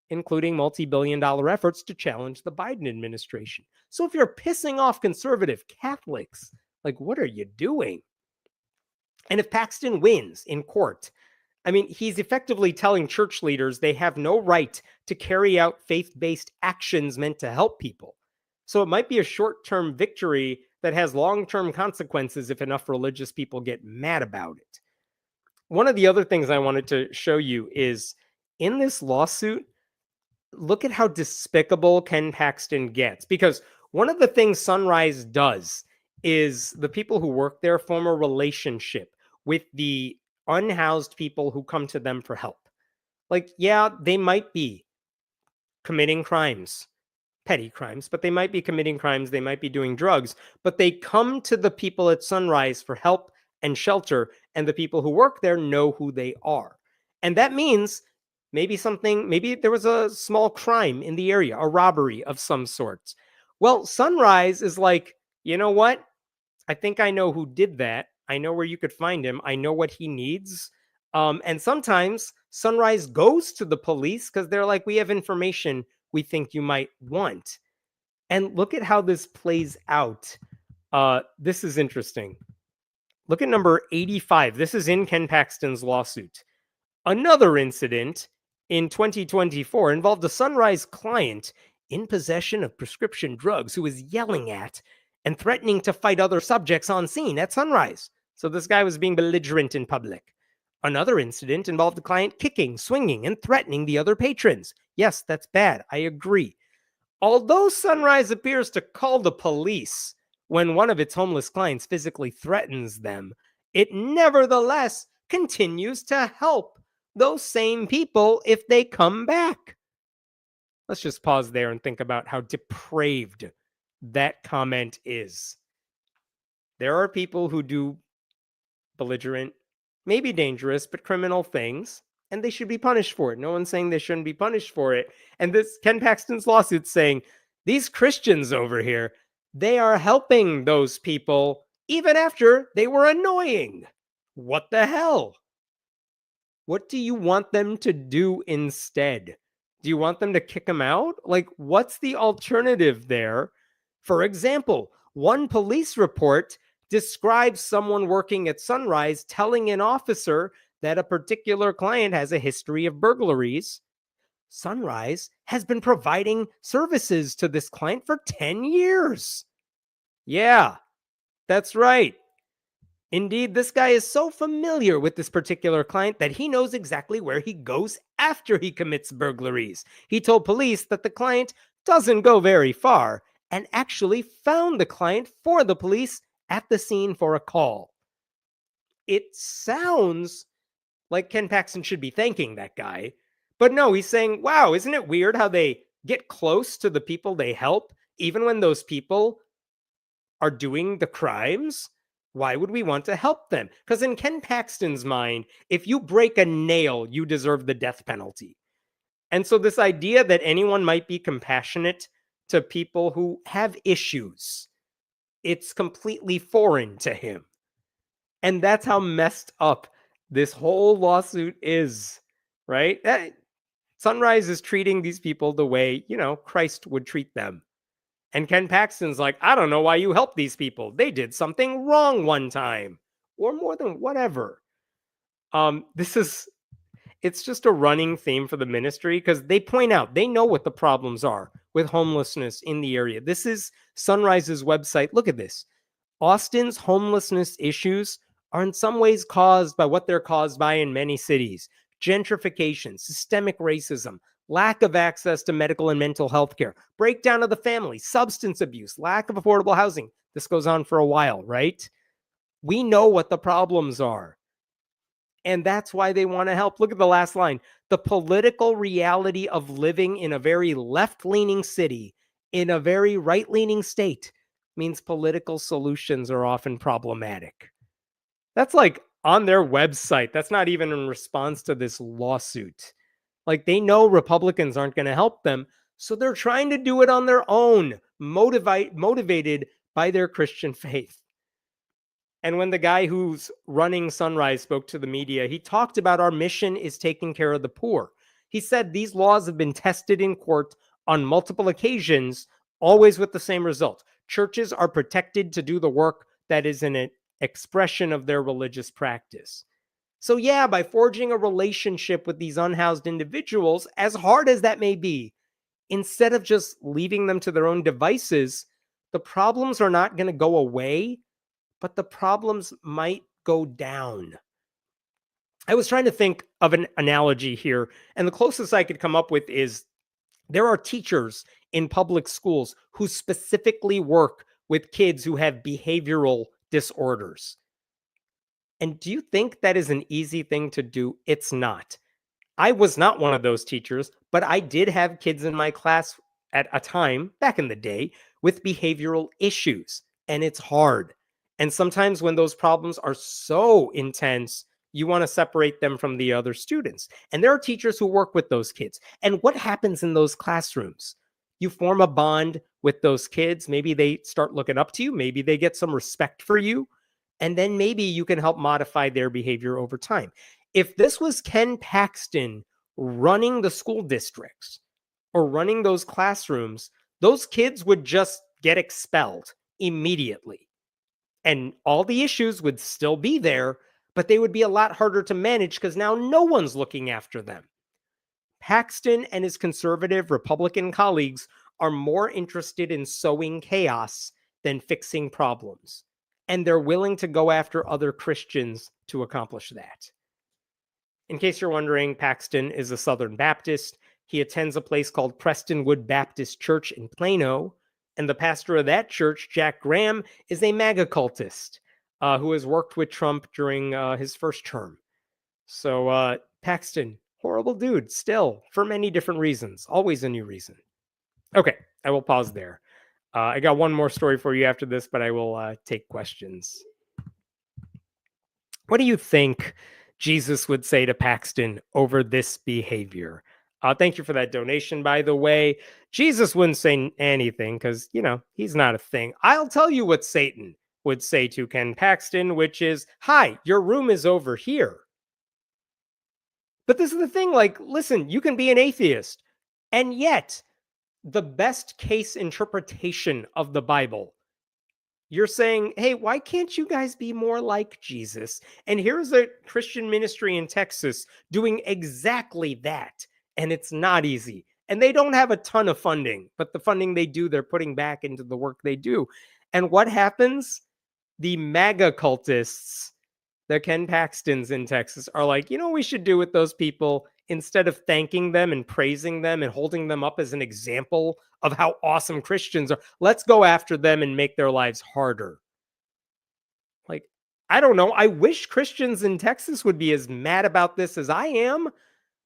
including multi-billion-dollar efforts to challenge the Biden administration. So if you're pissing off conservative Catholics, what are you doing? And if Paxton wins in court, he's effectively telling church leaders they have no right to carry out faith-based actions meant to help people. So it might be a short-term victory that has long-term consequences if enough religious people get mad about it. One of the other things I wanted to show you is in this lawsuit, look at how despicable Ken Paxton gets. Because one of the things Sunrise does is the people who work there form a relationship with the unhoused people who come to them for help. They might be committing crimes, petty crimes, but they might be committing crimes, they might be doing drugs, but they come to the people at Sunrise for help and shelter, and the people who work there know who they are. And that means maybe there was a small crime in the area, a robbery of some sort. Well, Sunrise is like, you know what? I think I know who did that. I know where you could find him. I know what he needs. And sometimes Sunrise goes to the police because they're like, we have information we think you might want. And look at how this plays out. This is interesting. Look at number 85. This is in Ken Paxton's lawsuit. Another incident in 2024 involved a Sunrise client in possession of prescription drugs who was yelling at and threatening to fight other subjects on scene at Sunrise. So this guy was being belligerent in public. Another incident involved the client kicking, swinging, and threatening the other patrons. Yes, that's bad. I agree. Although Sunrise appears to call the police when one of its homeless clients physically threatens them, it nevertheless continues to help those same people if they come back. Let's just pause there and think about how depraved that comment is. There are people who do belligerent, maybe dangerous, but criminal things, and they should be punished for it. No one's saying they shouldn't be punished for it. And this Ken Paxton's lawsuit saying these Christians over here, they are helping those people even after they were annoying. What the hell? What do you want them to do instead? Do you want them to kick them out? Like, what's the alternative there? For example, one police report describes someone working at Sunrise telling an officer that a particular client has a history of burglaries. Sunrise has been providing services to this client for 10 years. Yeah, that's right. Indeed, this guy is so familiar with this particular client that he knows exactly where he goes after he commits burglaries. He told police that the client doesn't go very far and actually found the client for the police at the scene for a call. It sounds like Ken Paxton should be thanking that guy, but no, he's saying, wow, isn't it weird how they get close to the people they help, even when those people are doing the crimes? Why would we want to help them? Because in Ken Paxton's mind, if you break a nail, you deserve the death penalty. And so this idea that anyone might be compassionate to people who have issues, it's completely foreign to him. And that's how messed up this whole lawsuit is, right? Sunrise is treating these people the way, Christ would treat them. And Ken Paxton's like, I don't know why you help these people. They did something wrong one time or more than whatever. It's just a running theme for the ministry because they point out, they know what the problems are with homelessness in the area. This is Sunrise's website. Look at this. Austin's homelessness issues are in some ways caused by what they're caused by in many cities: gentrification, systemic racism, lack of access to medical and mental health care, breakdown of the family, substance abuse, lack of affordable housing. This goes on for a while, right? We know what the problems are. And that's why they want to help. Look at the last line. The political reality of living in a very left-leaning city, in a very right-leaning state, means political solutions are often problematic. That's like on their website. That's not even in response to this lawsuit. Like, they know Republicans aren't going to help them, so they're trying to do it on their own, motivated by their Christian faith. And when the guy who's running Sunrise spoke to the media, he talked about our mission is taking care of the poor. He said these laws have been tested in court on multiple occasions, always with the same result. Churches are protected to do the work that is an expression of their religious practice. So yeah, by forging a relationship with these unhoused individuals, as hard as that may be, instead of just leaving them to their own devices, the problems are not going to go away, but the problems might go down. I was trying to think of an analogy here, and the closest I could come up with is there are teachers in public schools who specifically work with kids who have behavioral disorders. And do you think that is an easy thing to do? It's not. I was not one of those teachers, but I did have kids in my class at a time back in the day with behavioral issues, and it's hard. And sometimes when those problems are so intense, you want to separate them from the other students. And there are teachers who work with those kids. And what happens in those classrooms? You form a bond with those kids. Maybe they start looking up to you. Maybe they get some respect for you. And then maybe you can help modify their behavior over time. If this was Ken Paxton running the school districts or running those classrooms, those kids would just get expelled immediately. And all the issues would still be there, but they would be a lot harder to manage because now no one's looking after them. Paxton and his conservative Republican colleagues are more interested in sowing chaos than fixing problems. And they're willing to go after other Christians to accomplish that. In case you're wondering, Paxton is a Southern Baptist. He attends a place called Prestonwood Baptist Church in Plano. And the pastor of that church, Jack Graham, is a MAGA cultist. who has worked with Trump during his first term. So Paxton, horrible dude, still, for many different reasons. Always a new reason. Okay, I will pause there. I got one more story for you after this, but I will take questions. What do you think Jesus would say to Paxton over this behavior? Thank you for that donation, by the way. Jesus wouldn't say anything because, he's not a thing. I'll tell you what Satan would say to Ken Paxton, which is, hi, your room is over here. But this is the thing, listen, you can be an atheist, and yet the best case interpretation of the Bible, you're saying, hey, why can't you guys be more like Jesus? And here's a Christian ministry in Texas doing exactly that. And it's not easy. And they don't have a ton of funding, but the funding they do, they're putting back into the work they do. And what happens? The MAGA cultists, the Ken Paxtons in Texas, are like, you know what we should do with those people? Instead of thanking them and praising them and holding them up as an example of how awesome Christians are, let's go after them and make their lives harder. I don't know. I wish Christians in Texas would be as mad about this as I am,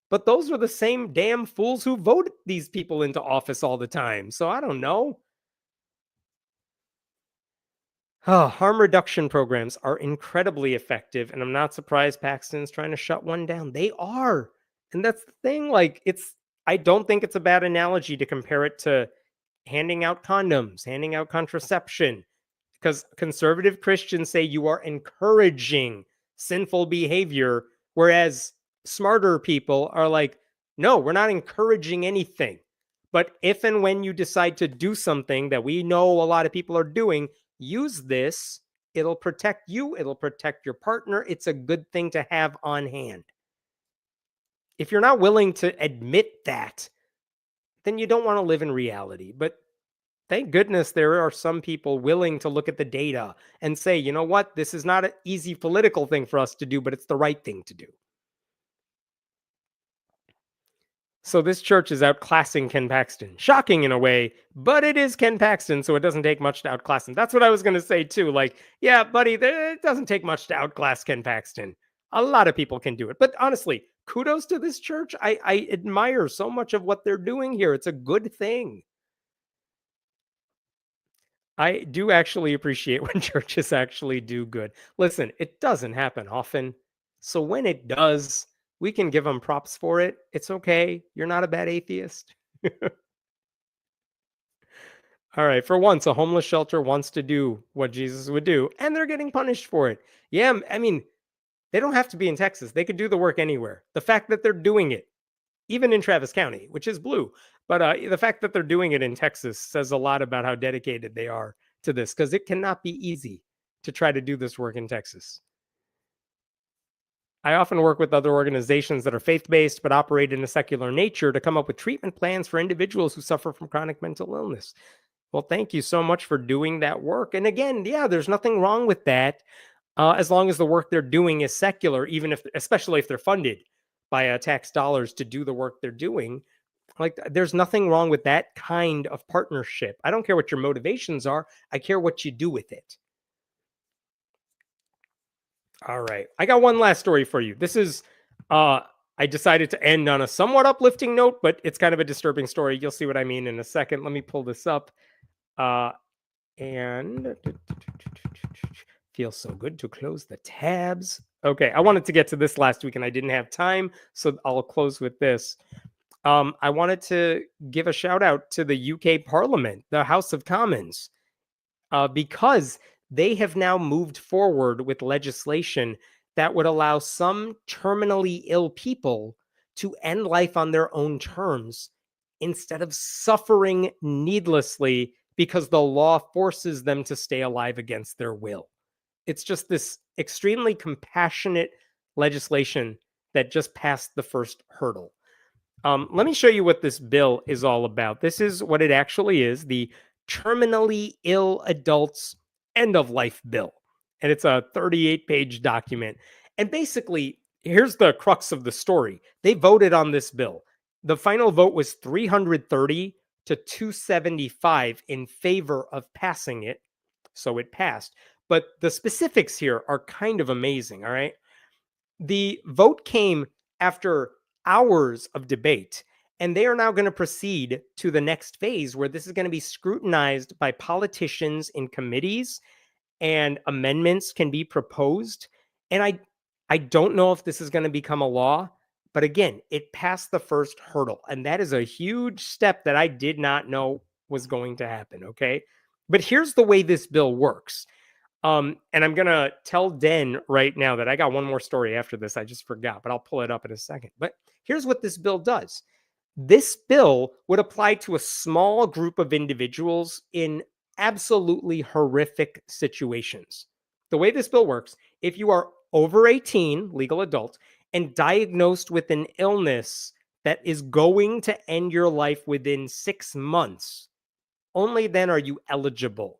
but those are the same damn fools who vote these people into office all the time. So I don't know. Harm reduction programs are incredibly effective, and I'm not surprised Paxton's trying to shut one down. They are. And that's the thing. I don't think it's a bad analogy to compare it to handing out condoms, handing out contraception, because conservative Christians say you are encouraging sinful behavior, whereas smarter people are like, no, we're not encouraging anything. But if and when you decide to do something that we know a lot of people are doing, use this. It'll protect you. It'll protect your partner. It's a good thing to have on hand. If you're not willing to admit that, then you don't want to live in reality. But thank goodness there are some people willing to look at the data and say, you know what, this is not an easy political thing for us to do, but it's the right thing to do. So this church is outclassing Ken Paxton. Shocking in a way, but it is Ken Paxton, so it doesn't take much to outclass him. That's what I was going to say too. Yeah, buddy, it doesn't take much to outclass Ken Paxton. A lot of people can do it. But honestly, kudos to this church. I admire so much of what they're doing here. It's a good thing. I do actually appreciate when churches actually do good. Listen, it doesn't happen often. So when it does, we can give them props for it. It's okay. You're not a bad atheist. All right. For once, a homeless shelter wants to do what Jesus would do, and they're getting punished for it. Yeah, I mean, they don't have to be in Texas. They could do the work anywhere. The fact that they're doing it, even in Travis County, which is blue, but the fact that they're doing it in Texas says a lot about how dedicated they are to this, because it cannot be easy to try to do this work in Texas. I often work with other organizations that are faith-based but operate in a secular nature to come up with treatment plans for individuals who suffer from chronic mental illness. Well, thank you so much for doing that work. And again, yeah, there's nothing wrong with that as long as the work they're doing is secular, especially if they're funded by tax dollars to do the work they're doing. There's nothing wrong with that kind of partnership. I don't care what your motivations are. I care what you do with it. All right. I got one last story for you. This is, I decided to end on a somewhat uplifting note, but it's kind of a disturbing story. You'll see what I mean in a second. Let me pull this up. And feels so good to close the tabs. Okay. I wanted to get to this last week and I didn't have time, so I'll close with this. I wanted to give a shout out to the UK Parliament, the House of Commons, because they have now moved forward with legislation that would allow some terminally ill people to end life on their own terms instead of suffering needlessly because the law forces them to stay alive against their will. It's just this extremely compassionate legislation that just passed the first hurdle. Let me show you what this bill is all about. This is what it actually is, the Terminally Ill Adults End of Life Bill. And it's a 38-page document. And basically, here's the crux of the story. They voted on this bill. The final vote was 330 to 275 in favor of passing it. So it passed. but the specifics here are kind of amazing, all right? The vote came after hours of debate, and they are now going to proceed to the next phase where this is going to be scrutinized by politicians in committees and amendments can be proposed. And I don't know if this is going to become a law, but again, it passed the first hurdle, and that is a huge step that I did not know was going to happen, okay? But here's the way this bill works. And I'm going to tell Den right now that I got one more story after this. I just forgot, but I'll pull it up in a second. But here's what this bill does. This bill would apply to a small group of individuals in absolutely horrific situations. The way this bill works, if you are over 18, legal adult, and diagnosed with an illness that is going to end your life within 6 months, only then are you eligible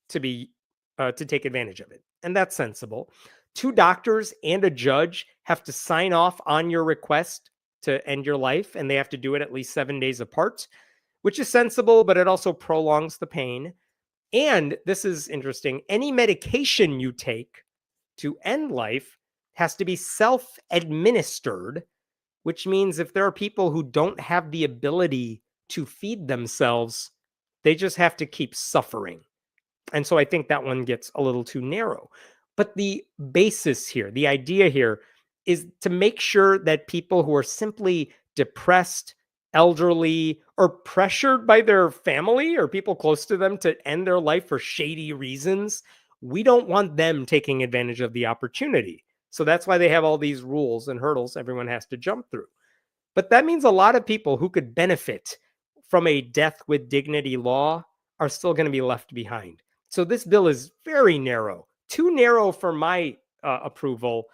to be to take advantage of it. And that's sensible. 2 doctors and a judge have to sign off on your request to end your life, and they have to do it at least 7 days apart, which is sensible, but it also prolongs the pain. And this is interesting. Any medication you take to end life has to be self-administered, which means if there are people who don't have the ability to feed themselves, they just have to keep suffering. And so I think that one gets a little too narrow. But the basis here, the idea here is to make sure that people who are simply depressed, elderly, or pressured by their family or people close to them to end their life for shady reasons, we don't want them taking advantage of the opportunity. So that's why they have all these rules and hurdles everyone has to jump through. But that means a lot of people who could benefit from a death with dignity law are still going to be left behind. So this bill is very narrow, too narrow for my approval,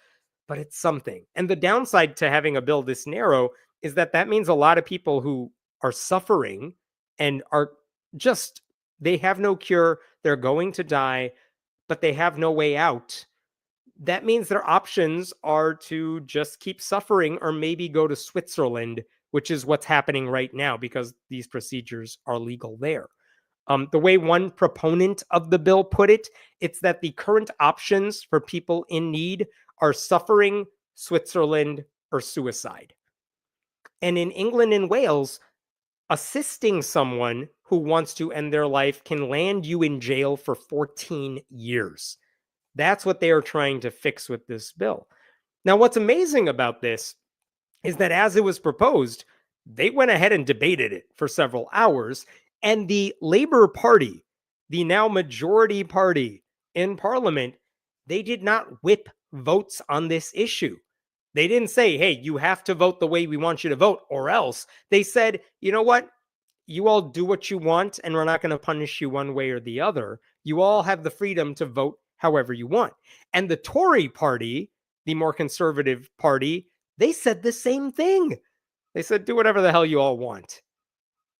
but it's something. And the downside to having a bill this narrow is that that means a lot of people who are suffering and are just, they have no cure, they're going to die, but they have no way out. That means their options are to just keep suffering or maybe go to Switzerland, which is what's happening right now because these procedures are legal there. The way one proponent of the bill put it, it's that the current options for people in need are suffering, Switzerland, or suicide. And in England and Wales, assisting someone who wants to end their life can land you in jail for 14 years. That's what they are trying to fix with this bill. Now, what's amazing about this is that as it was proposed, they went ahead and debated it for several hours. And the Labour Party, the now majority party in Parliament, they did not whip votes on this issue. They didn't say, hey, you have to vote the way we want you to vote, or else. They said, you know what? You all do what you want, and we're not going to punish you one way or the other. You all have the freedom to vote however you want. And the Tory party, the more conservative party, they said the same thing. They said, do whatever the hell you all want,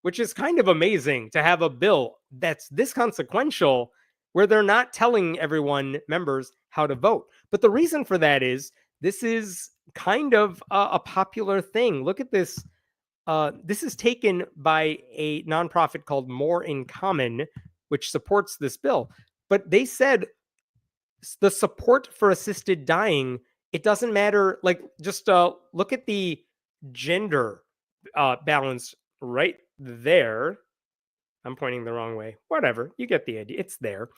which is kind of amazing to have a bill that's this consequential where they're not telling everyone, members, how to vote. But the reason for that is this is kind of a popular thing. Look at this. This is taken by a nonprofit called More in Common, which supports this bill. But they said the support for assisted dying, it doesn't matter. Like, just look at the gender balance right there. I'm pointing the wrong way. Whatever. You get the idea. It's there.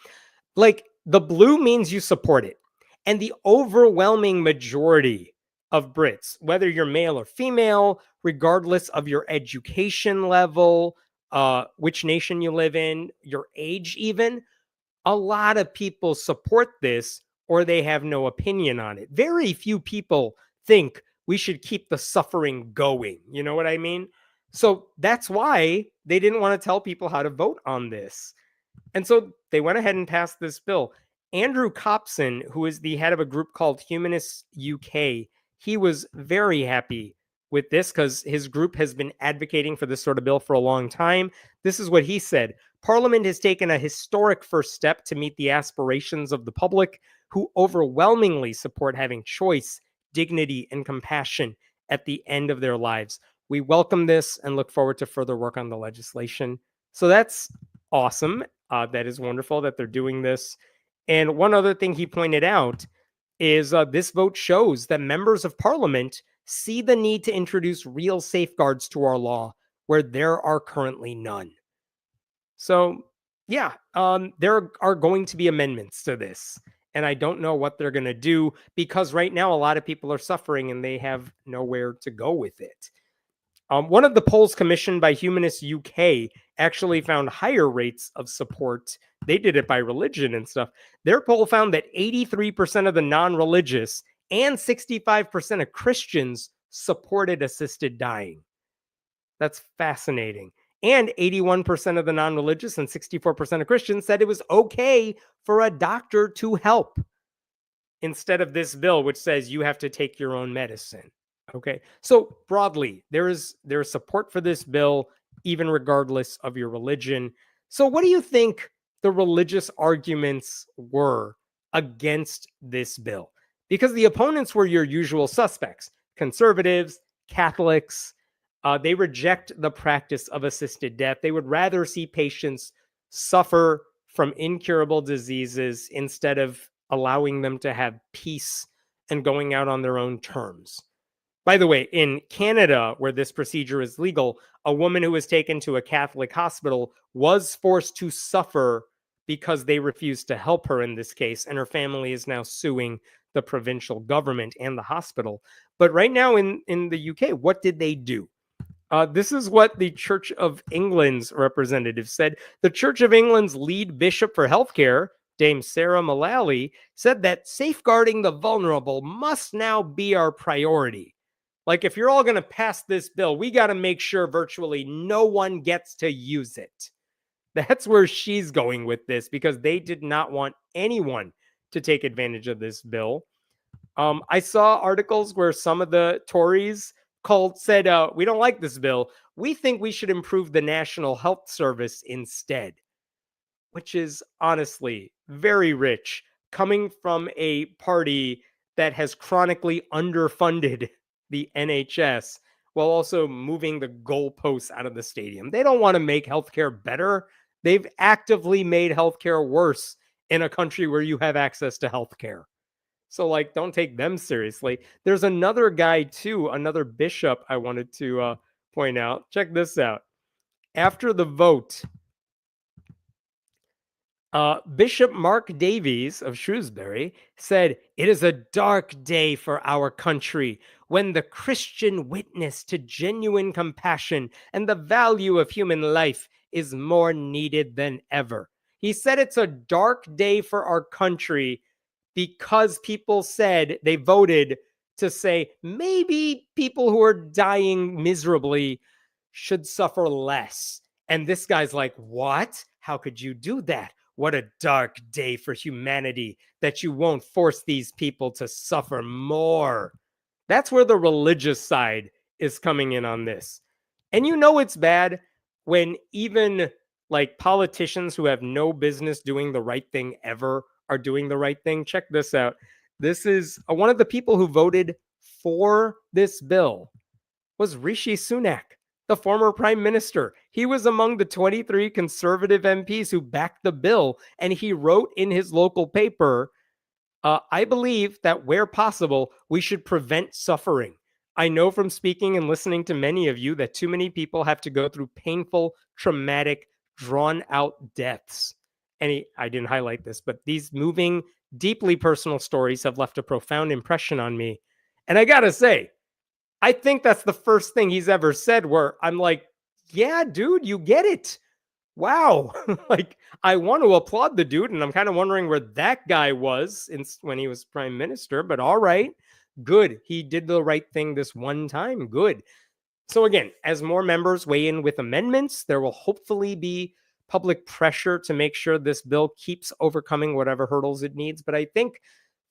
Like, the blue means you support it. And the overwhelming majority of Brits, whether you're male or female, regardless of your education level, which nation you live in, your age even, a lot of people support this or they have no opinion on it. Very few people think we should keep the suffering going. You know what I mean? So that's why they didn't want to tell people how to vote on this. And so they went ahead and passed this bill. Andrew Copson, who is the head of a group called Humanists UK, he was very happy with this because his group has been advocating for this sort of bill for a long time. This is what he said. Parliament has taken a historic first step to meet the aspirations of the public who overwhelmingly support having choice, dignity, and compassion at the end of their lives. We welcome this and look forward to further work on the legislation. So that's awesome. That is wonderful that they're doing this. And one other thing he pointed out is this vote shows that members of parliament see the need to introduce real safeguards to our law where there are currently none. So, yeah, there are going to be amendments to this. And I don't know what they're going to do because right now a lot of people are suffering and they have nowhere to go with it. One of the polls commissioned by Humanist UK actually found higher rates of support. They did it by religion and stuff. Their poll found that 83% of the non-religious and 65% of Christians supported assisted dying. That's fascinating. And 81% of the non-religious and 64% of Christians said it was okay for a doctor to help instead of this bill, which says you have to take your own medicine. Okay. So broadly, there is support for this bill, even regardless of your religion. So what do you think the religious arguments were against this bill? Because the opponents were your usual suspects, conservatives, Catholics. They reject the practice of assisted death. They would rather see patients suffer from incurable diseases instead of allowing them to have peace and going out on their own terms. By the way, in Canada, where this procedure is legal, a woman who was taken to a Catholic hospital was forced to suffer because they refused to help her in this case, and her family is now suing the provincial government and the hospital. But right now in the UK, what did they do? This is what the Church of England's representative said. The Church of England's lead bishop for healthcare, Dame Sarah Mullally, said that safeguarding the vulnerable must now be our priority. Like, if you're all going to pass this bill, we got to make sure virtually no one gets to use it. That's where she's going with this, because they did not want anyone to take advantage of this bill. I saw articles where some of the Tories said, we don't like this bill. We think we should improve the National Health Service instead, which is honestly very rich, coming from a party that has chronically underfunded the NHS while also moving the goalposts out of the stadium. They don't want to make healthcare better. They've actively made healthcare worse in a country where you have access to healthcare. So, like, don't take them seriously. There's another guy, too, another bishop I wanted to point out. Check this out. After the vote, Bishop Mark Davies of Shrewsbury said, "It is a dark day for our country when the Christian witness to genuine compassion and the value of human life is more needed than ever." He said it's a dark day for our country because people said, they voted to say maybe people who are dying miserably should suffer less. And this guy's like, what? How could you do that? What a dark day for humanity that you won't force these people to suffer more. That's where the religious side is coming in on this. And you know it's bad when even like politicians who have no business doing the right thing ever are doing the right thing. Check this out. This is one of the people who voted for this bill was Rishi Sunak, the former prime minister. He was among the 23 conservative MPs who backed the bill, and he wrote in his local paper, I believe that where possible, we should prevent suffering. I know from speaking and listening to many of you that too many people have to go through painful, traumatic, drawn-out deaths. And I didn't highlight this, but these moving, deeply personal stories have left a profound impression on me. And I gotta say, I think that's the first thing he's ever said where I'm like, yeah, dude, you get it. Wow. Like, I want to applaud the dude, and I'm kind of wondering where that guy was when he was prime minister, but all right, good. He did the right thing this one time. Good. So again, as more members weigh in with amendments, there will hopefully be public pressure to make sure this bill keeps overcoming whatever hurdles it needs. But I think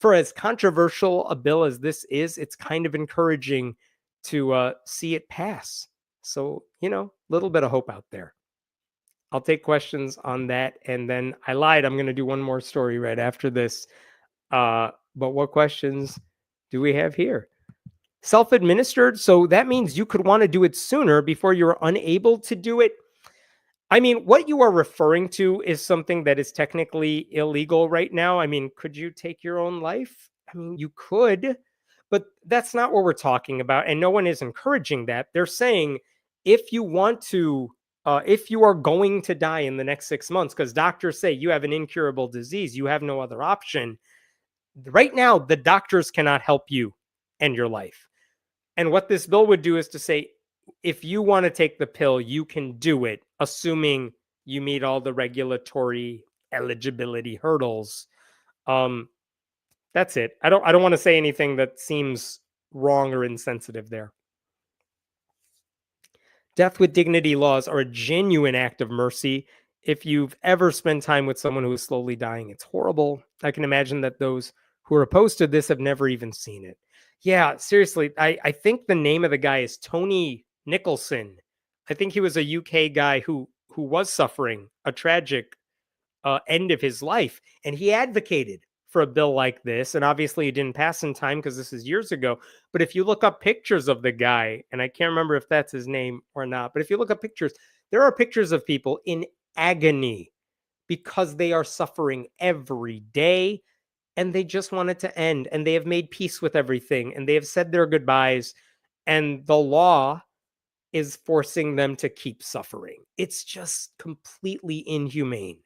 for as controversial a bill as this is, it's kind of encouraging to see it pass. So, a little bit of hope out there. I'll take questions on that. And then I lied. I'm going to do one more story right after this. But what questions do we have here? Self-administered. So that means you could want to do it sooner before you're unable to do it. I mean, what you are referring to is something that is technically illegal right now. I mean, could you take your own life? I mean, you could, but that's not what we're talking about. And no one is encouraging that. They're saying if you want to, if you are going to die in the next 6 months, because doctors say you have an incurable disease, you have no other option. Right now, the doctors cannot help you end your life. And what this bill would do is to say, if you want to take the pill, you can do it, assuming you meet all the regulatory eligibility hurdles. Um, that's it. I don't want to say anything that seems wrong or insensitive there. Death with dignity laws are a genuine act of mercy. If you've ever spent time with someone who is slowly dying, it's horrible. I can imagine that those who are opposed to this have never even seen it. Yeah, seriously, I think the name of the guy is Tony Nicholson. I think he was a UK guy who was suffering a tragic end of his life, and he advocated for a bill like this. And obviously, it didn't pass in time because this is years ago. But if you look up pictures of the guy, and I can't remember if that's his name or not, but if you look up pictures, there are pictures of people in agony because they are suffering every day and they just want it to end. And they have made peace with everything and they have said their goodbyes. And the law is forcing them to keep suffering. It's just completely inhumane.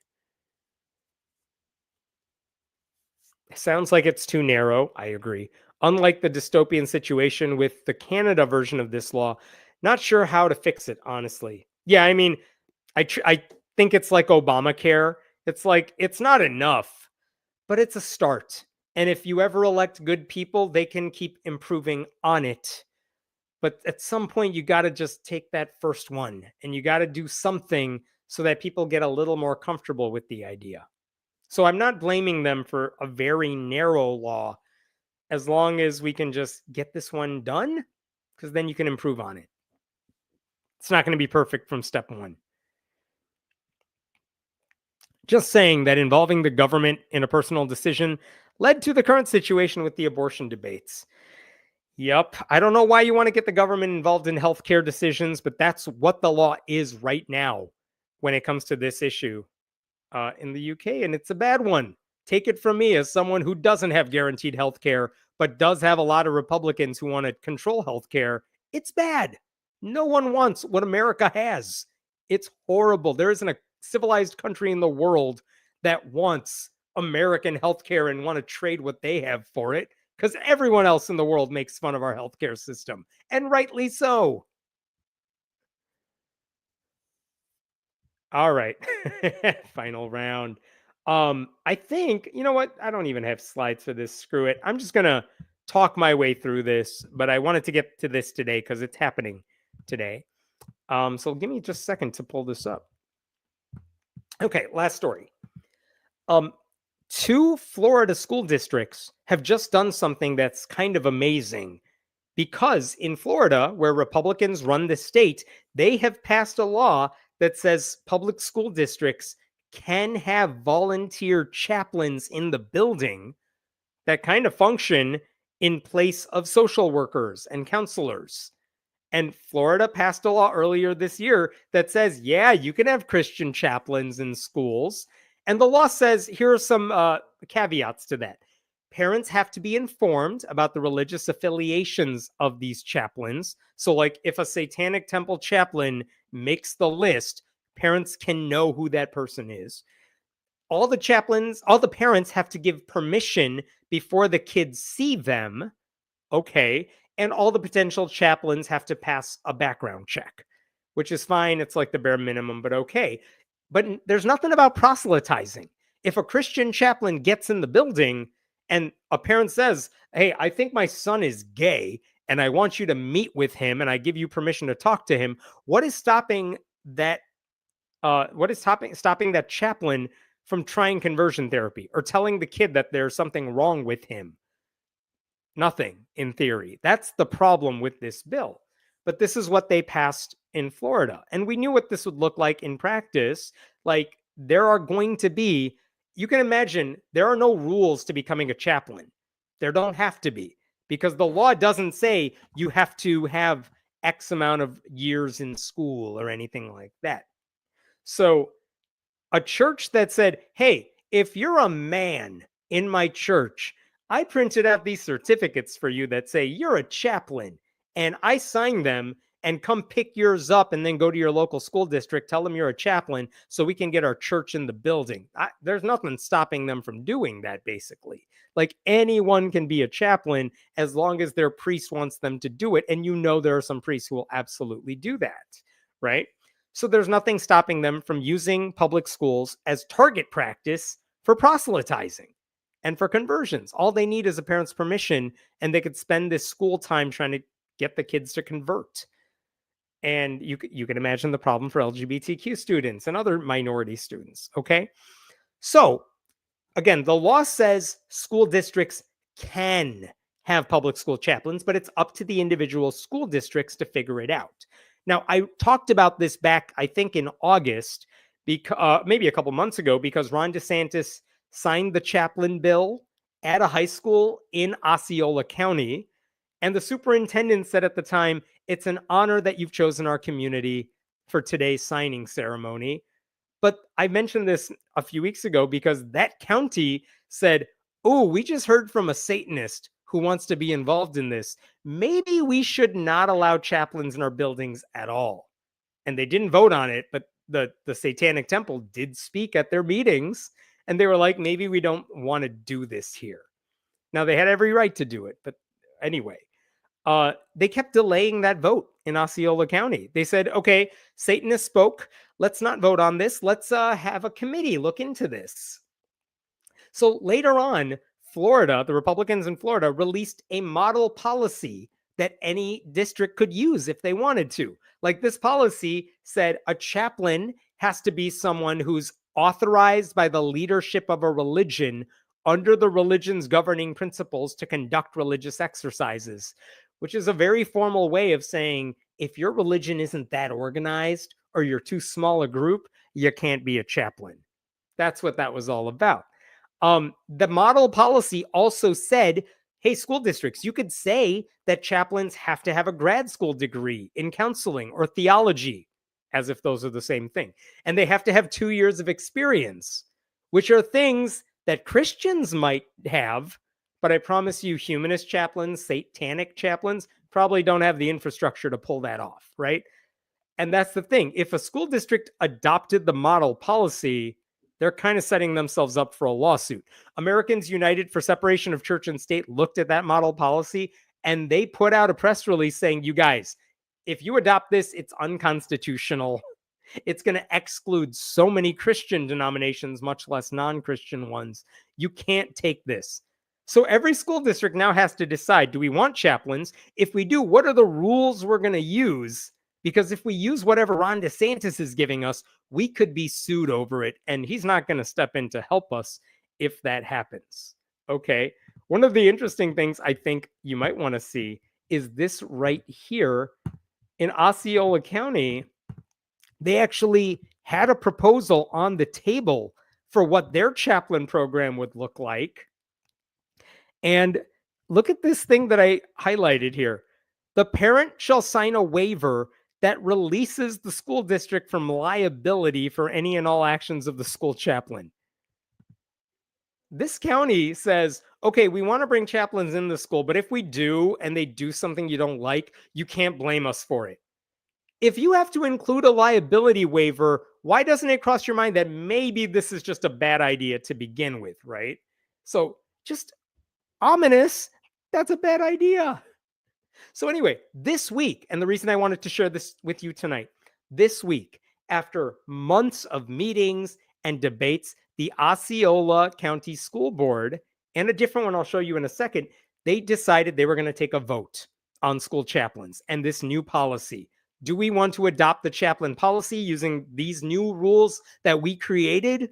Sounds like it's too narrow. I agree. Unlike the dystopian situation with the Canada version of this law, not sure how to fix it, honestly. Yeah, I mean, I think it's like Obamacare. It's like, it's not enough, but it's a start. And if you ever elect good people, they can keep improving on it. But at some point, you got to just take that first one and you got to do something so that people get a little more comfortable with the idea. So I'm not blaming them for a very narrow law as long as we can just get this one done, because then you can improve on it. It's not going to be perfect from step one. Just saying that involving the government in a personal decision led to the current situation with the abortion debates. Yep. I don't know why you want to get the government involved in healthcare decisions, but that's what the law is right now when it comes to this issue in the UK, and it's a bad one. Take it from me as someone who doesn't have guaranteed health care, but does have a lot of Republicans who want to control health care. It's bad. No one wants what America has. It's horrible. There isn't a civilized country in the world that wants American health care and want to trade what they have for it, because everyone else in the world makes fun of our healthcare system, and rightly so. All right. Final round. I think, you know what? I don't even have slides for this. Screw it. I'm just going to talk my way through this, but I wanted to get to this today because it's happening today. So give me just a second to pull this up. Okay, last story. 2 Florida school districts have just done something that's kind of amazing because in Florida, where Republicans run the state, they have passed a law that says public school districts can have volunteer chaplains in the building that kind of function in place of social workers and counselors. And Florida passed a law earlier this year that says, yeah, you can have Christian chaplains in schools. And the law says, here are some caveats to that. Parents have to be informed about the religious affiliations of these chaplains. So, like, if a Satanic Temple chaplain makes the list, parents can know who that person is. All the parents have to give permission before the kids see them. Okay. And all the potential chaplains have to pass a background check, which is fine. It's like the bare minimum, but okay. But there's nothing about proselytizing. If a Christian chaplain gets in the building and a parent says, hey, I think my son is gay and I want you to meet with him and I give you permission to talk to him, what is stopping that? Stopping that chaplain from trying conversion therapy or telling the kid that there's something wrong with him? Nothing, in theory. That's the problem with this bill. But this is what they passed in Florida. And we knew what this would look like in practice. Like, there are going to be, you can imagine, there are no rules to becoming a chaplain. There don't have to be, because the law doesn't say you have to have X amount of years in school or anything like that. So a church that said, hey, if you're a man in my church, I printed out these certificates for you that say you're a chaplain, and I sign them, and come pick yours up and then go to your local school district, tell them you're a chaplain so we can get our church in the building. There's nothing stopping them from doing that, basically. Like, anyone can be a chaplain as long as their priest wants them to do it. And there are some priests who will absolutely do that, right? So there's nothing stopping them from using public schools as target practice for proselytizing and for conversions. All they need is a parent's permission, and they could spend this school time trying to get the kids to convert. And you can imagine the problem for LGBTQ students and other minority students, okay? So, again, the law says school districts can have public school chaplains, but it's up to the individual school districts to figure it out. Now, I talked about this back, I think, in August, maybe a couple months ago, because Ron DeSantis signed the chaplain bill at a high school in Osceola County. And the superintendent said at the time, it's an honor that you've chosen our community for today's signing ceremony. But I mentioned this a few weeks ago because that county said, oh, we just heard from a Satanist who wants to be involved in this. Maybe we should not allow chaplains in our buildings at all. And they didn't vote on it, but the Satanic Temple did speak at their meetings. And they were like, maybe we don't want to do this here. Now, they had every right to do it. But anyway, they kept delaying that vote in Osceola County. They said, okay, Satanists spoke. Let's not vote on this. Let's have a committee look into this. So later on, Florida, the Republicans in Florida, released a model policy that any district could use if they wanted to. Like, this policy said a chaplain has to be someone who's authorized by the leadership of a religion under the religion's governing principles to conduct religious exercises, which is a very formal way of saying if your religion isn't that organized or you're too small a group, you can't be a chaplain. That's what that was all about. The model policy also said, hey, school districts, you could say that chaplains have to have a grad school degree in counseling or theology, as if those are the same thing. And they have to have 2 years of experience, which are things that Christians might have. But I promise you, humanist chaplains, satanic chaplains, probably don't have the infrastructure to pull that off, right? And that's the thing. If a school district adopted the model policy, they're kind of setting themselves up for a lawsuit. Americans United for Separation of Church and State looked at that model policy, and they put out a press release saying, you guys, if you adopt this, it's unconstitutional. It's going to exclude so many Christian denominations, much less non-Christian ones. You can't take this. So every school district now has to decide, do we want chaplains? If we do, what are the rules we're going to use? Because if we use whatever Ron DeSantis is giving us, we could be sued over it. And he's not going to step in to help us if that happens. Okay. One of the interesting things I think you might want to see is this right here in Osceola County. They actually had a proposal on the table for what their chaplain program would look like. And look at this thing that I highlighted here. The parent shall sign a waiver that releases the school district from liability for any and all actions of the school chaplain. This county says, okay, we want to bring chaplains in the school, but if we do and they do something you don't like, you can't blame us for it. If you have to include a liability waiver, why doesn't it cross your mind that maybe this is just a bad idea to begin with, right? So just ominous, that's a bad idea. So anyway, this week, and the reason I wanted to share this with you tonight, this week, after months of meetings and debates, the Osceola County School Board, and a different one I'll show you in a second, they decided they were going to take a vote on school chaplains and this new policy. Do we want to adopt the chaplain policy using these new rules that we created?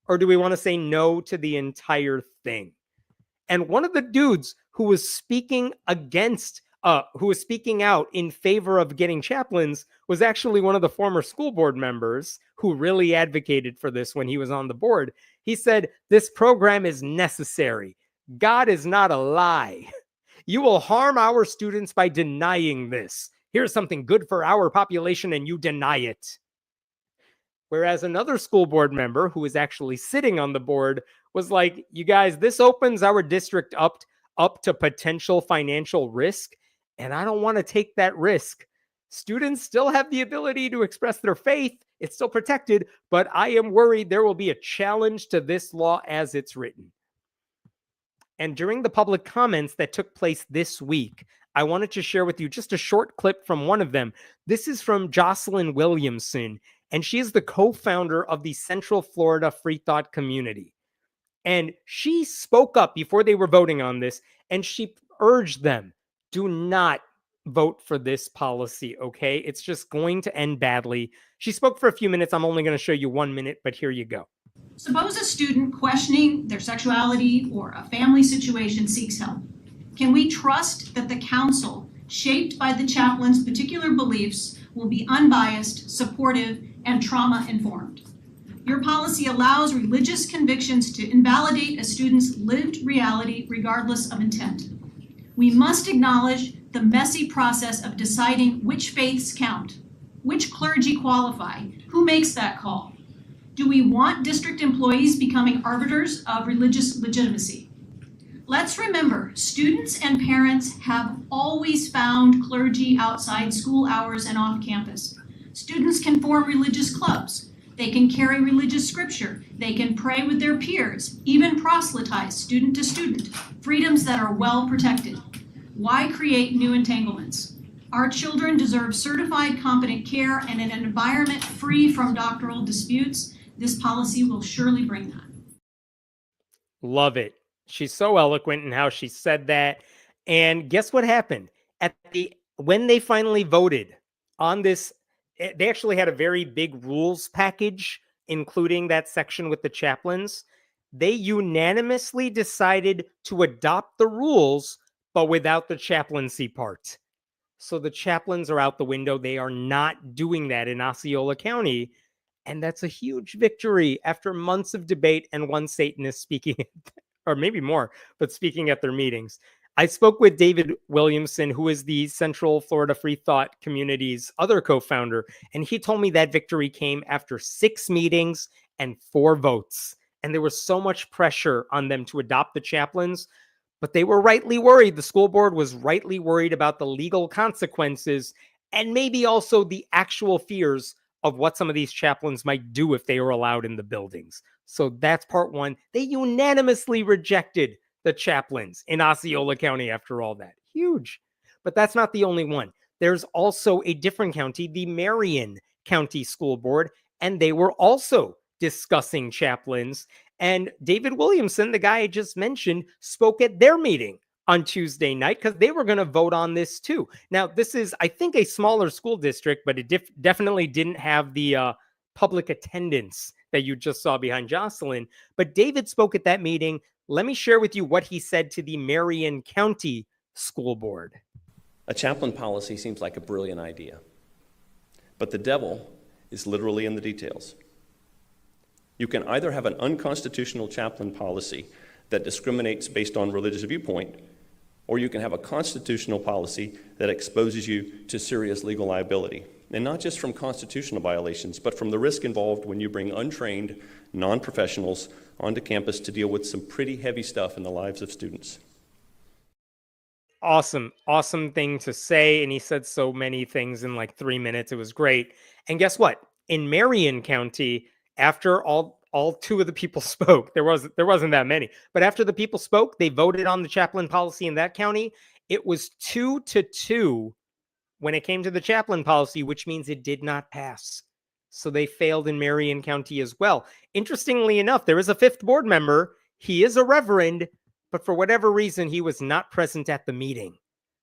Or do we want to say no to the entire thing? And one of the dudes who was speaking out in favor of getting chaplains was actually one of the former school board members who really advocated for this when he was on the board. He said, this program is necessary. God is not a lie. You will harm our students by denying this. Here's something good for our population and you deny it. Whereas another school board member who was actually sitting on the board was like, you guys, this opens our district up to potential financial risk, and I don't want to take that risk. Students still have the ability to express their faith. It's still protected, but I am worried there will be a challenge to this law as it's written. And during the public comments that took place this week, I wanted to share with you just a short clip from one of them. This is from Jocelyn Williamson, and she is the co-founder of the Central Florida Free Thought Community. And she spoke up before they were voting on this, and she urged them, do not vote for this policy, okay? It's just going to end badly. She spoke for a few minutes. I'm only going to show you 1 minute, but here you go. Suppose a student questioning their sexuality or a family situation seeks help. Can we trust that the counsel, shaped by the chaplain's particular beliefs, will be unbiased, supportive, and trauma-informed? Your policy allows religious convictions to invalidate a student's lived reality regardless of intent. We must acknowledge the messy process of deciding which faiths count, which clergy qualify, who makes that call. Do we want district employees becoming arbiters of religious legitimacy? Let's remember, students and parents have always found clergy outside school hours and off campus. Students can form religious clubs. They can carry religious scripture. They can pray with their peers, even proselytize student to student, freedoms that are well protected. Why create new entanglements? Our children deserve certified, competent care, and in an environment free from doctrinal disputes. This policy will surely bring that. Love it. She's so eloquent in how she said that. And guess what happened? When they finally voted on this, they actually had a very big rules package, including that section with the chaplains. They unanimously decided to adopt the rules, but without the chaplaincy part. So the chaplains are out the window. They are not doing that in Osceola County. And that's a huge victory after months of debate and one Satanist speaking, or maybe more, but speaking at their meetings. I spoke with David Williamson, who is the Central Florida Free Thought Community's other co-founder, and he told me that victory came after 6 meetings and 4 votes. And there was so much pressure on them to adopt the chaplains, but they were rightly worried. The school board was rightly worried about the legal consequences and maybe also the actual fears of what some of these chaplains might do if they were allowed in the buildings. So that's part one. They unanimously rejected the chaplains in Osceola County after all that. Huge. But that's not the only one. There's also a different county, the Marion County School Board, and they were also discussing chaplains. And David Williamson, the guy I just mentioned, spoke at their meeting on Tuesday night because they were going to vote on this too. Now, this is, I think, a smaller school district, but it definitely didn't have the public attendance that you just saw behind Jocelyn. But David spoke at that meeting. Let me share with you what he said to the Marion County School Board. A chaplain policy seems like a brilliant idea, but the devil is literally in the details. You can either have an unconstitutional chaplain policy that discriminates based on religious viewpoint, or you can have a constitutional policy that exposes you to serious legal liability. And not just from constitutional violations, but from the risk involved when you bring untrained, non-professionals onto campus to deal with some pretty heavy stuff in the lives of students. Awesome thing to say. And he said so many things in like 3 minutes. It was great. And guess what? In Marion County, after all 2 of the people spoke, there wasn't that many, but after the people spoke, they voted on the chaplain policy in that county. It was 2-2 when it came to the chaplain policy, which means it did not pass. So they failed in Marion County as well. Interestingly enough, there is a 5th board member. He is a reverend, but for whatever reason, he was not present at the meeting.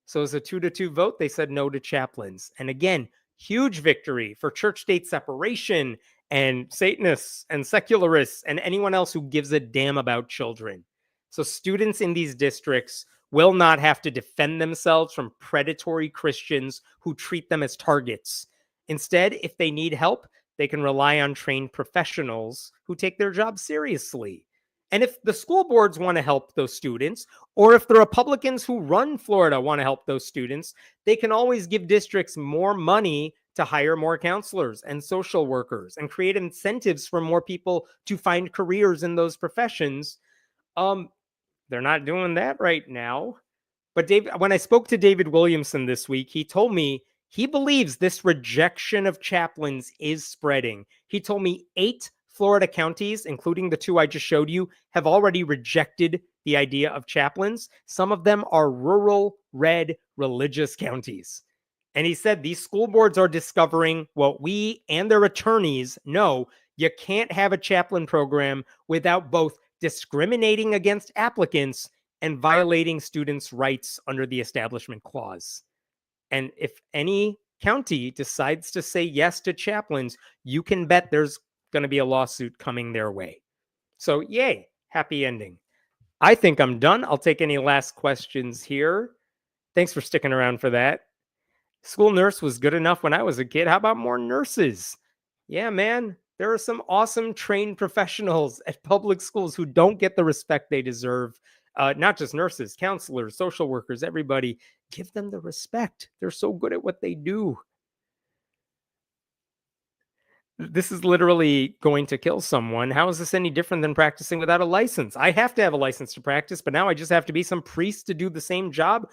So it was a 2-2 vote. They said no to chaplains. And again, huge victory for church-state separation and Satanists and secularists and anyone else who gives a damn about children. So students in these districts will not have to defend themselves from predatory Christians who treat them as targets. Instead, if they need help, they can rely on trained professionals who take their job seriously. And if the school boards want to help those students, or if the Republicans who run Florida want to help those students, they can always give districts more money to hire more counselors and social workers and create incentives for more people to find careers in those professions. They're not doing that right now. But when I spoke to David Williamson this week, he told me he believes this rejection of chaplains is spreading. He told me 8 Florida counties, including the 2 I just showed you, have already rejected the idea of chaplains. Some of them are rural, red, religious counties. And he said these school boards are discovering what we and their attorneys know: you can't have a chaplain program without both discriminating against applicants and violating students' rights under the Establishment Clause. And if any county decides to say yes to chaplains, you can bet there's going to be a lawsuit coming their way. So yay, happy ending. I think I'm done. I'll take any last questions here. Thanks for sticking around for that. School nurse was good enough when I was a kid. How about more nurses? Yeah, man. There are some awesome trained professionals at public schools who don't get the respect they deserve. Not just nurses, counselors, social workers, everybody. Give them the respect. They're so good at what they do. This is literally going to kill someone. How is this any different than practicing without a license? I have to have a license to practice, but now I just have to be some priest to do the same job.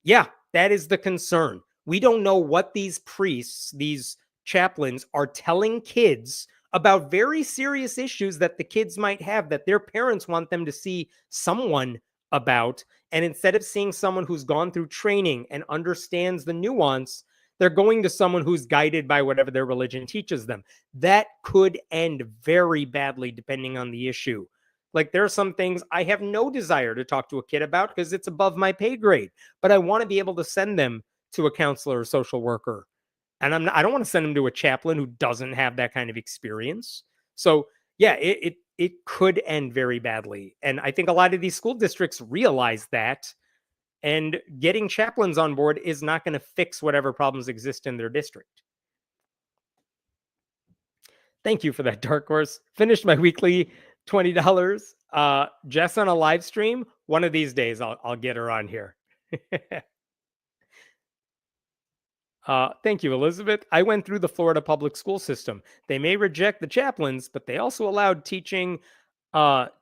Yeah, that is the concern. We don't know what these priests, these chaplains, are telling kids about very serious issues that the kids might have that their parents want them to see someone about. And instead of seeing someone who's gone through training and understands the nuance, they're going to someone who's guided by whatever their religion teaches them. That could end very badly depending on the issue. Like, there are some things I have no desire to talk to a kid about because it's above my pay grade, but I want to be able to send them to a counselor or social worker. And I don't want to send them to a chaplain who doesn't have that kind of experience. So yeah, it could end very badly. And I think a lot of these school districts realize that. And getting chaplains on board is not going to fix whatever problems exist in their district. Thank you for that, Dark Horse. Finished my weekly $20. Jess on a live stream. One of these days, I'll get her on here. Thank you, Elizabeth. I went through the Florida public school system. They may reject the chaplains, but they also allowed teaching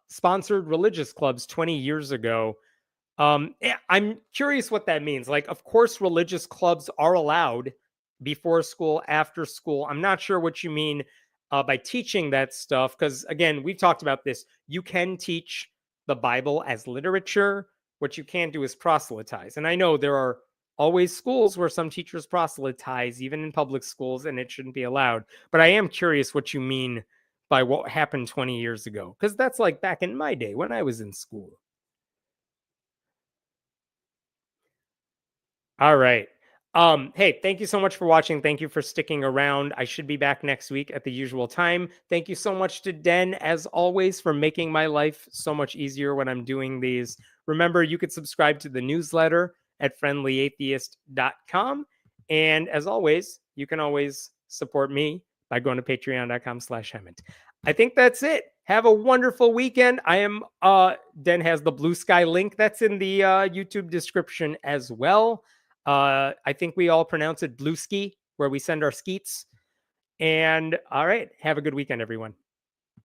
sponsored religious clubs 20 years ago. I'm curious what that means. Like, of course, religious clubs are allowed before school, after school. I'm not sure what you mean by teaching that stuff, because again, we've talked about this. You can teach the Bible as literature. What you can't do is proselytize. And I know there are always schools where some teachers proselytize, even in public schools, and it shouldn't be allowed. But I am curious what you mean by what happened 20 years ago, because that's like back in my day when I was in school. All right. Hey, thank you so much for watching. Thank you for sticking around. I should be back next week at the usual time. Thank you so much to Den, as always, for making my life so much easier when I'm doing these. Remember, you could subscribe to the newsletter at friendlyatheist.com. And as always, you can always support me by going to patreon.com/Hemant. I think that's it. Have a wonderful weekend. Den has the Blue Sky link. That's in the YouTube description as well. I think we all pronounce it Blue Ski, where we send our skeets. And all right, have a good weekend, everyone.